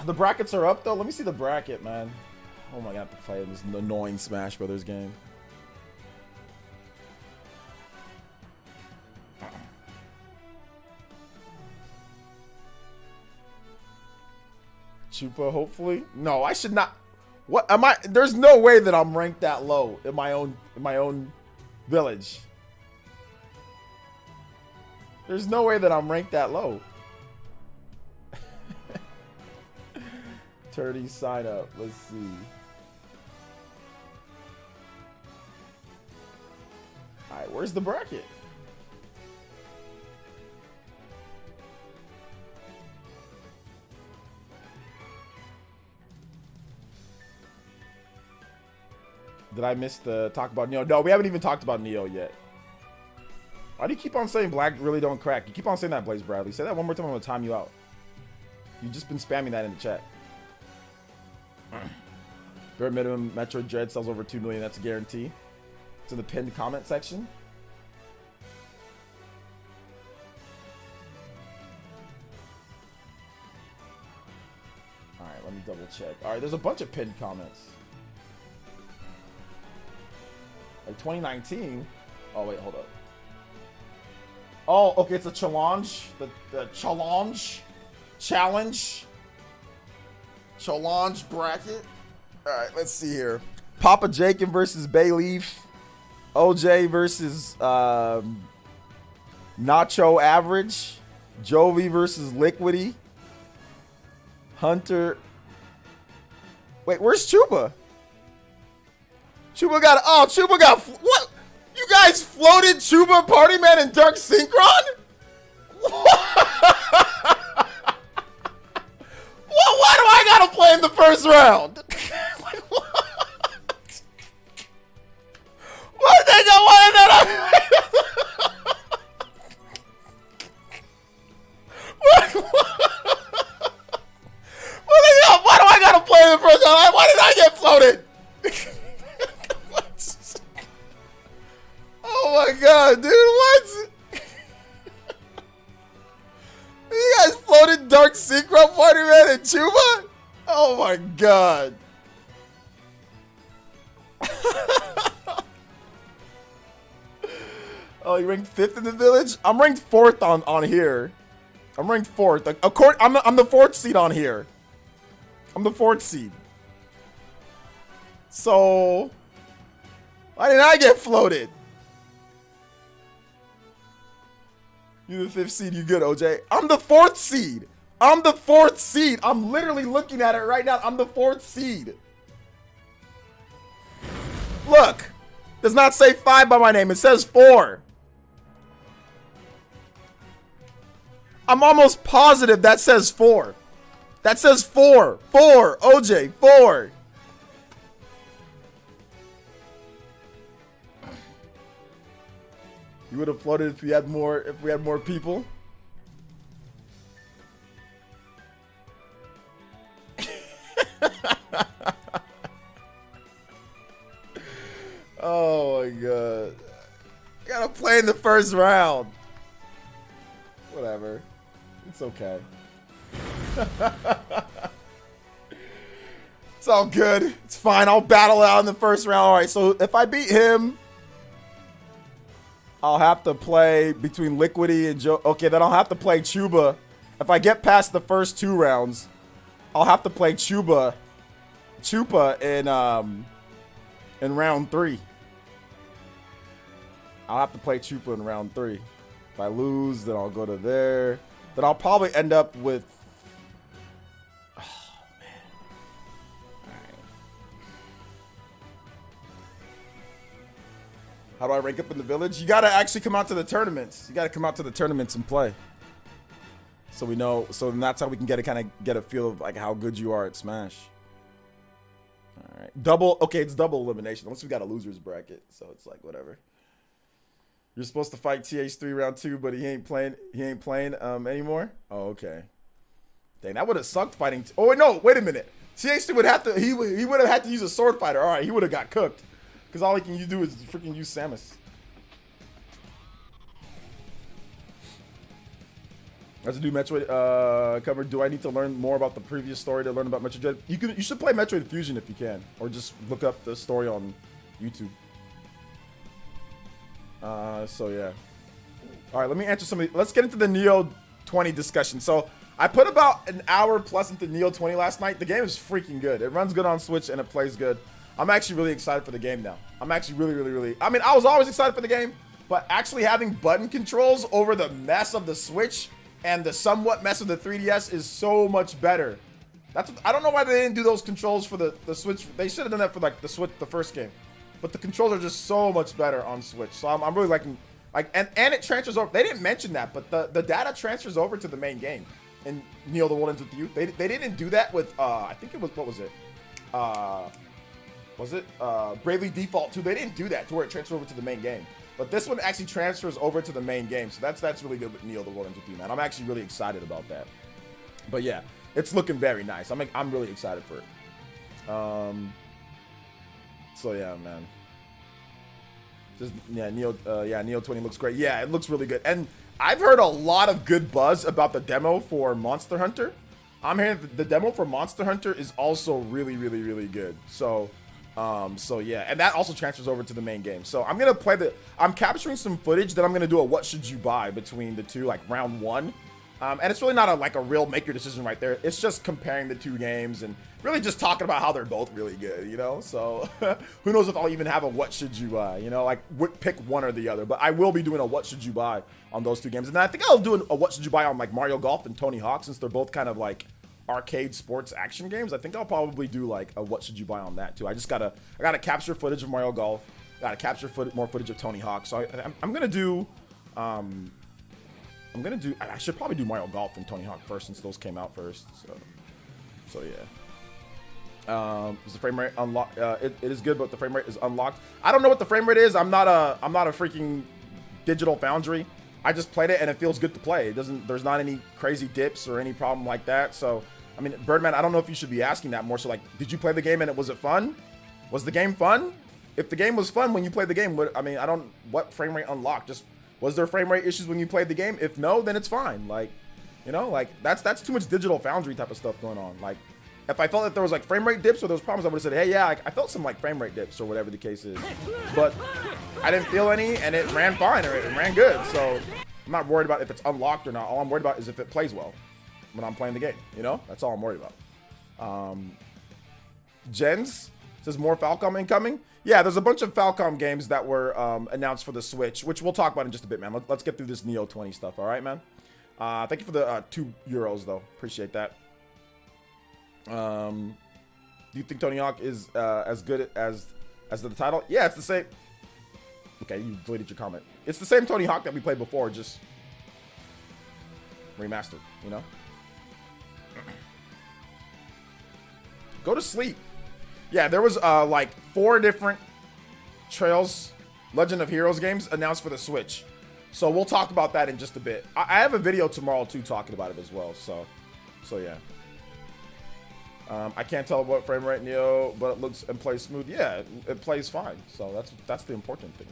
The brackets are up though? Let me see the bracket, man. Oh my god, I have to play this annoying Smash Brothers game. Chupa, hopefully. No, I should not. What am I? There's no way that I'm ranked that low in my own village. There's no way that I'm ranked that low. 30 sign up. Let's see. All right, where's the bracket? Did I miss the talk about Neo? No, we haven't even talked about Neo yet. Why do you keep on saying black really don't crack? You keep on saying that, Blaze Bradley. Say that one more time, I'm gonna time you out. You've just been spamming that in the chat. Bare minimum Metro Dread sells over 2 million. That's a guarantee. It's in the pinned comment section. All right, let me double check. All right, there's a bunch of pinned comments. Like 2019. Oh wait, hold up. Oh, okay, it's a challenge. The challenge bracket. All right, let's see here. Papa Jacob versus Bayleaf. OJ versus Nacho Average. Jovi versus Liquidy. Hunter. Wait, where's Chuba? Chuba got. Oh, Chuba got. What? You guys floated Chuba, Party Man, and Dark Synchron? Well, why do I gotta play in the first round? Like, what? What did they want that? Why do I gotta play in the first round? Why did I get floated? What? Oh my god, dude, what? You guys floated Dark Synchro, Party Man, and Chuba? Oh my god. Oh, you ranked 5th in the village? I'm ranked 4th on here. I'm ranked 4th. Like, of course, I'm the 4th seed on here. I'm the 4th seed. So, why didn't I get floated? You the 5th seed, you good, OJ? I'm the 4th seed. I'm the 4th seed. I'm literally looking at it right now. I'm the 4th seed. Look. Does not say 5 by my name. It says 4. I'm almost positive that says 4. That says 4. 4. OJ, 4. You would have floated if we had more people. Oh my god. I gotta play in the first round. Whatever. It's okay. It's all good. It's fine. I'll battle out in the first round. Alright, so if I beat him, I'll have to play between Liquidy and Joe. Okay, then I'll have to play Chuba. If I get past the first 2 rounds, I'll have to play Chupa in round 3. I'll have to play Chupa in round 3. If I lose, then I'll go to there. Then I'll probably end up with. Oh man! All right. How do I rank up in the village? You gotta actually come out to the tournaments. You gotta come out to the tournaments and play. So we know. So then that's how we can get a feel of like how good you are at Smash. All right. Double. Okay, it's double elimination. Unless we got a losers bracket, so it's like whatever. You're supposed to fight TH3 round 2, but he ain't playing. He ain't playing anymore. Oh, okay. Dang, that would have sucked fighting. Oh wait, no, wait a minute. THC would have to. He would have had to use a sword fighter. All right, he would have got cooked. Because all he can do is freaking use Samus. As a new Metroid cover, do I need to learn more about the previous story to learn about Metroid Dread? You should play Metroid Fusion if you can, or just look up the story on YouTube. So yeah. All right, let me answer some of the, let's get into the Neo 20 discussion. So I put about an hour plus into Neo 20 last night. The game is freaking good. It runs good on Switch and it plays good. I'm actually really excited for the game now. I'm actually really. I mean, I was always excited for the game, but actually having button controls over the mess of the Switch and the somewhat mess of the 3DS is so much better. I don't know why they didn't do those controls for the Switch. They should have done that for like the Switch, the first game. But the controls are just so much better on Switch. So I'm really liking, and it transfers over. They didn't mention that, but the data transfers over to the main game in Neo the World Ends With You. They didn't do that with I think it was, what was it? Bravely Default 2? They didn't do that to where it transfers over to the main game. But this one actually transfers over to the main game. So that's really good with Neo the World Ends With You, man. I'm actually really excited about that. But yeah, it's looking very nice. I'm really excited for it. So yeah, man. Neo 20 looks great. Yeah, it looks really good. And I've heard a lot of good buzz about the demo for Monster Hunter. I'm hearing the demo for Monster Hunter is also really good. So yeah, and that also transfers over to the main game. So I'm gonna I'm capturing some footage that I'm gonna do a what should you buy between the two, like round one. And it's really not a real make your decision right there. It's just comparing the two games and really just talking about how they're both really good, you know? So who knows if I'll even have a what should you buy, you know? Like pick one or the other. But I will be doing a what should you buy on those two games. And then I think I'll do a what should you buy on like Mario Golf and Tony Hawk, since they're both kind of like arcade sports action games. I think I'll probably do like a what should you buy on that too. I gotta capture footage of Mario Golf. Gotta capture more footage of Tony Hawk. So I'm gonna do I should probably do Mario Golf and Tony Hawk first, since those came out first. So yeah. Is the frame rate unlocked? It is good, but the frame rate is unlocked. I don't know what the frame rate is. I'm not a freaking Digital Foundry. I just played it and it feels good to play. There's not any crazy dips or any problem like that. So I mean, Birdman, I don't know if you should be asking that more. So like, did you play the game and was it fun? Was the game fun? If the game was fun when you played the game, what frame rate unlocked? Just, was there frame rate issues when you played the game? If no, then it's fine. Like, you know, like that's too much Digital Foundry type of stuff going on. Like, if I felt that there was like frame rate dips or those problems, I would have said, hey, yeah, I felt some like frame rate dips or whatever the case is. But I didn't feel any, and it ran fine, or it ran good. So I'm not worried about if it's unlocked or not. All I'm worried about is if it plays well when I'm playing the game. You know, that's all I'm worried about. Jens says more Falcom incoming. Yeah, there's a bunch of Falcom games that were announced for the Switch, which we'll talk about in just a bit, man. Let's get through this Neo 20 stuff, all right, man? Thank you for the €2, though. Appreciate that. Do you think Tony Hawk is as good as the title? Yeah, it's the same. Okay, you deleted your comment. It's the same Tony Hawk that we played before, just remastered, you know? Go to sleep. Yeah, there was like 4 different Trails Legend of Heroes games announced for the Switch. So we'll talk about that in just a bit. I have a video tomorrow too talking about it as well. So yeah. I can't tell what frame rate Neo, but it looks and plays smooth. Yeah, it plays fine. So that's the important thing.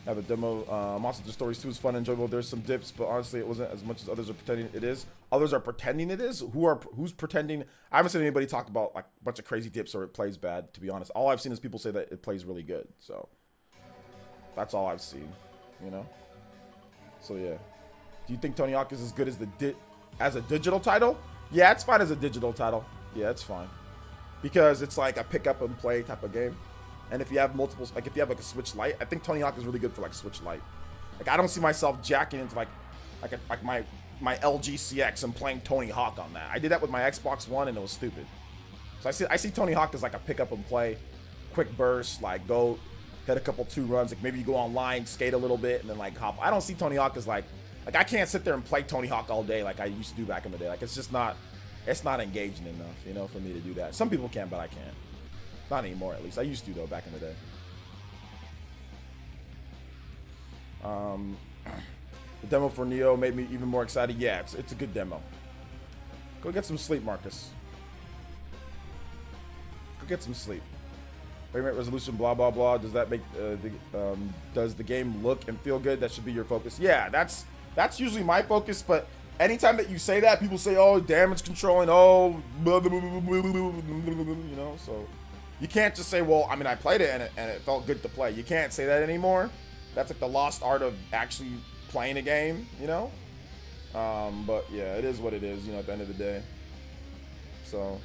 Now the demo, Monster Hunter Stories 2 is fun and enjoyable. There's some dips, but honestly, it wasn't as much as others are pretending it is. Others are pretending it is. Who's pretending? I haven't seen anybody talk about like a bunch of crazy dips or it plays bad. To be honest, all I've seen is people say that it plays really good. So that's all I've seen. You know. So yeah. Do you think Tony Hawk is as good as as a digital title? Yeah, it's fine as a digital title. Yeah, it's fine because it's like a pick up and play type of game. And if you have multiples, like if you have like a Switch Lite, I think Tony Hawk is really good for like Switch Lite. Like I don't see myself jacking into like my LG CX and playing Tony Hawk on that. I did that with my Xbox One and it was stupid. So I see Tony Hawk as like a pick up and play, quick burst, like go hit a couple 2 runs, like maybe you go online, skate a little bit, and then like hop. I don't see Tony Hawk as like I can't sit there and play Tony Hawk all day like I used to do back in the day. Like it's not engaging enough, you know, for me to do that. Some people can, but I can't. Not anymore, at least. I used to, though, back in the day. The demo for Neo made me even more excited. Yeah, it's a good demo. Go get some sleep, Marcus. Go get some sleep. Frame rate resolution, blah blah blah. Does that make does the game look and feel good? That should be your focus. Yeah, that's usually my focus. But anytime that you say that, people say, "Oh, damage controlling." Oh, blah, blah, blah, blah, blah, blah, you know. So you can't just say, "Well, I mean, I played it and it felt good to play." You can't say that anymore. That's like the lost art of actually playing a game, you know. But yeah, it is what it is, you know. At the end of the day, so.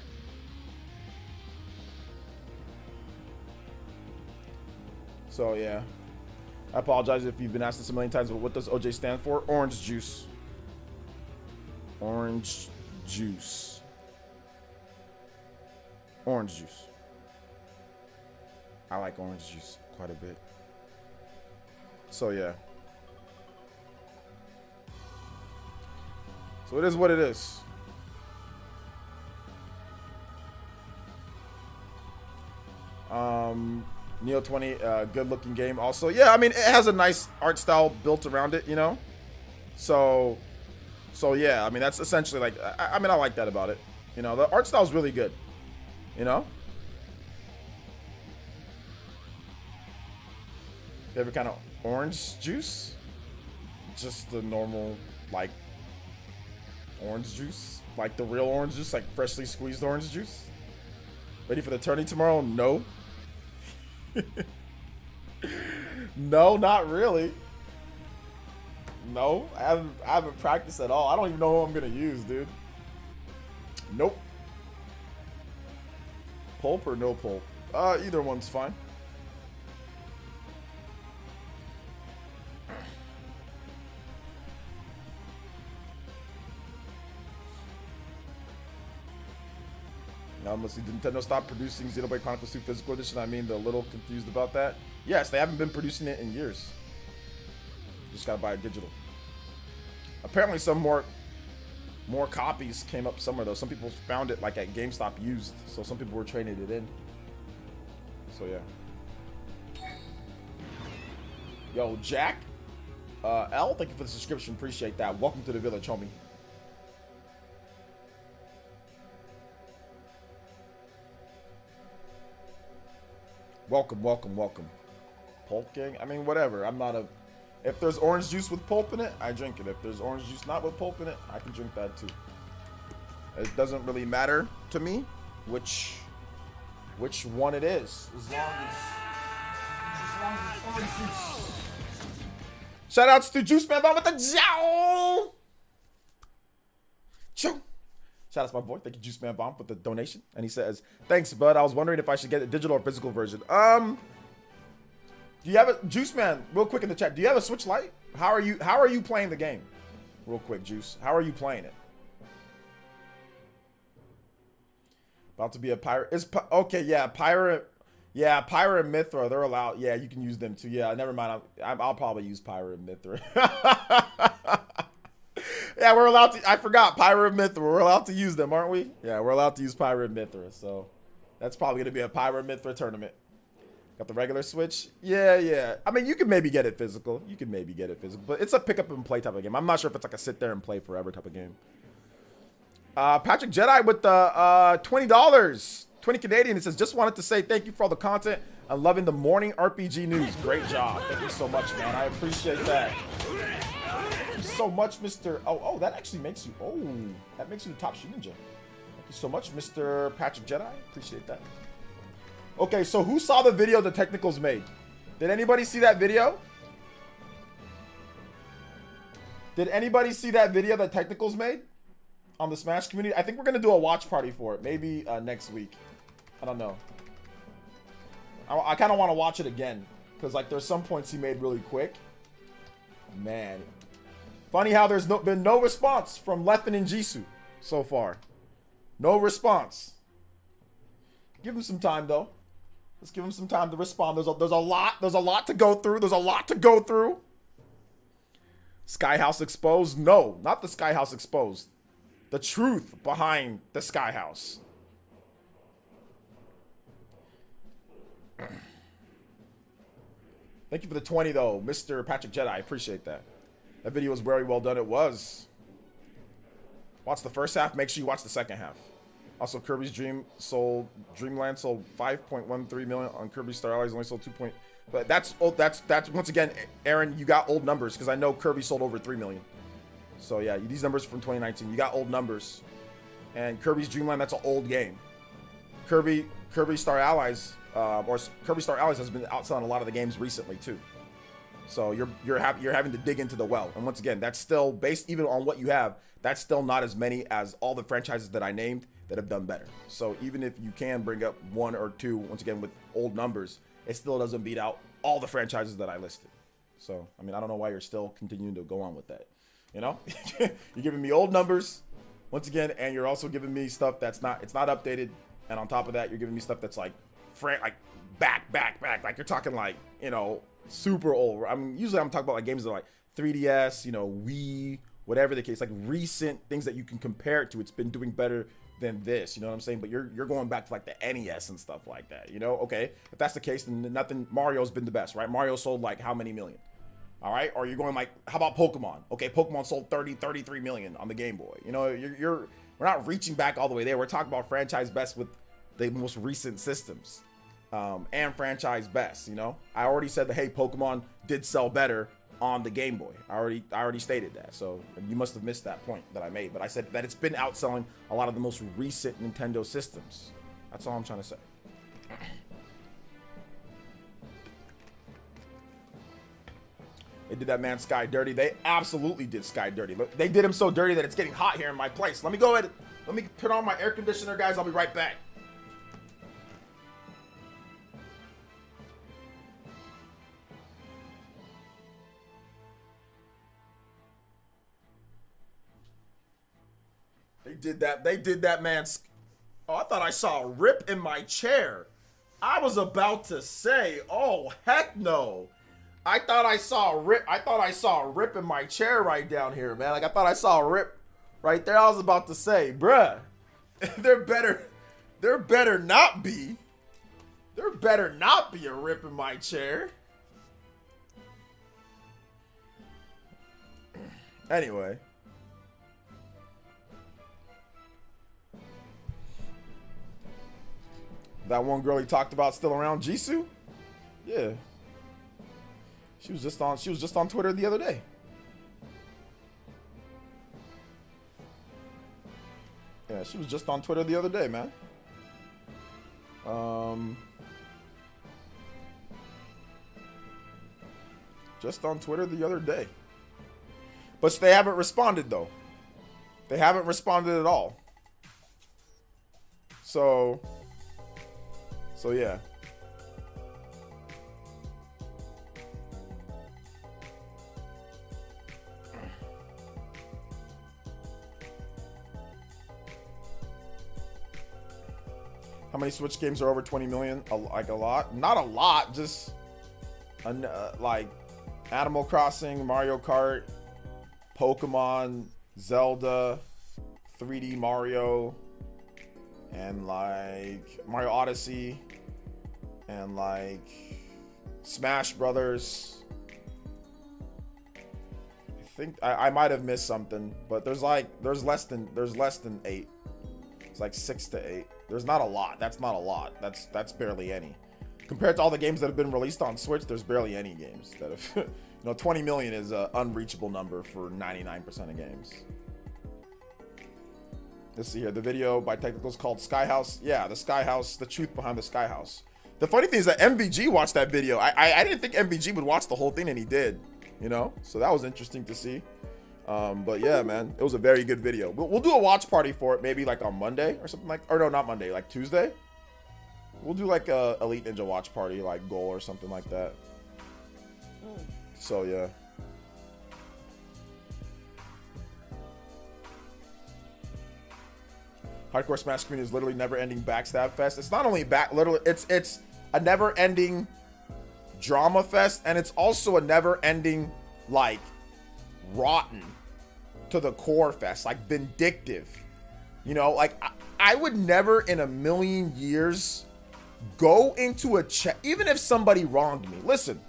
So yeah, I apologize if you've been asked this a million times, but what does OJ stand for? Orange juice. Orange juice. Orange juice. I like orange juice quite a bit. So yeah. So it is what it is. Neo 20, good looking game also. Yeah, I mean, it has a nice art style built around it, you know? So yeah, I mean, that's essentially like, I mean, I like that about it. You know, the art style is really good, you know? Favorite kind of orange juice? Just the normal, like, orange juice? Like the real orange juice, like freshly squeezed orange juice? Ready for the tourney tomorrow? No. No, not really. No, I haven't practiced at all. I don't even know who I'm gonna use, dude. Nope. Pulp or no pulp? Either one's fine. Let's see, did Nintendo stop producing Xenoblade Chronicles 2 Physical Edition? I mean, they're a little confused about that. Yes, they haven't been producing it in years. You just gotta buy it digital. Apparently some more copies came up somewhere though. Some people found it like at GameStop used, so some people were trading it in. So yeah. Yo, Jack, L, thank you for the subscription. Appreciate that. Welcome to the village, homie. Welcome, welcome, welcome. Pulp gang? I mean, whatever. I'm not a... If there's orange juice with pulp in it, I drink it. If there's orange juice not with pulp in it, I can drink that too. It doesn't really matter to me which one it is. As long as it's orange juice. Shout outs to Juice Man Bomb with the jow! Choo! Shout out to my boy. Thank you, Juice Man Bomb, for the donation. And he says, thanks, bud. I was wondering if I should get a digital or physical version. Do you have a Juice Man, real quick in the chat, do you have a Switch Lite? How are you playing the game? Real quick, Juice. How are you playing it? About to be a pirate. Okay, yeah, pirate. Yeah, Pyra and Mithra, they're allowed. Yeah, you can use them too. Yeah, never mind. I'll probably use Pyra and Mithra. Yeah, we're allowed to. I forgot Pyra and Mithra. We're allowed to use them, aren't we? Yeah, we're allowed to use Pyra and Mithra. So that's probably going to be a Pyra and Mithra tournament. Got the regular Switch? Yeah. I mean, you can maybe get it physical. But it's a pick up and play type of game. I'm not sure if it's like a sit there and play forever type of game. Patrick Jedi with the $20. 20 Canadian. It says, just wanted to say thank you for all the content. I'm loving the morning RPG news. Great job. Thank you so much, man. I appreciate that. Thank you so much, Mr. Oh, that actually makes you, that makes you the top shoe ninja. Thank you so much, Mr. Patrick Jedi. Appreciate that. Okay, so who saw the video the Technicals made? Did anybody see that video? Did anybody see that video that Technicals made on the Smash community? I think we're going to do a watch party for it. Maybe next week. I don't know. I kind of want to watch it again. Because, like, there's some points he made really quick. Man. Funny how there's been no response from Leffen and Jisoo so far. No response. Give him some time, though. Let's give him some time to respond. There's a lot to go through. Sky House exposed? No, not the Sky House exposed. The truth behind the Sky House. Thank you for the 20 though, Mr. Patrick Jedi. I appreciate that. That video was very well done. It was. Watch the first half. Make sure you watch the second half. Also, Kirby's Dreamland sold 5.13 million on Kirby Star Allies. Only sold 2. But that's once again, Aaron. You got old numbers because I know Kirby sold over 3 million. So yeah, these numbers from 2019. You got old numbers. And Kirby's Dreamland, that's an old game. Kirby Star Allies, or Kirby Star Allies has been outselling a lot of the games recently too. So you're having to dig into the well. And once again, that's still based even on what you have. That's still not as many as all the franchises that I named that have done better. So even if you can bring up 1 or 2, once again with old numbers, it still doesn't beat out all the franchises that I listed. So I mean, I don't know why you're still continuing to go on with that. You know, you're giving me old numbers once again, and you're also giving me stuff it's not updated. And on top of that, you're giving me stuff that's like back. Like you're talking like, you know, super old. I mean, usually I'm talking about like games that are like 3DS, you know, Wii, whatever the case, like recent things that you can compare it to. It's been doing better than this, you know what I'm saying? But you're going back to like the NES and stuff like that, you know? Okay, if that's the case, then Mario's been the best, right? Mario sold like how many million? All right, or you're going like, how about Pokemon? Okay, Pokemon sold 33 million on the Game Boy. You know, we're not reaching back all the way there. We're talking about franchise best with the most recent systems, and franchise best. You know, I already said that. Hey, Pokemon did sell better on the Game Boy. I already stated that. So you must have missed that point that I made. But I said that it's been outselling a lot of the most recent Nintendo systems. That's all I'm trying to say. They did that man Sky dirty. They absolutely did Sky dirty. They did him so dirty that it's getting hot here in my place. Let me go ahead. Let me put on my air conditioner, guys. I'll be right back. They did that man. Oh, I thought I saw a rip in my chair. I was about to say, oh, heck no. I thought I saw a rip in my chair right down here, man. Like I thought I saw a rip right there. I was about to say, bruh, there better not be a rip in my chair. Anyway. That one girl he talked about still around, Jisoo? Yeah. She was just on Twitter the other day. Yeah, she was just on Twitter the other day, man. Just on Twitter the other day. But they haven't responded though. They haven't responded at all. So yeah. How many Switch games are over 20 million? Like a lot? Not a lot, just like Animal Crossing, Mario Kart, Pokemon, Zelda, 3D Mario, and like Mario Odyssey, and like Smash Brothers. I think I might have missed something, but there's less than 8. It's like 6 to 8. There's not a lot. That's not a lot. That's barely any. Compared to all the games that have been released on Switch, there's barely any games that have, you know, 20 million is an unreachable number for 99% of games. Let's see here. The video by Technicals called Sky House. Yeah, the Sky House, the truth behind the Sky House. The funny thing is that MVG watched that video. I didn't think MVG would watch the whole thing, and he did, you know? So that was interesting to see. But yeah, man, it was a very good video. We'll do a watch party for it, maybe like on Monday or something like, or no, not Monday, like Tuesday. We'll do like a Elite Ninja watch party, like goal or something like that. So yeah. Hardcore Smash community is literally never-ending backstab fest. It's not only literally, it's a never-ending drama fest, and it's also a never-ending like rotten to the core fest, like vindictive, you know, like I would never in a million years go into a chat, even if somebody wronged me. Listen,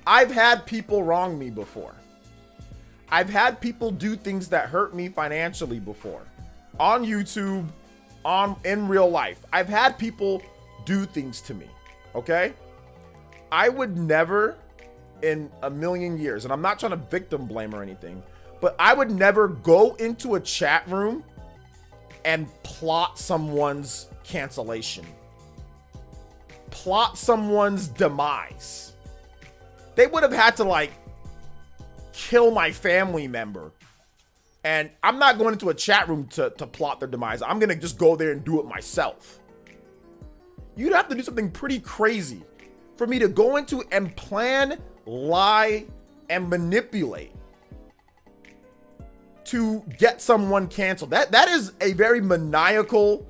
I've had people wrong me before. I've had people do things that hurt me financially before. On YouTube, in real life. I've had people do things to me, okay? I would never in a million years, and I'm not trying to victim blame or anything, but I would never go into a chat room and plot someone's cancellation. Plot someone's demise. They would have had to like kill my family member. And I'm not going into a chat room to plot their demise. I'm going to just go there and do it myself. You'd have to do something pretty crazy for me to go into and plan, lie, and manipulate to get someone canceled. That is a very maniacal,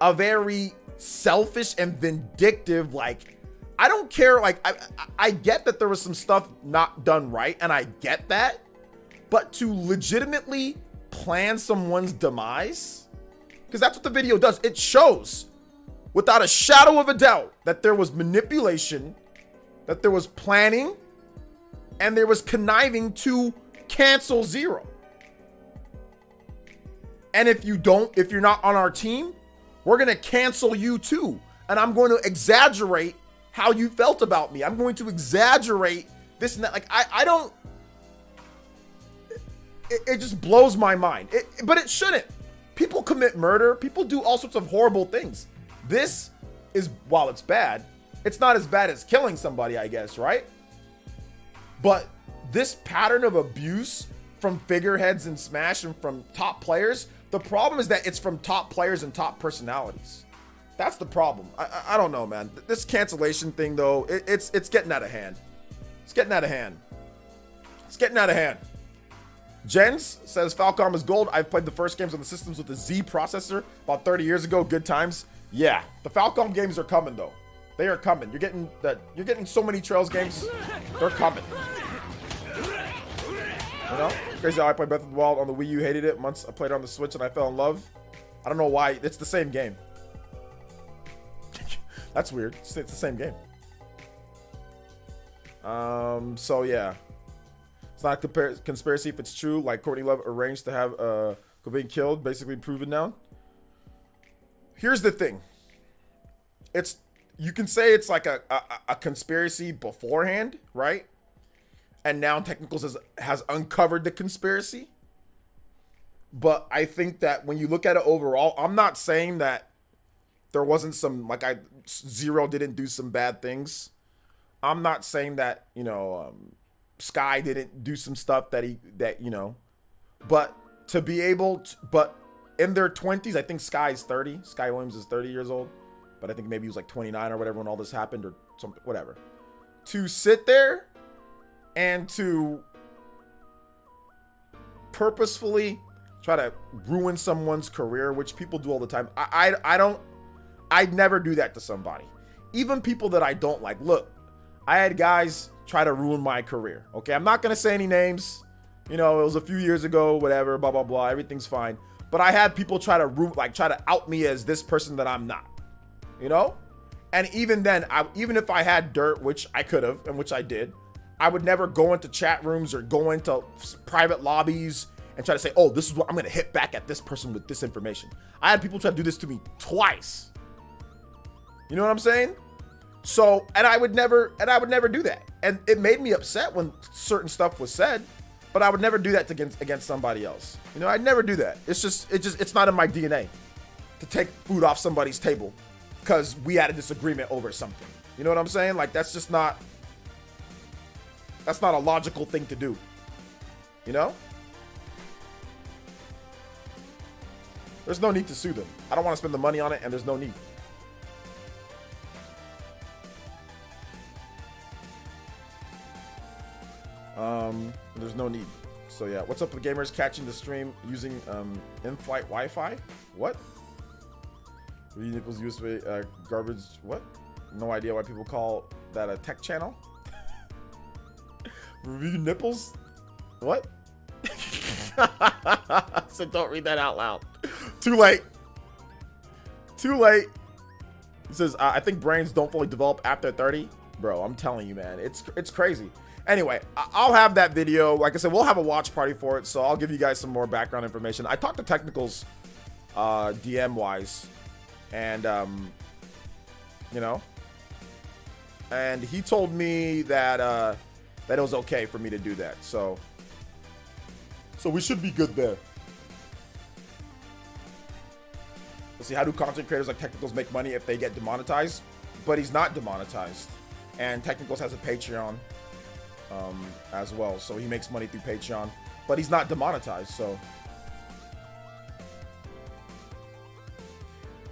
a very selfish and vindictive, like, I don't care. Like, I get that there was some stuff not done right, and I get that. But to legitimately plan someone's demise, because that's what the video does. It shows without a shadow of a doubt that there was manipulation, that there was planning, and there was conniving to cancel Zero. And if you're not on our team, we're going to cancel you too. And I'm going to exaggerate how you felt about me. I'm going to exaggerate this and that. Like, I don't. It just blows my mind. But it shouldn't. People commit murder. People do all sorts of horrible things. This is, while it's bad, it's not as bad as killing somebody, I guess, right? But this pattern of abuse from figureheads in Smash and from top players, the problem is that it's from top players and top personalities. That's the problem. I don't know, man. This cancellation thing, though, it's getting out of hand. It's getting out of hand. It's getting out of hand. Jens says Falcom is gold. I've played the first games on the systems with the Z processor about 30 years ago. Good times. Yeah, the Falcom games are coming though. They are coming. You're getting so many Trails games. They're coming. You know, crazy how I played Breath of the Wild on the Wii U. Hated it. Once I played it on the Switch and I fell in love. I don't know why. It's the same game. That's weird. It's the same game. So yeah. It's not a conspiracy if it's true. Like Courtney Love arranged to have Cobain killed, basically proven now. Here's the thing. You can say it's like a conspiracy beforehand, right? And now Technicals has uncovered the conspiracy. But I think that when you look at it overall, I'm not saying that there wasn't some, like, Zero didn't do some bad things. I'm not saying that, you know, Sky didn't do some stuff that you know, but to be able to, but in their 20s, I think Sky's 30. Sky Williams is 30 years old, but I think maybe he was like 29 or whatever when all this happened or something, whatever. To sit there and to purposefully try to ruin someone's career, which people do all the time. I'd never do that to somebody. Even people that I don't like. Look, I had guys try to ruin my career. Okay, I'm not gonna say any names. You know, it was a few years ago, whatever, blah blah blah. Everything's fine. But I had people try to out me as this person that I'm not. You know, and even then, even if I had dirt, which I could have and which I did, I would never go into chat rooms or go into private lobbies and try to say, "Oh, this is what I'm gonna hit back at this person with this information." I had people try to do this to me twice. You know what I'm saying? So, and I would never do that. And it made me upset when certain stuff was said, but I would never do that against somebody else. You know, I'd never do that. It's not in my DNA to take food off somebody's table because we had a disagreement over something. You know what I'm saying? Like, that's not a logical thing to do. You know? There's no need to sue them. I don't want to spend the money on it, and there's no need. There's no need. So yeah, what's up with gamers catching the stream using in-flight Wi-Fi? What? Review nipples USB garbage? What? No idea why people call that a tech channel. Review nipples? What? So don't read that out loud. Too late. Too late. He says, I think brains don't fully develop after 30. Bro, I'm telling you, man, it's crazy. Anyway, I'll have that video. Like I said, we'll have a watch party for it, so I'll give you guys some more background information. I talked to Technicals DM-wise, and, you know, and he told me that that it was okay for me to do that. So we should be good there. Let's see, how do content creators like Technicals make money if they get demonetized? But he's not demonetized. And Technicals has a Patreon as well. So he makes money through Patreon. But he's not demonetized, so.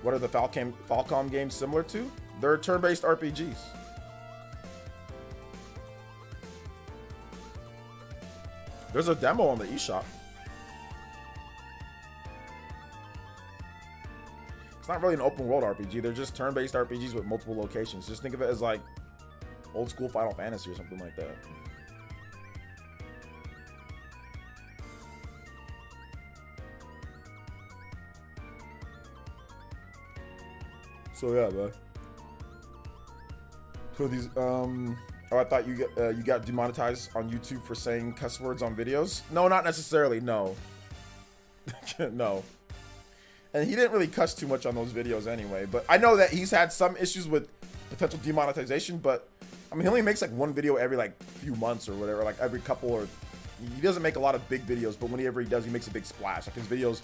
What are the Falcom games similar to? They're turn-based RPGs. There's a demo on the eShop. It's not really an open world RPG. They're just turn-based RPGs with multiple locations. Just think of it as like old school Final Fantasy or something like that. So yeah, man. So these oh, I thought you got demonetized on YouTube for saying cuss words on videos. No, not necessarily. No. No. And he didn't really cuss too much on those videos anyway. But I know that he's had some issues with potential demonetization. But I mean, he only makes like one video every like few months or whatever, like every couple, or he doesn't make a lot of big videos. But whenever he does, he makes a big splash. Like his videos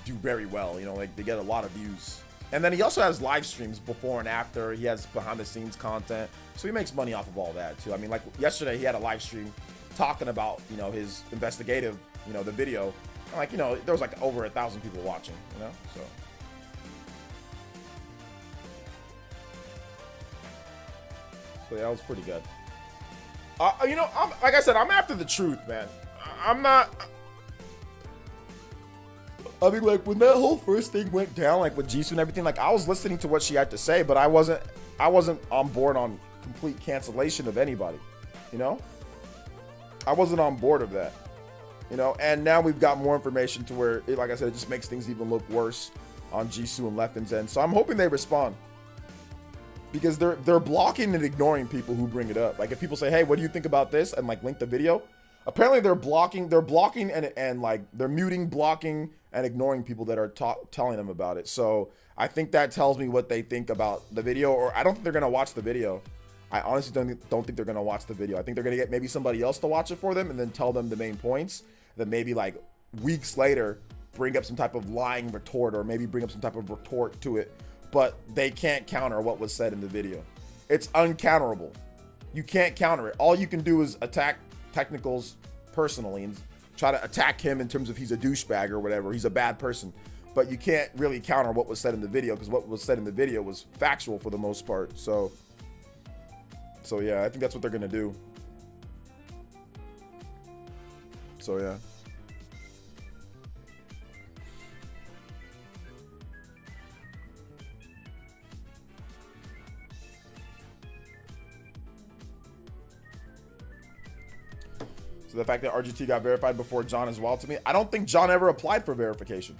do very well. You know, like they get a lot of views. And then he also has live streams before and after. He has behind the scenes content. So he makes money off of all that too. I mean, like yesterday he had a live stream talking about, you know, his investigative, you know, the video. And like, you know, there was like over 1,000 people watching, you know, so. So yeah, that was pretty good. You know, like I said, I'm after the truth, man. I'm not. I mean, like, when that whole first thing went down, like, with Jisoo and everything, like, I was listening to what she had to say, but I wasn't on board on complete cancellation of anybody, you know? I wasn't on board of that, you know? And now we've got more information to where, like I said, it just makes things even look worse on Jisoo and Leffen's end. So I'm hoping they respond. Because they're blocking and ignoring people who bring it up. Like, if people say, hey, what do you think about this? And, like, link the video. Apparently, they're blocking and like, they're muting, blocking, and ignoring people that are telling them about it. So I think that tells me what they think about the video, or I don't think they're going to watch the video. I honestly don't think they're going to watch the video. I think they're going to get maybe somebody else to watch it for them and then tell them the main points. Then maybe like weeks later, bring up some type of lying retort, or maybe bring up some type of retort to it. But they can't counter what was said in the video. It's uncounterable. You can't counter it. All you can do is attack Technicals personally and try to attack him in terms of he's a douchebag or whatever. He's a bad person. But you can't really counter what was said in the video, because what was said in the video was factual for the most part. So yeah, I think that's what they're going to do. So yeah. So the fact that RGT got verified before John as well, to me, I don't think John ever applied for verification.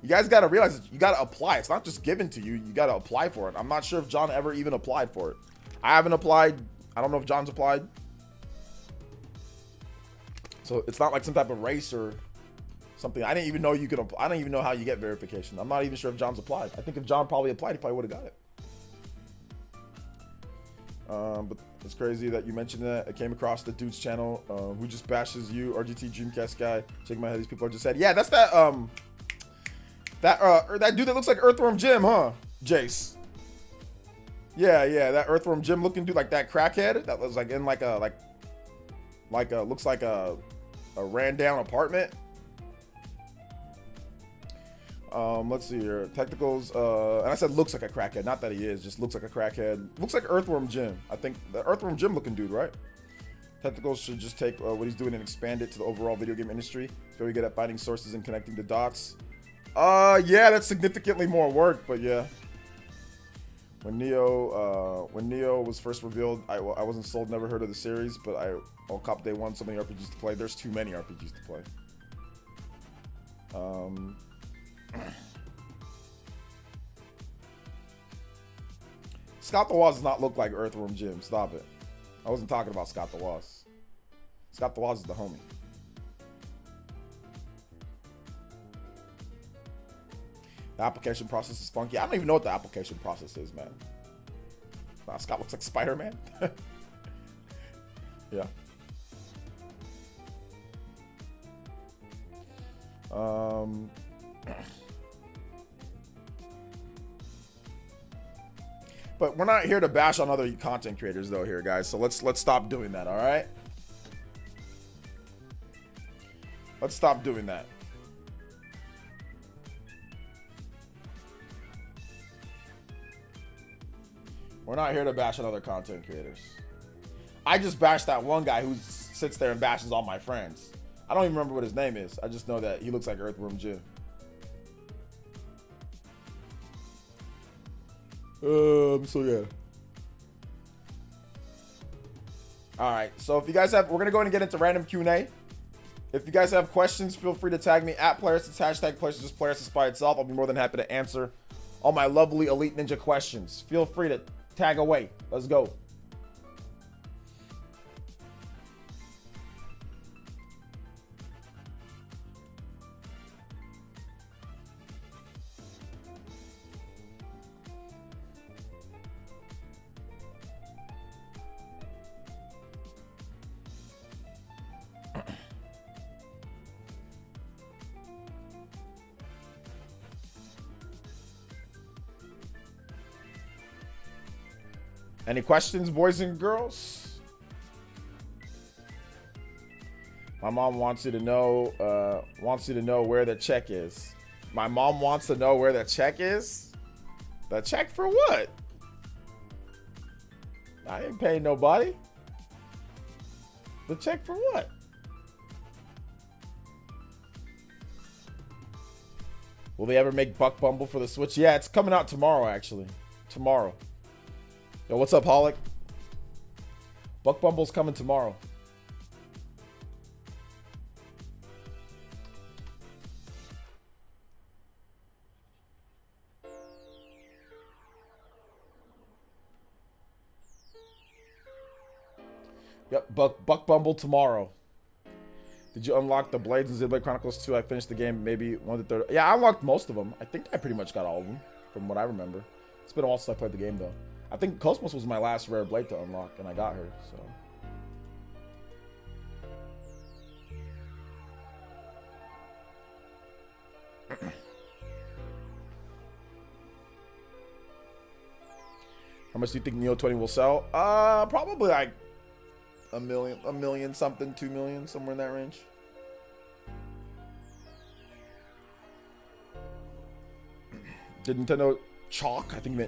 You guys got to realize that you got to apply. It's not just given to you. You got to apply for it. I'm not sure if John ever even applied for it. I haven't applied. I don't know if John's applied. So it's not like some type of race or something. I didn't even know you could apply. I don't even know how you get verification. I'm not even sure if John's applied. I think if John probably applied, he probably would have got it. But it's crazy that you mentioned that. I came across the dude's channel who just bashes you, RGT Dreamcast guy. Shaking my head. These people are just said, yeah, that's that that dude that looks like Earthworm Jim, huh? Jace. Yeah, that Earthworm Jim looking dude, like that crackhead that was like in like a looks like a ran down apartment. Let's see here. Technicals, and I said looks like a crackhead, not that he is, just looks like a crackhead. Looks like Earthworm Jim. I think the Earthworm Jim looking dude, right? Technicals should just take what he's doing and expand it to the overall video game industry. He's very good at finding sources and connecting the dots. Yeah, that's significantly more work, but yeah. When Neo was first revealed, I wasn't sold, never heard of the series, but I'll cop day one, so many RPGs to play. There's too many RPGs to play. Scott the Wall does not look like Earthworm Jim. Stop it. I wasn't talking about Scott the Woz. Scott the Woz is the homie. The application process is funky. I don't even know what the application process is, man. Wow, Scott looks like Spider-Man. Yeah. But we're not here to bash on other content creators though here, guys. So let's stop doing that, all right? Let's stop doing that. We're not here to bash on other content creators. I just bashed that one guy who sits there and bashes all my friends. I don't even remember what his name is. I just know that he looks like Earthworm Jim. So yeah. All right. So if you guys have, we're gonna go ahead and get into random Q&A. If you guys have questions, feel free to tag me at PlayerEssence, hashtag PlayerEssence, PlayerEssence by itself. I'll be more than happy to answer all my lovely Elite Ninja questions. Feel free to tag away. Let's go. Any questions, boys and girls? My mom wants you to know where the check is. My mom wants to know where the check is? The check for what? I ain't paying nobody. The check for what? Will they ever make Buck Bumble for the Switch? Yeah, it's coming out tomorrow, actually. Tomorrow. Yo, what's up, Holic? Buck Bumble's coming tomorrow. Yep, Buck Bumble tomorrow. Did you unlock the Blades in Xenoblade Chronicles 2? I finished the game, maybe 1 to 3. Yeah, I unlocked most of them. I think I pretty much got all of them, from what I remember. It's been a while since I played the game, though. I think Cosmos was my last rare blade to unlock, and I got her, so. How much do you think Neo 20 will sell? Probably like a million something, 2 million, somewhere in that range. Did Nintendo chalk? I think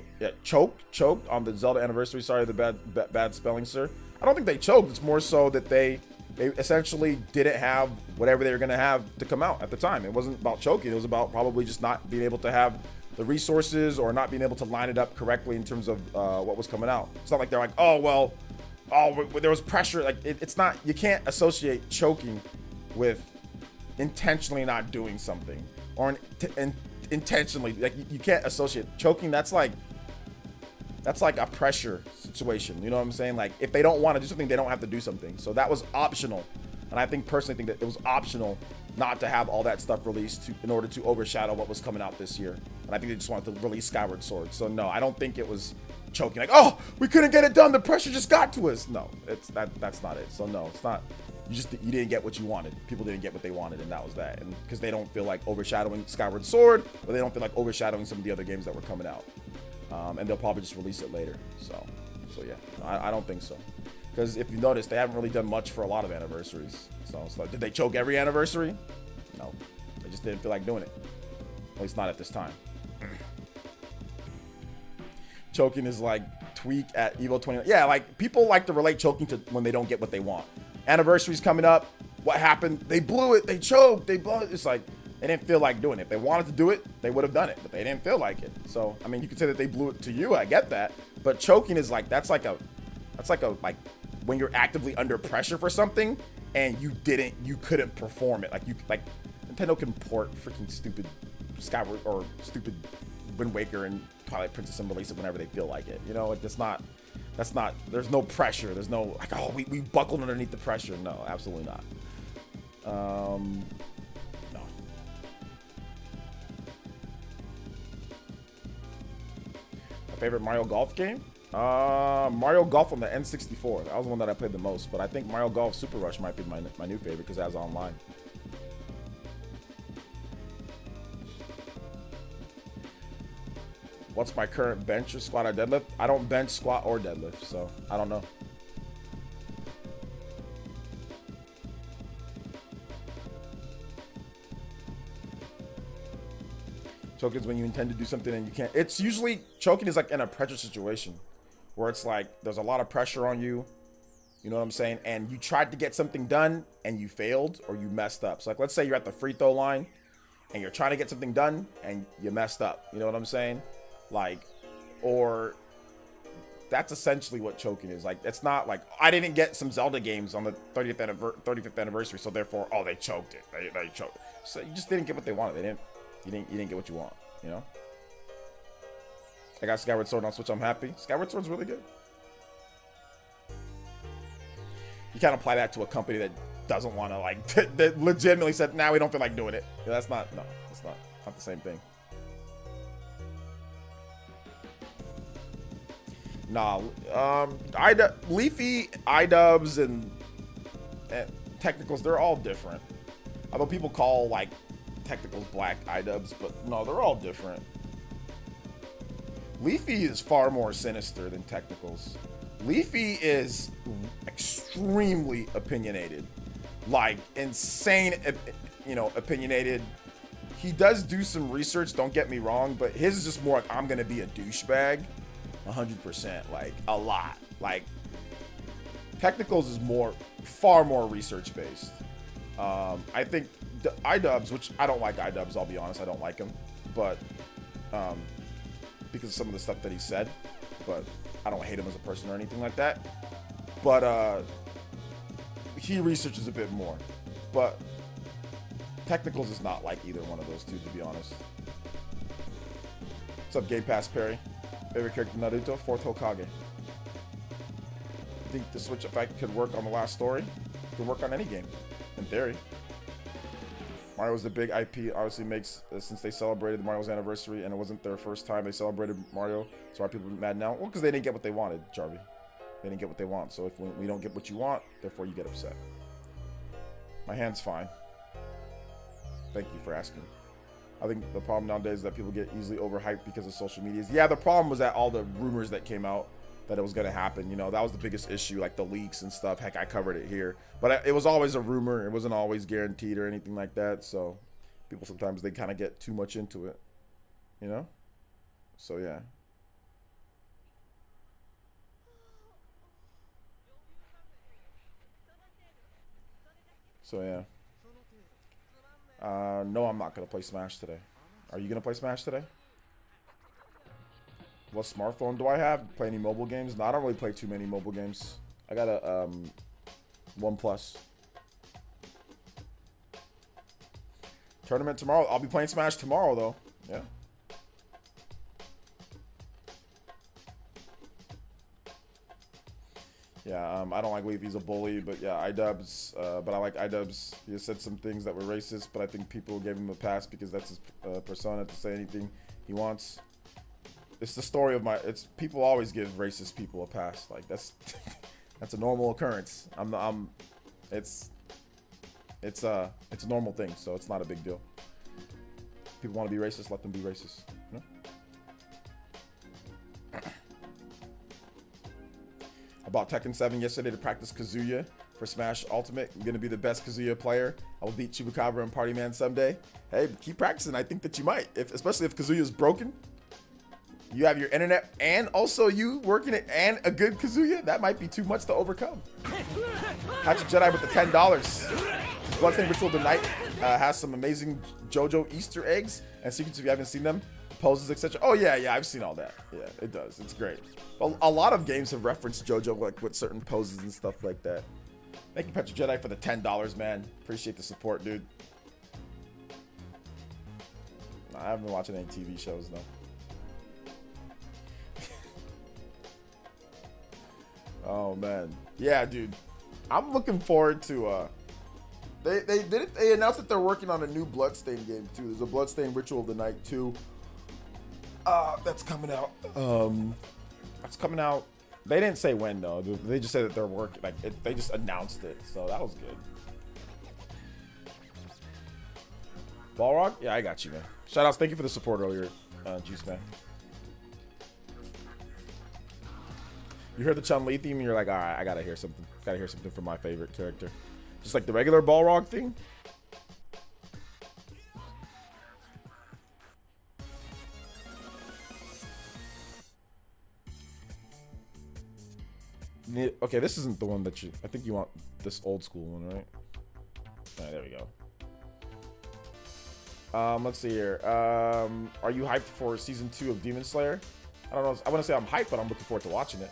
choked on the Zelda anniversary. Sorry, the bad spelling, sir. I don't think they choked. It's more so that they essentially didn't have whatever they were going to have to come out at the time. It wasn't about choking. It was about probably just not being able to have the resources or not being able to line it up correctly in terms of what was coming out. It's not like they're like, oh, well, there was pressure. Like it's not, you can't associate choking with intentionally not doing something or intentionally, like you can't associate choking. That's like a pressure situation. You know what I'm saying? Like if they don't want to do something, they don't have to do something. So that was optional. And I personally think that it was optional not to have all that stuff released in order to overshadow what was coming out this year. And I think they just wanted to release Skyward Sword. So no, I don't think it was choking. Like, oh, we couldn't get it done. The pressure just got to us. No, that's not it. So no, it's not. You didn't get what you wanted. People didn't get what they wanted, and that was that. And because they don't feel like overshadowing Skyward Sword, or they don't feel like overshadowing some of the other games that were coming out. And they'll probably just release it later. So yeah, I don't think so. Because if you notice, they haven't really done much for a lot of anniversaries. So it's like, did they choke every anniversary? No, they just didn't feel like doing it. At least not at this time. Choking is like tweak at Evo 20. Yeah, like people like to relate choking to when they don't get what they want. Anniversary's coming up. What happened? They blew it. They choked. They blew it. It's like they didn't feel like doing it. If they wanted to do it, they would have done it, but they didn't feel like it. So I mean, you could say that they blew it to you. I get that, but choking is like that's like when you're actively under pressure for something and you couldn't perform it. Like Nintendo can port freaking stupid Skyward or stupid Wind Waker and Twilight Princess and release it whenever they feel like it. You know, it's not That's not, there's no pressure. There's no, like, oh, we buckled underneath the pressure. No, absolutely not. No. My favorite Mario Golf game? Mario Golf on the N64. That was the one that I played the most, but I think Mario Golf Super Rush might be my new favorite because it has online. What's my current bench or squat or deadlift? I don't bench, squat, or deadlift, so I don't know. Choking is when you intend to do something and you can't. It's usually, choking is like in a pressure situation where it's like there's a lot of pressure on you. You know what I'm saying? And you tried to get something done and you failed or you messed up. So like, let's say you're at the free throw line and you're trying to get something done and you messed up. You know what I'm saying? Like, or that's essentially what choking is. Like, it's not like I didn't get some Zelda games on the 35th anniversary, so therefore, oh, they choked it. They choked. So you just didn't get what they wanted. You didn't get what you want. You know. I got Skyward Sword on Switch. I'm happy. Skyward Sword's really good. You can't apply that to a company that doesn't want to, like, that legitimately said, "Now we don't feel like doing it." Yeah, that's not. No, it's not the same thing. Nah, Leafy, iDubbbz, and technicals, they're all different. Although people call, like, technicals black iDubbbz, but no, they're all different. Leafy is far more sinister than technicals. Leafy is extremely opinionated. Like, insane, you know, opinionated. He does do some research, don't get me wrong, but his is just more like, I'm gonna be a douchebag. 100%, like a lot. Like technicals is far more research based. I think the iDubbbz, which I don't like iDubbbz, I'll be honest, I don't like him, but because of some of the stuff that he said, but I don't hate him as a person or anything like that. But he researches a bit more, but technicals is not like either one of those two, to be honest. What's up, Game Pass Perry? Favorite character Naruto, 4th Hokage. I think the switch effect could work on the last story. It could work on any game, in theory. Mario's the big IP, obviously makes, since they celebrated Mario's anniversary and it wasn't their first time they celebrated Mario, so why are people mad now? Well, because they didn't get what they wanted, Jarvie. They didn't get what they want, so if we don't get what you want, therefore you get upset. My hand's fine. Thank you for asking. I think the problem nowadays is that people get easily overhyped because of social media. Yeah, the problem was that all the rumors that came out that it was going to happen, you know, that was the biggest issue, like the leaks and stuff. Heck, I covered it here. But it was always a rumor. It wasn't always guaranteed or anything like that. So people sometimes, they kind of get too much into it, you know? So, yeah. So, yeah. No, I'm not going to play Smash today. Are you going to play Smash today? What smartphone do I have? Play any mobile games? No, I don't really play too many mobile games. I got a OnePlus. Tournament tomorrow. I'll be playing Smash tomorrow, though. Yeah. Yeah, I don't like Leafy's a bully, but yeah, iDubbbz, but I like iDubbbz. He has said some things that were racist, but I think people gave him a pass because that's his persona to say anything he wants. It's the story of people always give racist people a pass. Like, that's that's a normal occurrence. It's a normal thing, so it's not a big deal. People want to be racist, let them be racist, you know? I bought Tekken 7 yesterday to practice Kazuya for Smash Ultimate. I'm going to be the best Kazuya player. I will beat Chupacabra and Party Man someday. Hey, keep practicing. I think that you might. Especially if Kazuya is broken. You have your internet and also you working it and a good Kazuya. That might be too much to overcome. Patrick Jedi with the $10. Bloodstained Ritual of the Night has some amazing JoJo Easter eggs and secrets if you haven't seen them. Poses, etc. Oh yeah, I've seen all that. Yeah, it does. It's great. A lot of games have referenced JoJo, like with certain poses and stuff like that. Thank you, Petra Jedi, for the $10, man. Appreciate the support, dude. Nah, I haven't been watching any TV shows though. Oh man, yeah, dude. I'm looking forward to. They announced that they're working on a new Bloodstained game too. There's a Bloodstained Ritual of the Night 2. That's coming out. That's coming out. They didn't say when though. They just said that they're working. Like they just announced it, so that was good. Balrog? Yeah, I got you, man. Shoutouts. Thank you for the support earlier, Juice Man. You heard the Chun-Li theme and you're like, all right, I gotta hear something. Gotta hear something from my favorite character. Just like the regular Balrog thing. Okay, this isn't the one that you... I think you want this old school one, right? Alright, there we go. Let's see here. Are you hyped for season 2 of Demon Slayer? I don't know. I want to say I'm hyped, but I'm looking forward to watching it.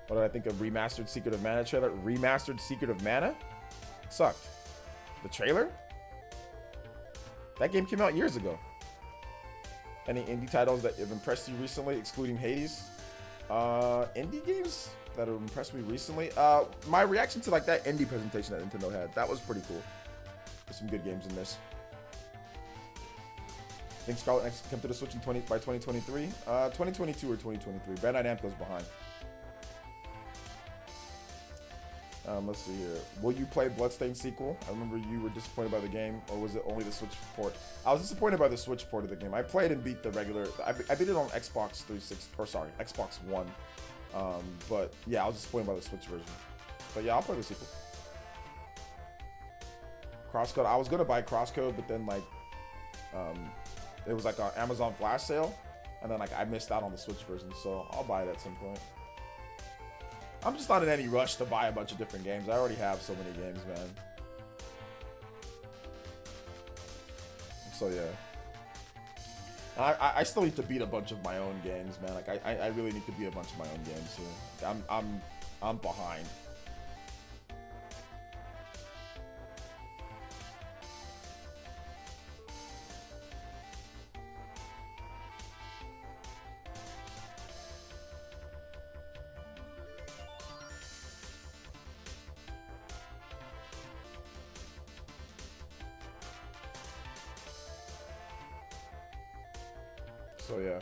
What did I think of Remastered Secret of Mana trailer? Remastered Secret of Mana? It sucked. The trailer? That game came out years ago. Any indie titles that have impressed you recently, excluding Hades? Indie games that have impressed me recently? My reaction to like that indie presentation that Nintendo had, that was pretty cool. There's some good games in this. I think Scarlet Nexus come to the Switch by 2023. 2022 or 2023. Bandai Namco's behind. Let's see here. Will you play Bloodstained sequel? I remember you were disappointed by the game, or was it only the Switch port? I was disappointed by the Switch port of the game. I played and beat the regular. I beat it on Xbox 360, or sorry, Xbox One. But yeah, I was disappointed by the Switch version. But yeah, I'll play the sequel. Crosscode. I was gonna buy Crosscode, but then like, it was like an Amazon flash sale, and then like I missed out on the Switch version, so I'll buy it at some point. I'm just not in any rush to buy a bunch of different games. I already have so many games, man. So yeah. I still need to beat a bunch of my own games, man. Like I really need to beat a bunch of my own games too. I'm behind. So yeah.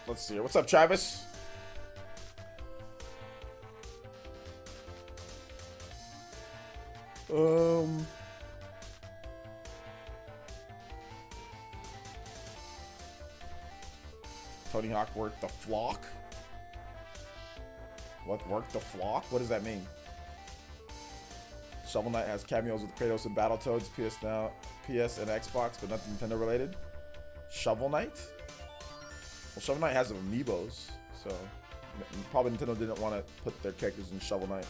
Let's see. What's up, Travis? Tony Hawk worked the flock. What worked the flock? What does that mean? Shovel Knight has cameos with Kratos and Battletoads, PS and Xbox, but nothing Nintendo related. Shovel Knight? Well, Shovel Knight has amiibos, so probably Nintendo didn't want to put their characters in Shovel Knight,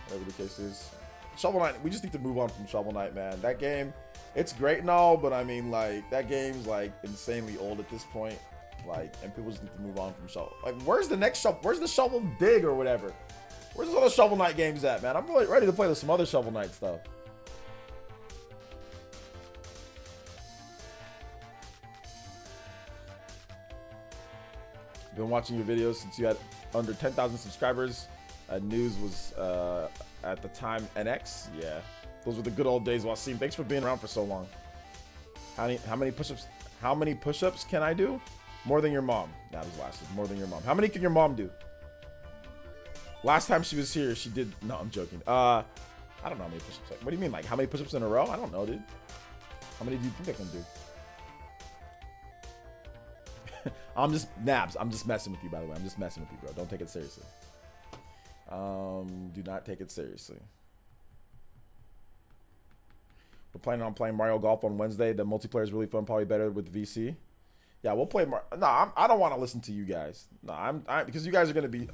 whatever the case is. Shovel Knight, we just need to move on from Shovel Knight, man. That game, it's great and all, but I mean, like, that game's like insanely old at this point. Like, and people just need to move on from Shovel. Like, where's the next Shovel? Where's the Shovel Dig or whatever? Where's those other Shovel Knight games at, man? I'm really ready to play some other Shovel Knight stuff. Been watching your videos since you had under 10,000 subscribers. News was at the time NX. Yeah, those were the good old days. Wasim, thanks for being around for so long. How many push-ups? How many push-ups can I do? More than your mom. That was last one. More than your mom. How many can your mom do? Last time she was here, she did. No, I'm joking. I don't know how many push-ups. What do you mean? Like how many push-ups in a row? I don't know, dude. How many do you think I can do? I'm just Nabs. I'm just messing with you, by the way. I'm just messing with you, bro. Don't take it seriously. Do not take it seriously. We're planning on playing Mario Golf on Wednesday. The multiplayer is really fun. Probably better with VC. Yeah, we'll play more. No, I don't want to listen to you guys. No, because you guys are gonna be.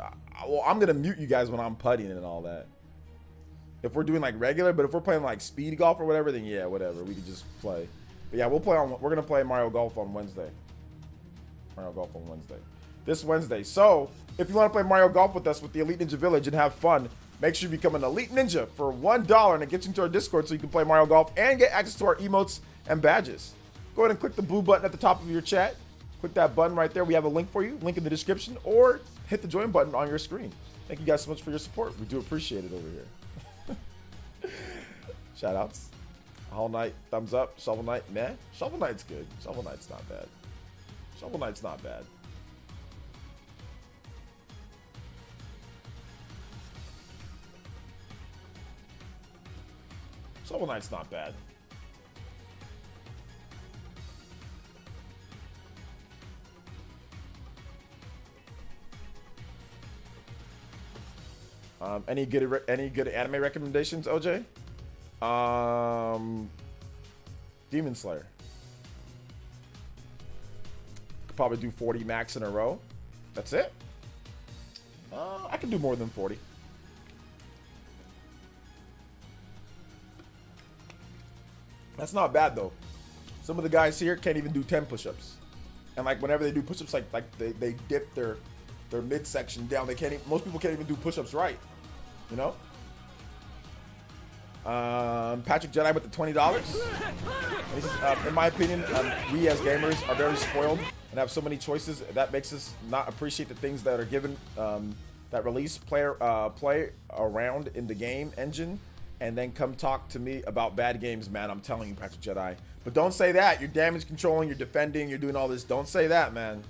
Well, I'm gonna mute you guys when I'm putting and all that. If we're doing like regular, but if we're playing like speed golf or whatever, then yeah, whatever. We can just play. But yeah, we're gonna play Mario Golf on Wednesday. Mario Golf on Wednesday. This Wednesday. So if you want to play Mario Golf with us with the Elite Ninja Village and have fun, Make sure you become an Elite Ninja for $1 and it gets you into our Discord so you can play Mario Golf and get access to our emotes and badges. Go ahead and click the blue button at the top of your chat. Click that button right there. We have a link for you, link in the description, or hit the join button on your screen. Thank you guys so much for your support. We do appreciate it over here. Shout outs. Hollow Knight, thumbs up. Shovel Knight, nah. Shovel Knight's good. Shovel Knight's not bad. Shovel Knight's not bad. Shovel Knight's not bad. Any good anime recommendations, OJ? Demon Slayer. Could probably do 40 max in a row. That's it. I can do more than 40. That's not bad though. Some of the guys here can't even do 10 push-ups, and like whenever they do push-ups, like they dip their midsection down. They can't. Most people can't even do push-ups right. You know. Patrick Jedi with the $20. This is, in my opinion, we as gamers are very spoiled and have so many choices that makes us not appreciate the things that are given, that release play around in the game engine, and then come talk to me about bad games, man. I'm telling you, Patrick Jedi. But don't say that. You're damage controlling, you're defending, you're doing all this. Don't say that, man.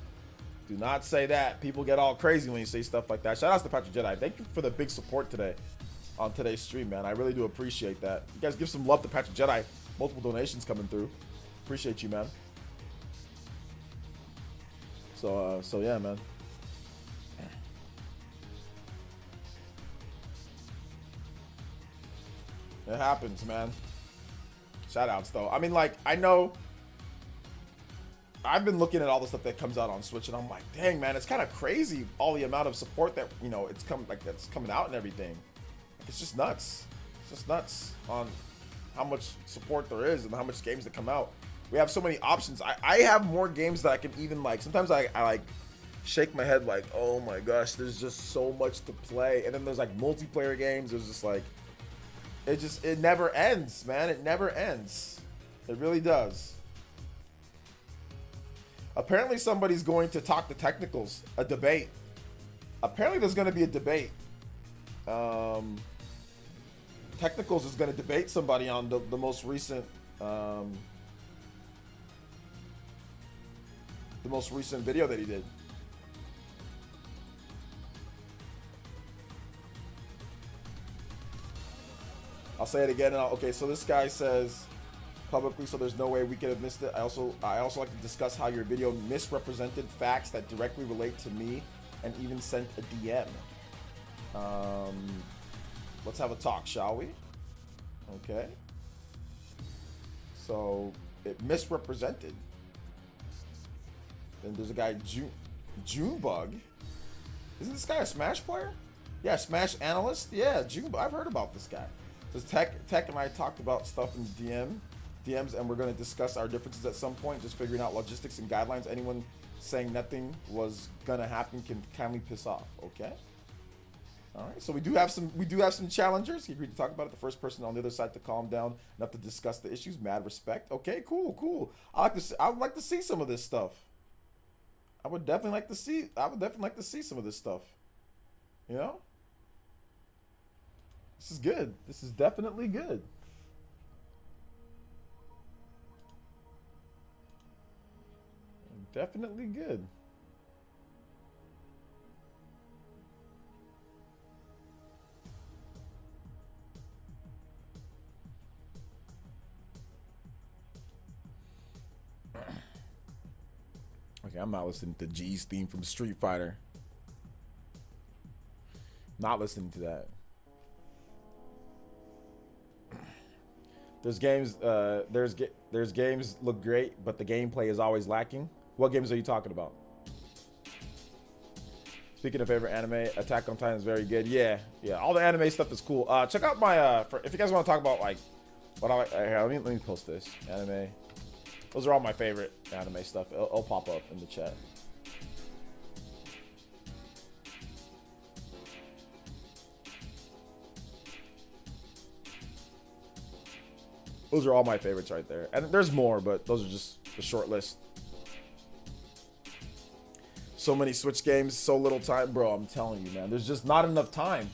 Do not say that. People get all crazy when you say stuff like that. Shout out to Patrick Jedi. Thank you for the big support today on today's stream, man. I really do appreciate that. You guys give some love to Patrick Jedi. Multiple donations coming through. Appreciate you, man. So yeah, man. It happens, man. Shout outs though. I mean, like, I know I've been looking at all the stuff that comes out on Switch, and I'm like, dang, man, it's kind of crazy all the amount of support that, you know, that's coming out and everything. Like, it's just nuts. It's just nuts on how much support there is and how much games that come out. We have so many options. I have more games that I can even, like, sometimes I like shake my head like, oh my gosh, there's just so much to play. And then there's like multiplayer games. There's just like, it never ends, man. It never ends. It really does. Apparently somebody's going to talk the technicals, a debate. Apparently there's going to be a debate. Technicals is going to debate somebody on the most recent video that he did. I'll say it again. Okay, so this guy says publicly, so there's no way we could have missed it. I also like to discuss how your video misrepresented facts that directly relate to me, and even sent a DM. Let's have a talk, shall we? Okay. So it misrepresented. Then there's a guy, Junebug. Isn't this guy a Smash player? Yeah, Smash analyst. Yeah, Junebug. I've heard about this guy. So Tech and I talked about stuff in DMs, and we're going to discuss our differences at some point, just figuring out logistics and guidelines. Anyone saying nothing was going to happen can kindly piss off, okay? All right, so we do have some challengers. He agreed to talk about it. The first person on the other side to calm down enough to discuss the issues. Mad respect. Okay, cool. I would like to see some of this stuff. I would definitely like to see some of this stuff. You know? This is good. This is definitely good. Definitely good. Okay, I'm not listening to G's theme from Street Fighter. Not listening to that. There's games look great, but the gameplay is always lacking. What games are you talking about? Speaking of favorite anime, Attack on Titan is very good. Yeah, all the anime stuff is cool. Check out my if you guys want to talk about like what I like. Here, let me post this anime. Those are all my favorite anime stuff. It'll pop up in the chat. Those are all my favorites right there. And there's more, but those are just the short list. So many Switch games, so little time. Bro, I'm telling you, man. There's just not enough time.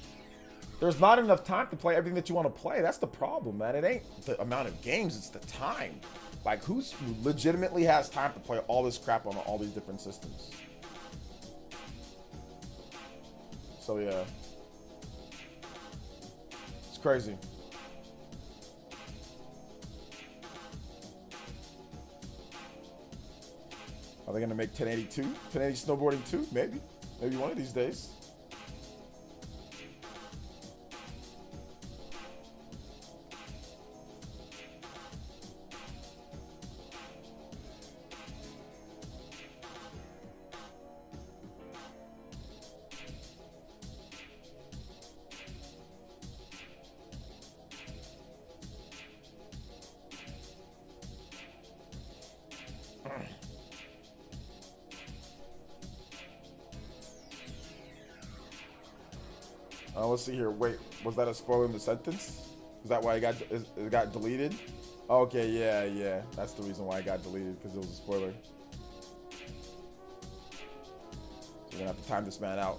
There's not enough time to play everything that you want to play. That's the problem, man. It ain't the amount of games, it's the time. Like, who legitimately has time to play all this crap on all these different systems? So, yeah. It's crazy. Are they going to make 1082? 1080 snowboarding 2? Maybe. Maybe one of these days. Let's see here. Wait, was that a spoiler in the sentence? Is that why it got deleted? Okay, yeah. That's the reason why it got deleted, because it was a spoiler. So we're gonna have to time this man out.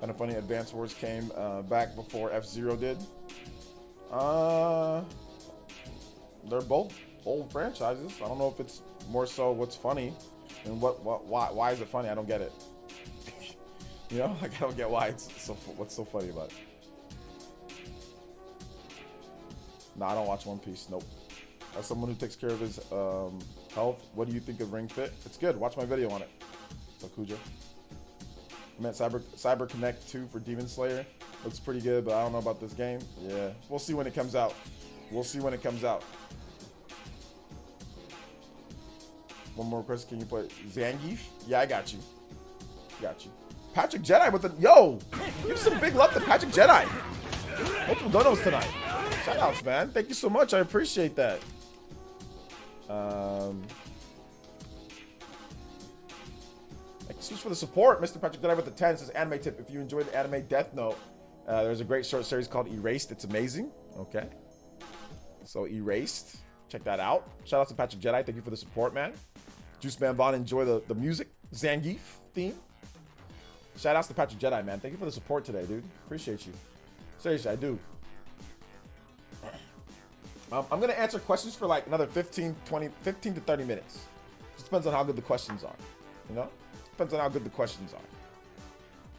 Kind of funny, Advance Wars came back before F-Zero did. They're both old franchises. I don't know if it's more so what's funny and why is it funny? I don't get it. You know, like, I don't get why it's so, what's so funny about it. No, I don't watch One Piece. Nope. As someone who takes care of his health, what do you think of Ring Fit? It's good. Watch my video on it. So Kuja. I meant Cyber Connect 2 for Demon Slayer. Looks pretty good, but I don't know about this game. Yeah, we'll see when it comes out. We'll see when it comes out. One more question. Can you play Zangief? Yeah, I got you. Got you. Patrick Jedi with the... Yo! Give some big love to Patrick Jedi. Multiple donos tonight. Shout outs, man. Thank you so much. I appreciate that. Thank you so much for the support. Mr. Patrick Jedi with the 10 says anime tip. If you enjoyed the anime Death Note, there's a great short series called Erased. It's amazing. Okay. So Erased. Check that out. Shout out to Patrick Jedi. Thank you for the support, man. Juice Man Vaughn, enjoy the music. Zangief theme. Shout outs to Patrick Jedi, man. Thank you for the support today, dude. Appreciate you. Seriously, I do. I'm going to answer questions for like another 15 to 30 minutes. Just depends on how good the questions are. You know? Depends on how good the questions are.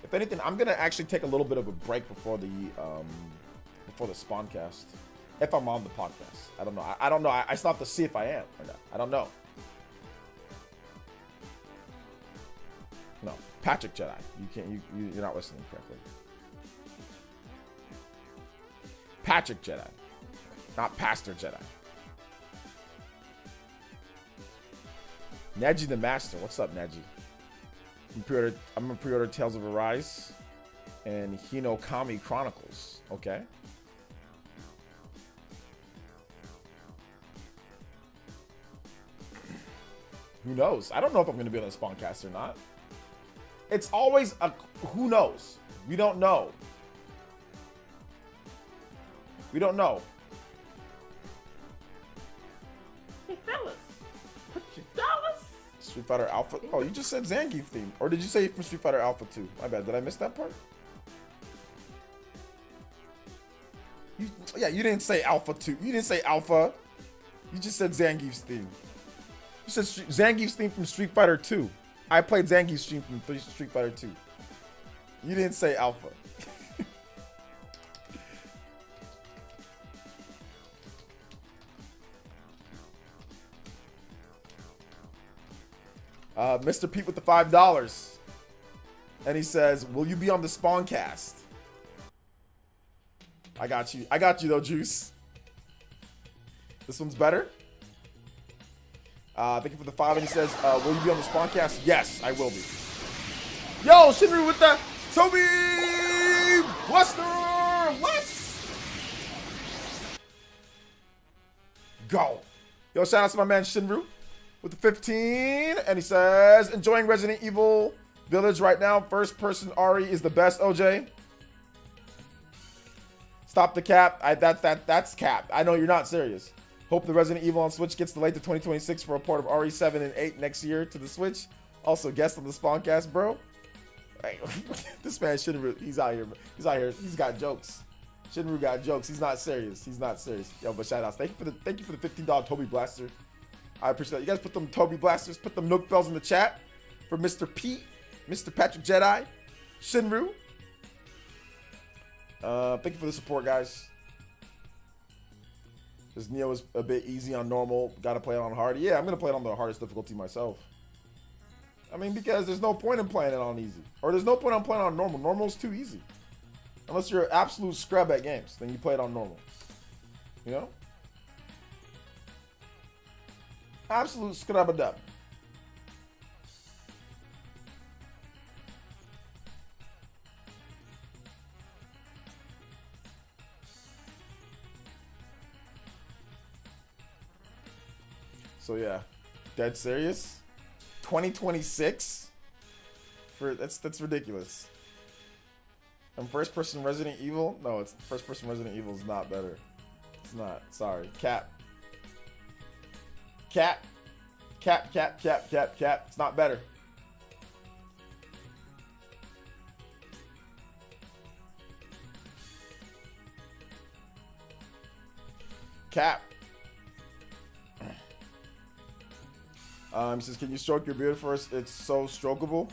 If anything, I'm going to actually take a little bit of a break before the Spawncast. If I'm on the podcast. I don't know. I don't know. I still have to see if I am or not. I don't know. No. Patrick Jedi. You can't. You're not listening correctly. Patrick Jedi. Not Pastor Jedi. Neji the Master. What's up, Neji? I'm gonna pre-order Tales of Arise and Hinokami Chronicles. Okay. Who knows? I don't know if I'm going to be on the Spawncast or not. It's always a who knows. We don't know. We don't know. Hey, fellas. Put your dollars. Street Fighter Alpha. Oh, you just said Zangief theme. Or did you say from Street Fighter Alpha 2? My bad. Did I miss that part? Yeah, you didn't say Alpha 2. You didn't say Alpha. You just said Zangief's theme. You said Zangief's theme from Street Fighter 2. I played Zangief's theme from Street Fighter 2. You didn't say Alpha. Mr. Pete with the $5. And he says, will you be on the Spawncast? I got you. I got you though, Juice. This one's better. Thank you for the 5. And he says, will you be on the Spawncast? Yes, I will be. Yo, Shinru with the Toby Buster. Let's go. Yo, shout out to my man Shinru with the 15. And he says, enjoying Resident Evil Village right now, first person Ari is the best, OJ. Stop the cap. That's cap. I know you're not serious. Hope the Resident Evil on Switch gets delayed to 2026 for a port of RE7 and 8 next year to the Switch. Also, guest on the Spawncast, bro. Hey, this man Shinru, he's out here. He's out here. He's got jokes. Shinru got jokes. He's not serious. He's not serious. Yo, but shout outs. Thank you for the $15 Toby Blaster. I appreciate that. You guys put them Toby Blasters, put them Nook Bells in the chat for Mr. Pete, Mr. Patrick Jedi, Shinru. Thank you for the support, guys. This Neo is a bit easy on normal. Got to play it on hard. Yeah, I'm going to play it on the hardest difficulty myself. I mean, because there's no point in playing it on easy. Or there's no point in playing on normal. Normal's too easy. Unless you're an absolute scrub at games. Then you play it on normal. You know? Absolute scrub-a-dub. So yeah, dead serious. 2026 for that's ridiculous. And first person Resident Evil? No, it's first person Resident Evil is not better. It's not. Sorry. Cap. It's not better. Cap. He says, can you stroke your beard first? It's so strokeable.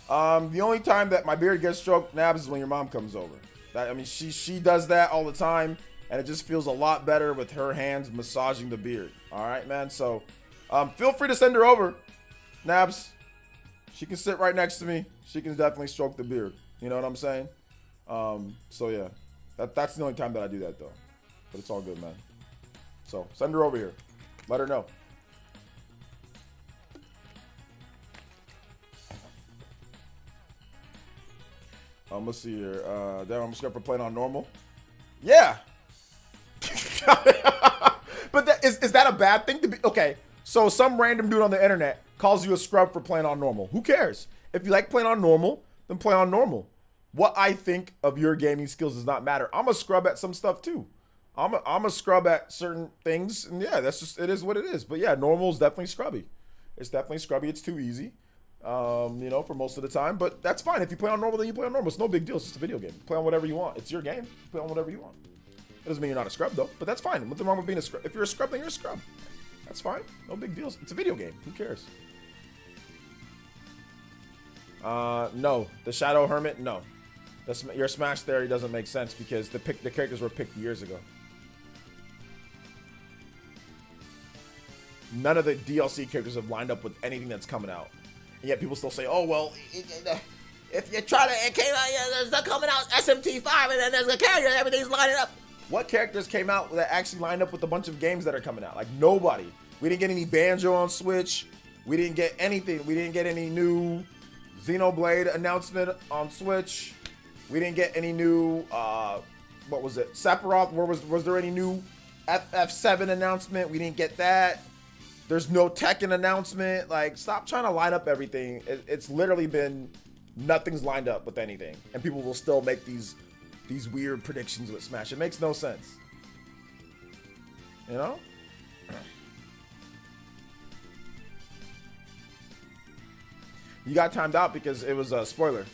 The only time that my beard gets stroked, Nabs, is when your mom comes over. I mean, she does that all the time, and it just feels a lot better with her hands massaging the beard. All right, man. So, feel free to send her over, Nabs. She can sit right next to me. She can definitely stroke the beard. You know what I'm saying? So yeah, that's the only time that I do that though. But it's all good, man. So send her over here. Let her know. Let's see here. Then I'm just gonna play it on normal. Yeah. But is that a bad thing to be? Okay, so some random dude on the internet calls you a scrub for playing on normal. Who cares? If you like playing on normal, then play on normal. What I think of your gaming skills does not matter. I'm a scrub at some stuff too. I'm a scrub at certain things, and yeah, that's just, it is what it is. But yeah, normal is definitely scrubby. It's definitely scrubby. It's too easy. You know, for most of the time, but that's fine. If you play on normal, then you play on normal. It's no big deal. It's just a video game. Play on whatever you want. It's your game. Play on whatever you want. It doesn't mean you're not a scrub though, but that's fine. What's wrong with being a scrub? If you're a scrub, then you're a scrub. That's fine. No big deals. It's a video game. Who cares? No. The Shadow Hermit, no. Your Smash theory doesn't make sense because the characters were picked years ago. None of the DLC characters have lined up with anything that's coming out. And yet people still say, oh, well, if you try to, it came out, there's not coming out SMT5 and then there's a character and everything's lining up. What characters came out that actually lined up with a bunch of games that are coming out? Like nobody. We didn't get any Banjo on Switch. We didn't get anything. We didn't get any new Xenoblade announcement on Switch. We didn't get any new, what was it? Sephiroth, was there any new FF7 announcement? We didn't get that. There's no Tekken announcement. Like, stop trying to line up everything. It's literally been, nothing's lined up with anything. And people will still make these weird predictions with Smash. It makes no sense. You know? You got timed out because it was a spoiler.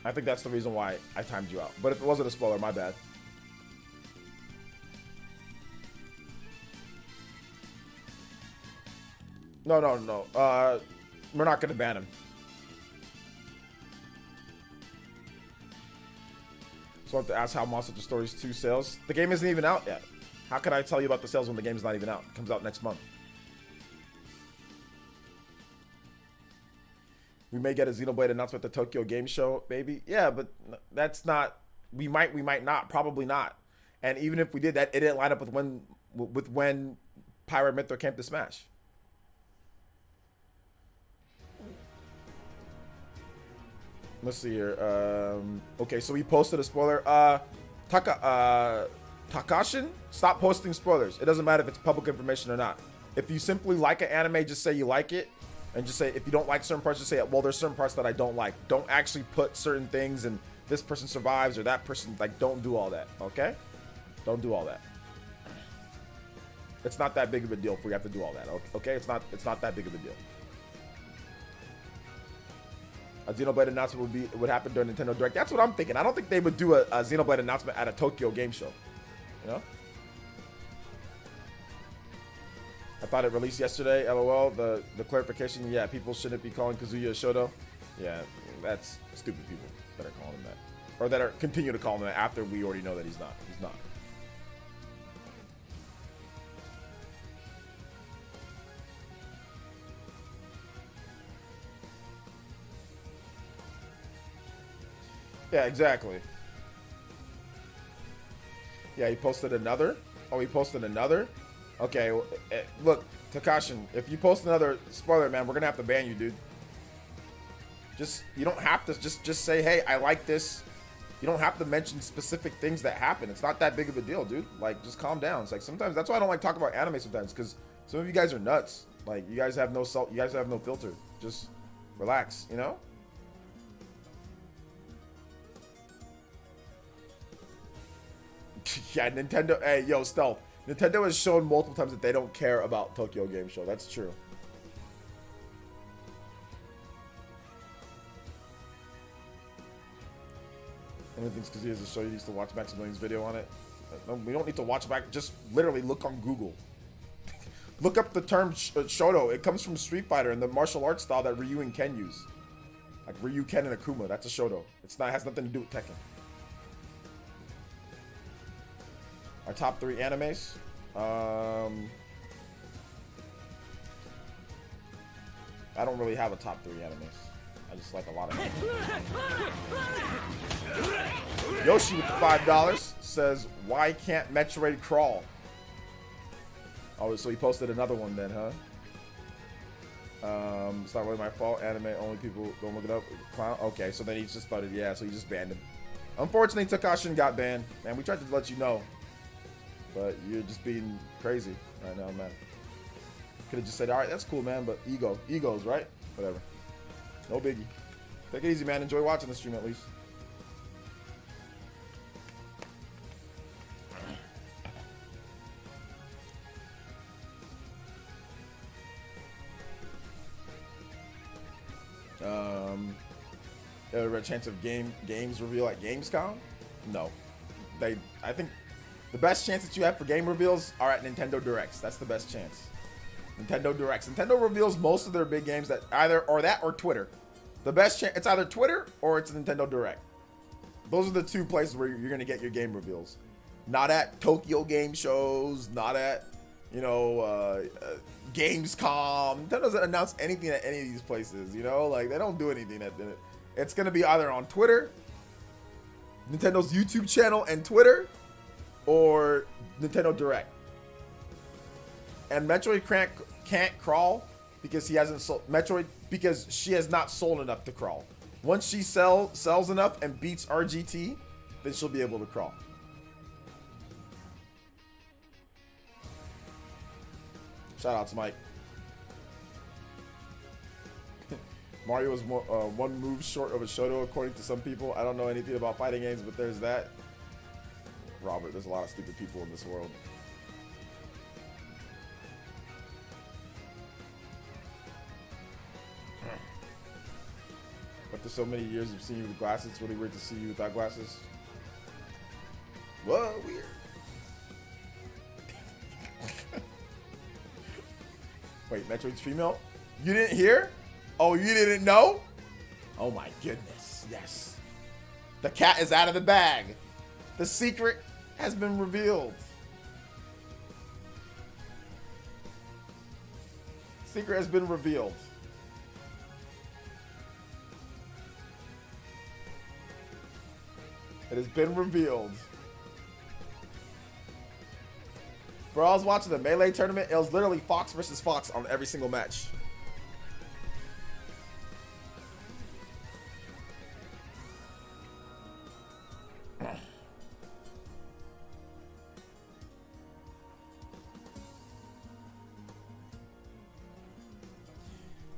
I think that's the reason why I timed you out. But if it wasn't a spoiler, my bad. No. We're not going to ban him. So I have to ask how Monster Hunter Stories 2 sales. The game isn't even out yet. How can I tell you about the sales when the game's not even out? It comes out next month. We may get a Xenoblade announcement at the Tokyo Game Show, maybe. Yeah, but that's not. We might not. Probably not. And even if we did that, it didn't line up with when Pyra Mythra came to Smash. Let's see here. Okay, so we posted a spoiler. Takashin, stop posting spoilers. It doesn't matter if it's public information or not. If you simply like an anime, just say you like it. And just say, if you don't like certain parts, just say, well, there's certain parts that I don't like. Don't actually put certain things and this person survives or that person, like, don't do all that, okay? Don't do all that. It's not that big of a deal for you have to do all that, okay? It's not that big of a deal. A Xenoblade announcement would happen during Nintendo Direct. That's what I'm thinking. I don't think they would do a Xenoblade announcement at a Tokyo Game Show, you know? I thought it released yesterday, LOL. The clarification, yeah, people shouldn't be calling Kazuya a Shoto. Yeah, that's stupid people that are calling him that. Or that are continue to call him that after we already know that he's not. He's not. Yeah, exactly. Yeah, he posted another. Oh, he posted another? Okay, well, look, Takashin, if you post another spoiler, man, we're gonna have to ban you, dude. You don't have to just say, hey, I like this. You don't have to mention specific things that happen. It's not that big of a deal, dude. Like, just calm down. It's like sometimes that's why I don't like talking about anime sometimes, because some of you guys are nuts. Like, you guys have no salt. You guys have no filter. Just relax, you know. Yeah, Nintendo. Hey, yo, Stealth. Nintendo has shown multiple times that they don't care about Tokyo Game Show. That's true. Anything's because he has to show you needs to watch Maximilian's video on it. No, we don't need to watch back. Just literally look on Google. Look up the term Shoto. It comes from Street Fighter and the martial arts style that Ryu and Ken use. Like Ryu, Ken, and Akuma. That's a Shoto. It's not. It has nothing to do with Tekken. Our top 3 animes. I don't really have a top 3 animes. I just like a lot of them. Yoshi with the $5 says, why can't Metroid crawl? Oh, so he posted another one then, huh? It's not really my fault. Anime, only people don't look it up. Clown. Okay, so then he just started, yeah, so he just banned him. Unfortunately, Takashin got banned. Man, we tried to let you know. But you're just being crazy right now, man. Could have just said, all right, that's cool, man, but egos, right? Whatever. No biggie. Take it easy, man. Enjoy watching the stream at least. Ever a chance of games reveal at Gamescom? No. I think the best chance that you have for game reveals are at Nintendo Directs. That's the best chance. Nintendo Directs. Nintendo reveals most of their big games that either or Twitter. The best chance, it's either Twitter or it's Nintendo Direct. Those are the 2 places where you're gonna get your game reveals. Not at Tokyo Game Shows. Not at, you know, Gamescom. Nintendo doesn't announce anything at any of these places. You know, like they don't do anything at it. It's gonna be either on Twitter, Nintendo's YouTube channel and Twitter, or Nintendo Direct. And Metroid can't crawl because he hasn't sold Metroid because she has not sold enough to crawl. Once she sells enough and beats RGT, then she'll be able to crawl. Shout out to Mike. Mario is more, 1 move short of a Shoto according to some people. I don't know anything about fighting games, but there's that. Robert, there's a lot of stupid people in this world. After so many years of seeing you with glasses, it's really weird to see you without glasses. Whoa, weird. Wait, Metroid's female? You didn't hear? Oh, you didn't know? Oh my goodness, yes. The cat is out of the bag. The secret has been revealed. Secret has been revealed. It has been revealed. Bro, I was watching the Melee tournament. It was literally Fox versus Fox on every single match.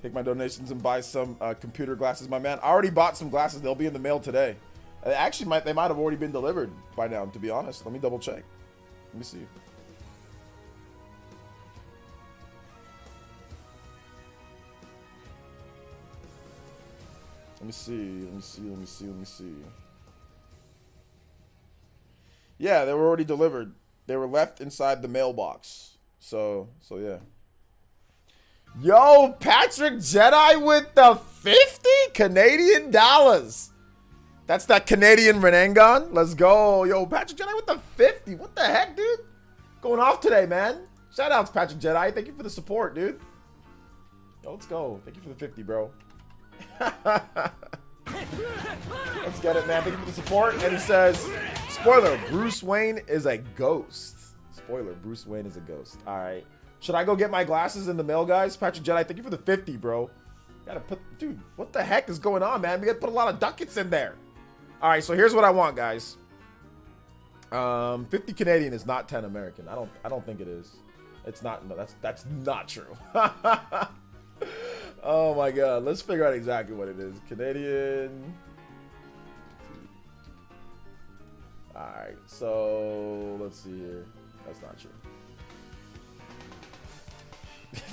Make my donations and buy some computer glasses, my man. I already bought some glasses. They'll be in the mail today. Actually, they might have already been delivered by now, to be honest. Let me double check. Let me see. Let me see. Yeah, they were already delivered. They were left inside the mailbox. So yeah. Yo, Patrick Jedi with the 50 Canadian dollars. That's that Canadian Renangon. Let's go. Yo, Patrick Jedi with the 50. What the heck, dude? Going off today, man. Shout out to Patrick Jedi. Thank you for the support, dude. Yo, let's go. Thank you for the 50, bro. Let's get it, man. Thank you for the support. And he says, spoiler, Bruce Wayne is a ghost. Spoiler, Bruce Wayne is a ghost. All right. Should I go get my glasses in the mail, guys? Patrick Jedi, thank you for the 50, bro. Gotta put, dude, what the heck is going on, man? We gotta put a lot of ducats in there. All right, so here's what I want, guys. 50 Canadian is not 10 American. I don't think it is. It's not. No, that's not true. Oh my God. Let's figure out exactly what it is. Canadian. All right. So let's see here. That's not true.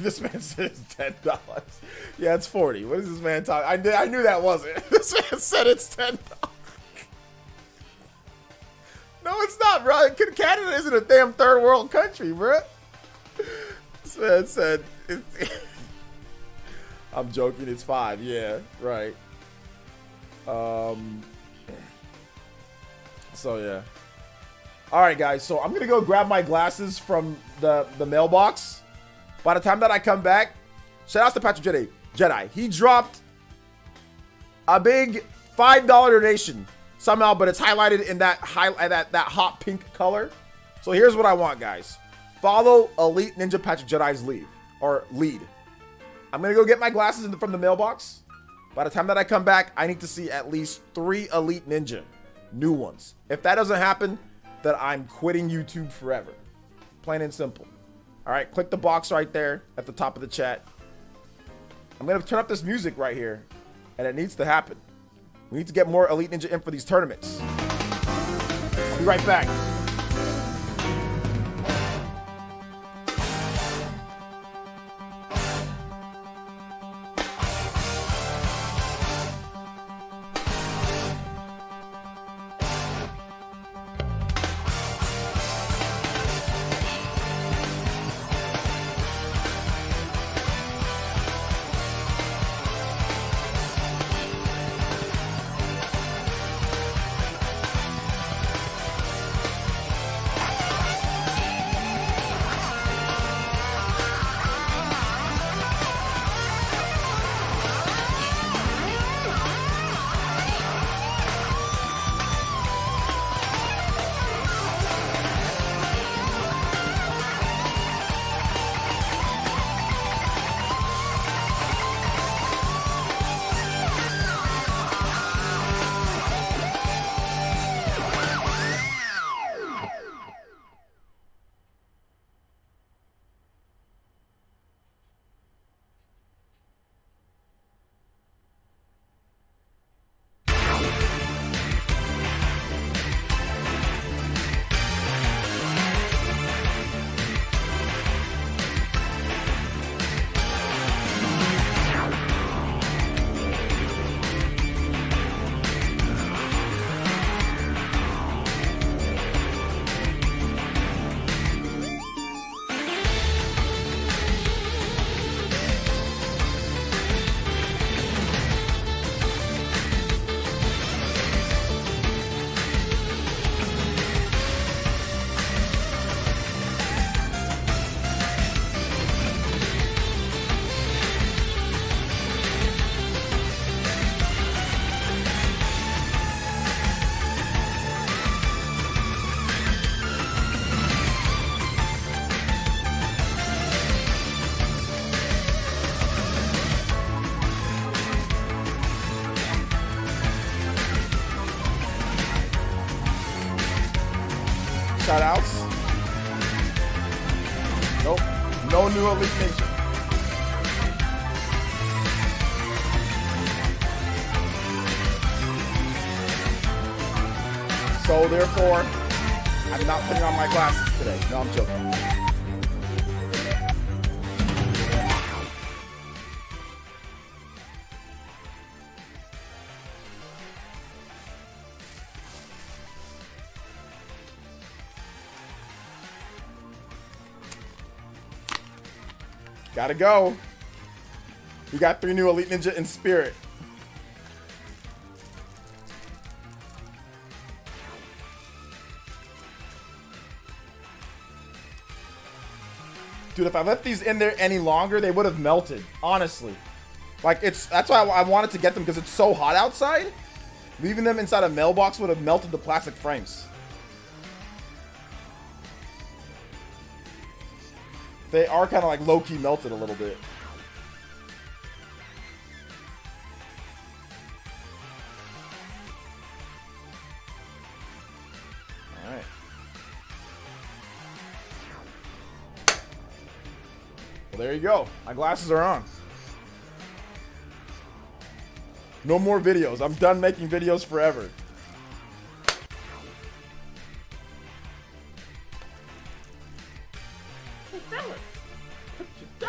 This man said it's $10. Yeah, it's 40. What is this man talking? I knew that wasn't. This man said it's $10. No, it's not, bro. Canada isn't a damn third world country, bro. This man said it's I'm joking, it's 5. Yeah, right. So yeah. All right, guys. So I'm gonna go grab my glasses from the mailbox. By the time that I come back, shout out to Patrick Jedi. He dropped a big $5 donation somehow, but it's highlighted in that that hot pink color. So here's what I want, guys. Follow Elite Ninja Patrick Jedi's lead. I'm gonna go get my glasses from the mailbox. By the time that I come back, I need to see at least 3 Elite Ninja new ones. If that doesn't happen, then I'm quitting YouTube forever. Plain and simple. All right, click the box right there at the top of the chat. I'm gonna turn up this music right here, and it needs to happen. We need to get more Elite Ninja in for these tournaments. I'll be right back. Shout outs. Nope. No new Elite Ninja. So therefore, I'm not putting on my glasses today. No, I'm joking. Gotta go. We got 3 new Elite Ninja in Spirit. Dude, if I left these in there any longer, they would have melted. Honestly. Like, that's why I wanted to get them, because it's so hot outside. Leaving them inside a mailbox would have melted the plastic frames. They are kind of like low-key melted a little bit. All right. Well, there you go. My glasses are on. No more videos. I'm done making videos forever.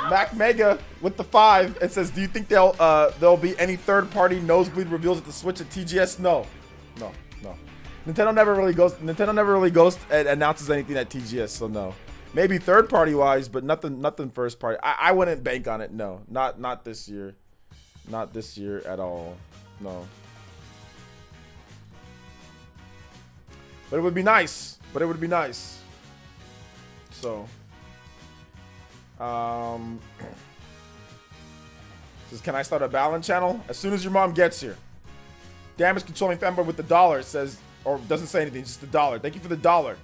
Mac Mega with the 5. It says, do you think there'll be any third-party nosebleed reveals at the Switch at TGS? No. Nintendo never really goes and announces anything at TGS, so no. Maybe third-party wise, but nothing first party. I wouldn't bank on it. No, not this year. Not this year at all. No. But it would be nice. So. Says, can I start a balance channel? As soon as your mom gets here. Damage controlling fanboy with the $. It says, or doesn't say anything, just the $. Thank you for the $.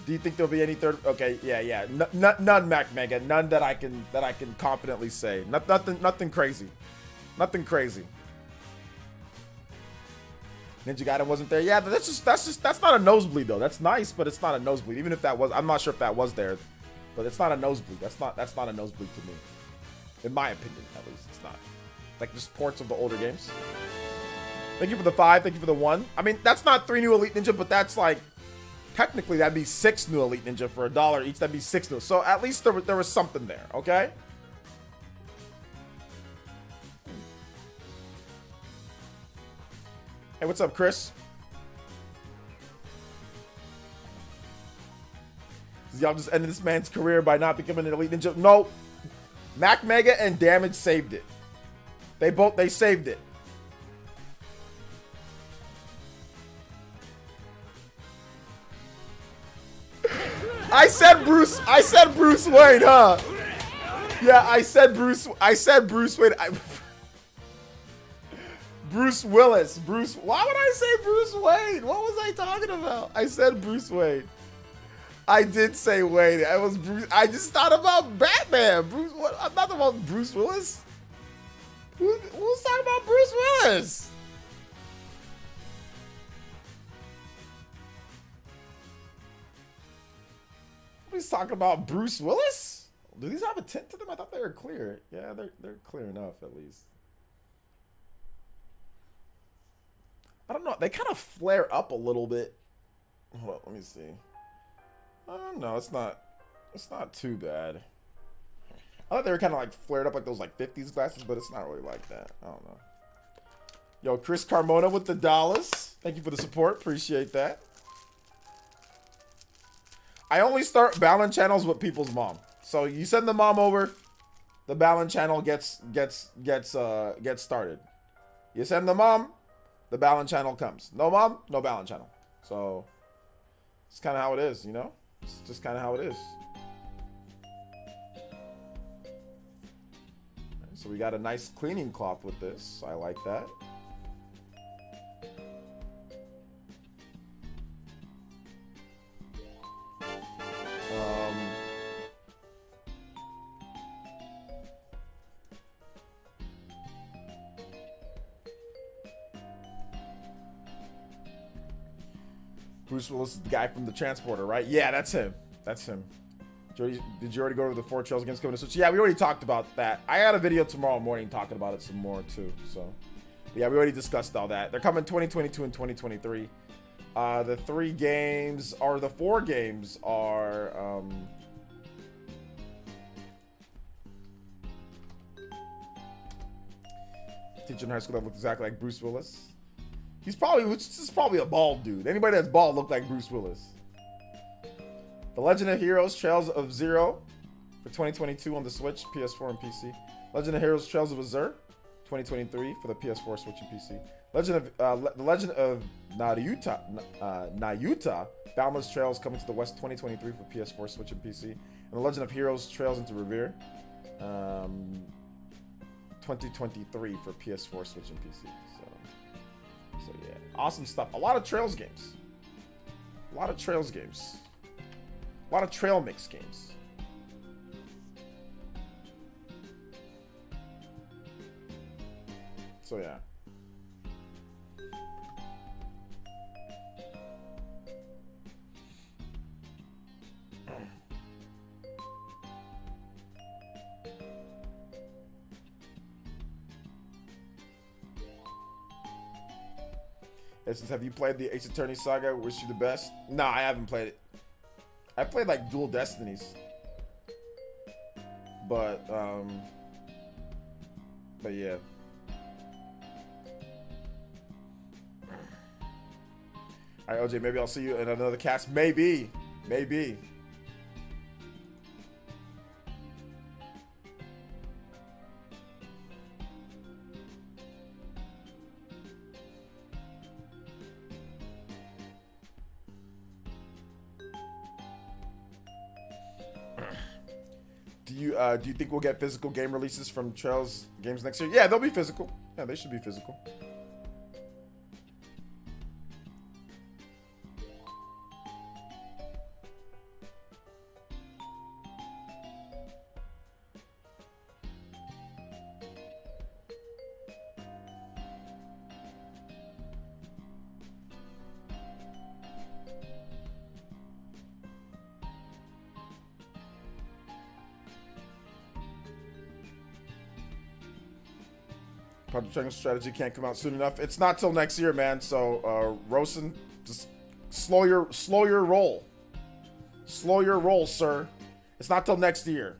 Do you think there'll be any third? Okay, yeah. None, Mac Mega. None that I can confidently say. Nothing crazy. Nothing crazy. Ninja Gaiden wasn't there. Yeah, that's not a nosebleed though. That's nice, but it's not a nosebleed. Even if that was, I'm not sure if that was there, but it's not a nosebleed. That's not a nosebleed to me, in my opinion at least. It's not. Like just ports of the older games. Thank you for the 5. Thank you for the 1. I mean, that's not 3 new Elite Ninja, but that's like technically that'd be 6 new Elite Ninja for $1 each. That'd be 6 new. So at least there was something there. Okay. Hey, what's up, Chris? Y'all just ended this man's career by not becoming an Elite Ninja. No. Mac Mega and Damage saved it. They saved it. I said Bruce Wayne, huh? Yeah, I said Bruce Wayne. Bruce Willis. Why would I say Bruce Wayne? What was I talking about? I said Bruce Wayne. I did say Wayne. I just thought about Batman. I'm not talking about Bruce Willis. Who's talking about Bruce Willis? Nobody's talking about Bruce Willis. Do these have a tint to them? I thought they were clear. Yeah, they're clear enough at least. I don't know. They kind of flare up a little bit. Hold on, let me see. No, it's not too bad. I thought they were kind of like flared up like those like 50s glasses, but it's not really like that. I don't know. Yo, Chris Carmona with the $. Thank you for the support. Appreciate that. I only start balance channels with people's mom. So you send the mom over, the balance channel gets started. You send the mom, the balance channel comes. No mom, no balance channel. So it's kind of how it is, you know? It's just kind of how it is. So we got a nice cleaning cloth with this. I like that. Bruce Willis is the guy from the Transporter, right? Yeah, that's him. That's him. Did you already go over the 4 Trails games coming to Switch? Yeah, we already talked about that. I got a video tomorrow morning talking about it some more too. So Yeah, we already discussed all that. They're coming 2022 and 2023. The 4 games are teacher in high school that looked exactly like Bruce Willis. This is probably a bald dude. Anybody that's bald looked like Bruce Willis. The Legend of Heroes Trails of Zero for 2022 on the Switch, PS4, and PC. Legend of Heroes Trails of Azure 2023 for the PS4, Switch, and PC. The Legend of Nayuta Boundless Trails coming to the West 2023 for PS4, Switch, and PC. And The Legend of Heroes Trails into Revere 2023 for PS4, Switch, and PC. So yeah, awesome stuff. A lot of Trails games. A lot of Trails games. A lot of Trail Mix games. So yeah. Essence, have you played the Ace Attorney Saga? Wish you the best. Nah, I haven't played it. I played like Dual Destinies. But yeah. Alright, OJ, maybe I'll see you in another cast. Maybe. Maybe. Do you think we'll get physical game releases from Trails games next year? Yeah, they'll be physical. Yeah, they should be physical. Project Triangle Strategy can't come out soon enough. It's not till next year, man. So, Rosen, just slow your roll. Slow your roll, sir. It's not till next year.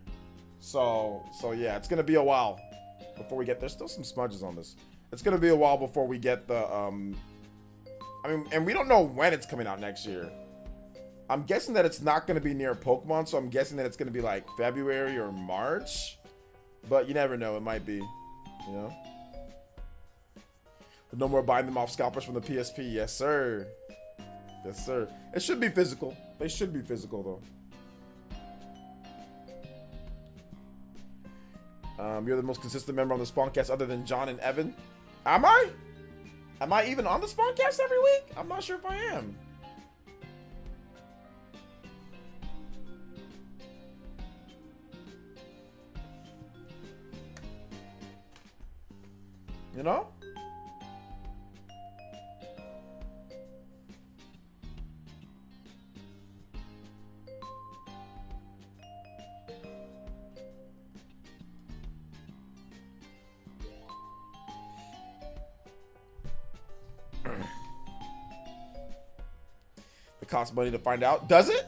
So yeah, it's gonna be a while before we get. There's still some smudges on this. It's gonna be a while before we get the. I mean, and we don't know when it's coming out next year. I'm guessing that it's not gonna be near Pokemon, so I'm guessing that it's gonna be like February or March. But you never know. It might be. You know. But no more buying them off scalpers from the PSP. Yes, sir. Yes, sir. It should be physical. They should be physical, though. You're the most consistent member on the Spawncast other than John and Evan. Am I? Am I even on the Spawncast every week? I'm not sure if I am. You know? It costs money to find out. Does it?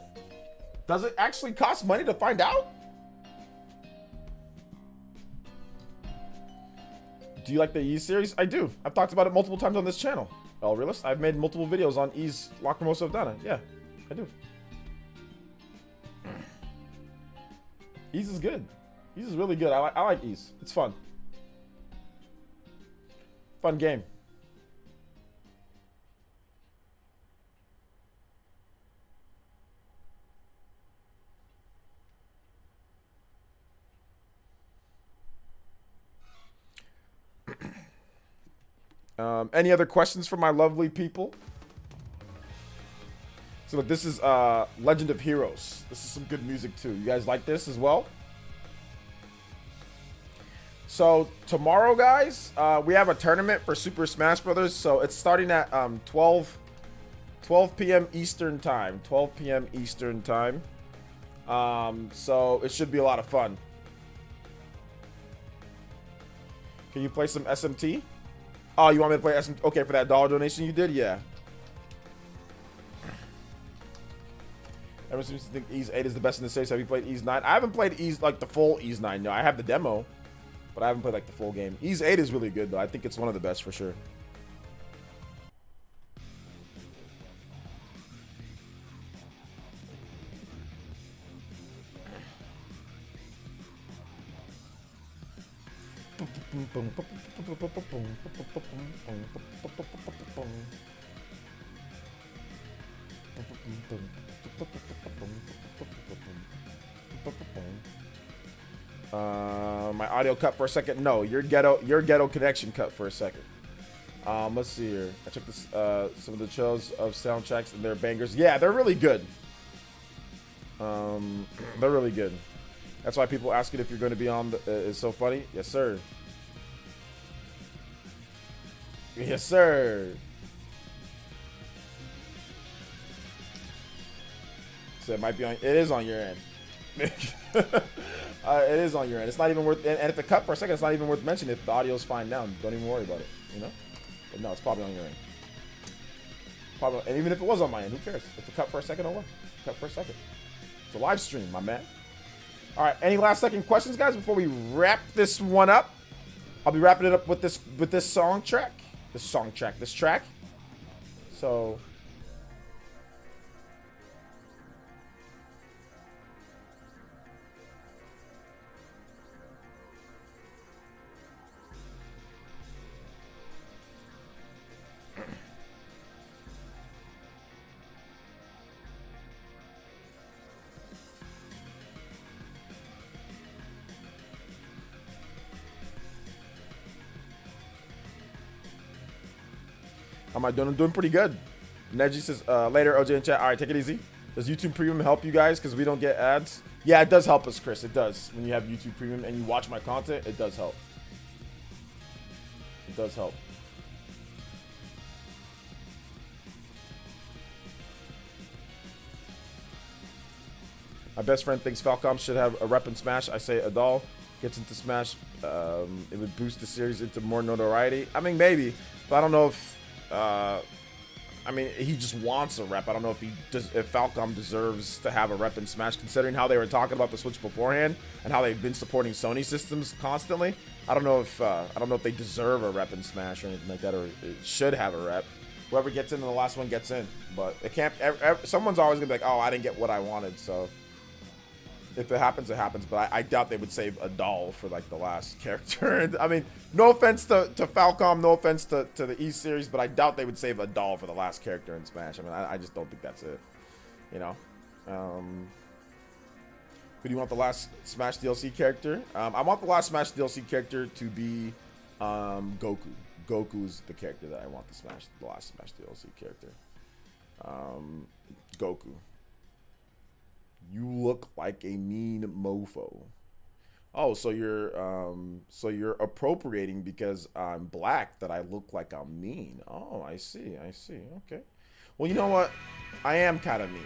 Does it actually cost money to find out? Do you like the Ys series? I do. I've talked about it multiple times on this channel. El Realist. I've made multiple videos on Ys Lacrimosa of Dana. Yeah, I do. Ys is good. Ys is really good. I like Ys. It's fun. Fun game. Any other questions from my lovely people? So look, this is Legend of Heroes. This is some good music too. You guys like this as well? So tomorrow, guys, we have a tournament for Super Smash Brothers. So it's starting at 12 p.m. Eastern time. 12 p.m. Eastern time. So it should be a lot of fun. Can you play some SMT? Oh, you want me to play Essence? Okay, for that dollar donation you did? Yeah. Everyone seems to think Ease 8 is the best in the series. Have you played Ease 9? I haven't played Ease, like, the full Ease 9. No, I have the demo, but I haven't played, like, the full game. Ease 8 is really good, though. I think it's one of the best for sure. My audio cut for a second. No, your ghetto connection cut for a second. Let's see here. I checked this, some of the shows of soundtracks and their bangers. Yeah, they're really good. They're really good. That's why people ask it if you're going to be on. It's so funny. Yes, sir. Yes, sir. So it might be on. It is on your end. It is on your end. It's not even worth. And if it cut for a second, it's not even worth mentioning. If the audio's fine now, don't even worry about it. You know. But no, it's probably on your end. Probably. And even if it was on my end, who cares? If it cut for a second, oh well. Cut for a second. It's a live stream, my man. All right. Any last second questions, guys, before we wrap this one up? I'll be wrapping it up with this song track. This track. So. How am I doing? I'm doing pretty good. Neji says, later, OJ in chat. All right, take it easy. Does YouTube Premium help you guys because we don't get ads? Yeah, it does help us, Chris. It does. When you have YouTube Premium and you watch my content, it does help. It does help. My best friend thinks Falcom should have a rep in Smash. I say Adal gets into Smash. It would boost the series into more notoriety. I mean, maybe. But I don't know if... I mean, he just wants a rep. I don't know if Falcom deserves to have a rep in Smash, considering how they were talking about the Switch beforehand and how they've been supporting Sony systems constantly. I don't know if they deserve a rep in Smash or anything like that, or it should have a rep. Whoever gets in, the last one gets in. But it can't. Someone's always gonna be like, "Oh, I didn't get what I wanted." So if it happens, it happens. But I doubt they would save a doll for like the last character. I mean, no offense to Falcom, no offense to the E series, but I doubt they would save a doll for the last character in Smash. I mean, I just don't think that's it. You know. Who do you want the last Smash DLC character? I want the last Smash DLC character to be Goku. Goku's the character that I want the last Smash DLC character. Goku. You look like a mean mofo. Oh, so you're appropriating because I'm black that I look like I'm mean. Oh, I see. Okay. Well, you know what? I am kind of mean.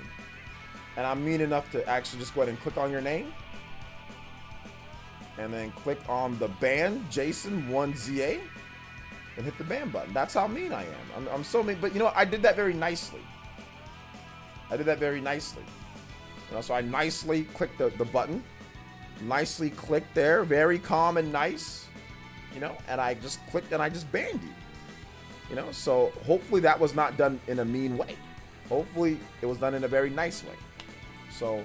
And I'm mean enough to actually just go ahead and click on your name. And then click on the ban, Jason1ZA. And hit the ban button. That's how mean I am. I'm so mean. But you know what? I did that very nicely. You know, so I nicely clicked the button. Nicely clicked there. Very calm and nice. You know, and I just clicked and I just banned you. You know, so hopefully that was not done in a mean way. Hopefully it was done in a very nice way. So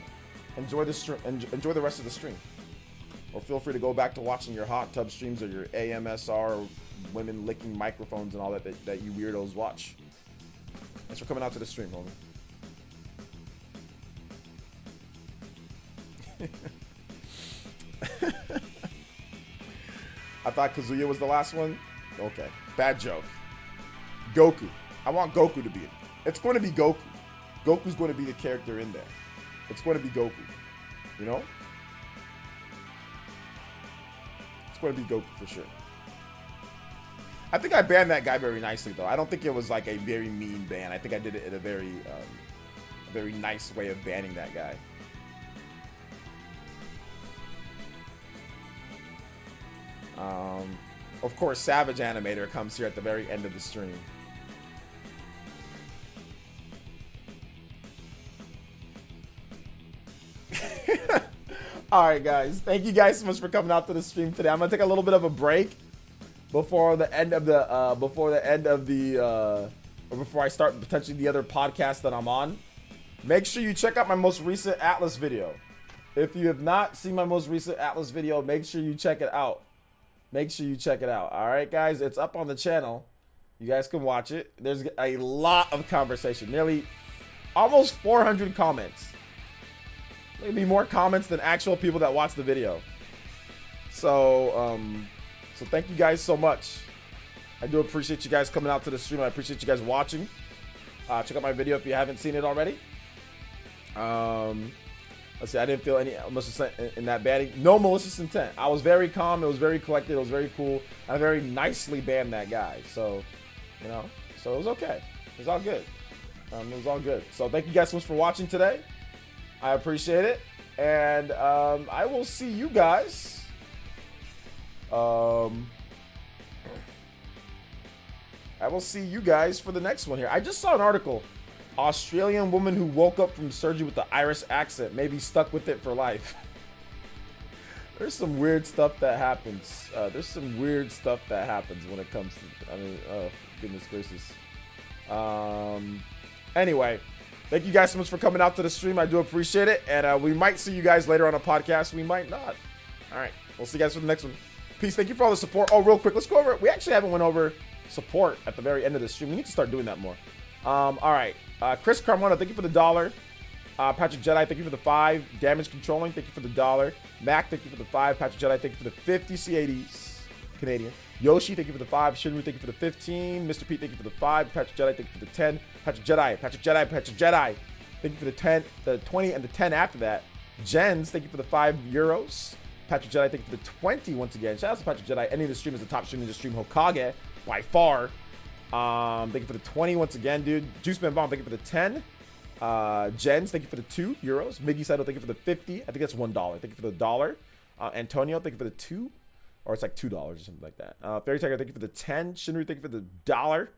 enjoy the stream. Enjoy the rest of the stream. Or feel free to go back to watching your hot tub streams or your AMSR, women licking microphones and all that you weirdos watch. Thanks for coming out to the stream, homie. I thought Kazuya was the last one. Okay, bad joke. Goku. I want Goku to be it. It's going to be Goku. Goku's going to be the character in there. It's going to be Goku. You know? It's going to be Goku for sure. I think I banned that guy very nicely, though. I don't think it was like a very mean ban. I think I did it in a very nice way of banning that guy. Of course, Savage Animator comes here at the very end of the stream. All right, guys. Thank you guys so much for coming out to the stream today. I'm gonna take a little bit of a break before the end of the or before I start potentially the other podcast that I'm on. Make sure you check out my most recent Atlas video. If you have not seen my most recent Atlas video, make sure you check it out. Make sure you check it out. All right, guys. It's up on the channel. You guys can watch it. There's a lot of conversation. Nearly almost 400 comments. Maybe more comments than actual people that watch the video. So, so thank you guys so much. I do appreciate you guys coming out to the stream. I appreciate you guys watching. Check out my video if you haven't seen it already. Let's see. I didn't feel any malicious in that banning. No malicious intent. I was very calm. It was very collected. It was very cool. I very nicely banned that guy. So, you know, so it was okay. It was all good. It was all good. So thank you guys so much for watching today. I appreciate it, and I will see you guys. I will see you guys for the next one here. I just saw an article. Australian woman who woke up from surgery with the Irish accent may be stuck with it for life. There's some weird stuff that happens. There's some weird stuff that happens when it comes to, I mean, oh, goodness gracious. Anyway, thank you guys so much for coming out to the stream. I do appreciate it. And we might see you guys later on a podcast. We might not. All right. We'll see you guys for the next one. Peace. Thank you for all the support. Oh, real quick. Let's go over it. We actually haven't went over support at the very end of the stream. We need to start doing that more. All right. Chris Carmona, thank you for the $1. Patrick Jedi, thank you for the 5. Damage Controlling, thank you for the $1. Mac, thank you for the 5. Patrick Jedi, thank you for the 50 CADs. Canadian. Yoshi, thank you for the 5. Shinru, thank you for the 15. Mr. Pete, thank you for the 5. Patrick Jedi, thank you for the 10. Patrick Jedi, thank you for the 10, the 20, and the 10 after that. Jens, thank you for the €5. Patrick Jedi, thank you for the 20 once again. Shout out to Patrick Jedi. Ending the stream is the top stream in the stream. Hokage, by far. Thank you for the 20 once again, dude. Juiceman Bomb, thank you for the 10. Jens, thank you for the €2. Miggy Saito, thank you for the 50. I think that's $1. Thank you for the $1. Antonio, thank you for the 2. Or it's like $2 or something like that. Fairy Tiger, thank you for the 10. Shinru, thank you for the $1.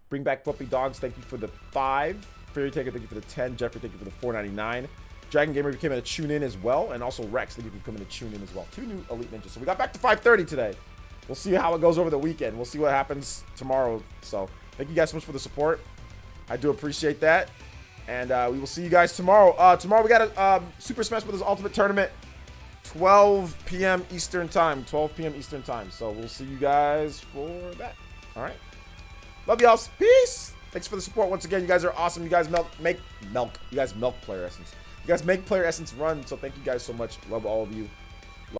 Bring Back Fluffy Dogs, thank you for the 5. Fairy Tiger, thank you for the 10. Jeffrey, thank you for the $4.99. Dragon Gamer became a tune in as well. And also Rex, thank you for coming to tune in as well. 2 new Elite Ninjas. So we got back to 5:30 today. We'll see how it goes over the weekend. We'll see what happens tomorrow. So thank you guys so much for the support. I do appreciate that. And we will see you guys tomorrow. Tomorrow we got a Super Smash Bros. Ultimate Tournament. 12 p.m. Eastern Time. 12 p.m. Eastern Time. So we'll see you guys for that. All right. Love y'all. Peace. Thanks for the support once again. You guys are awesome. You guys make milk. You guys milk Player Essence. You guys make Player Essence run. So thank you guys so much. Love all of you.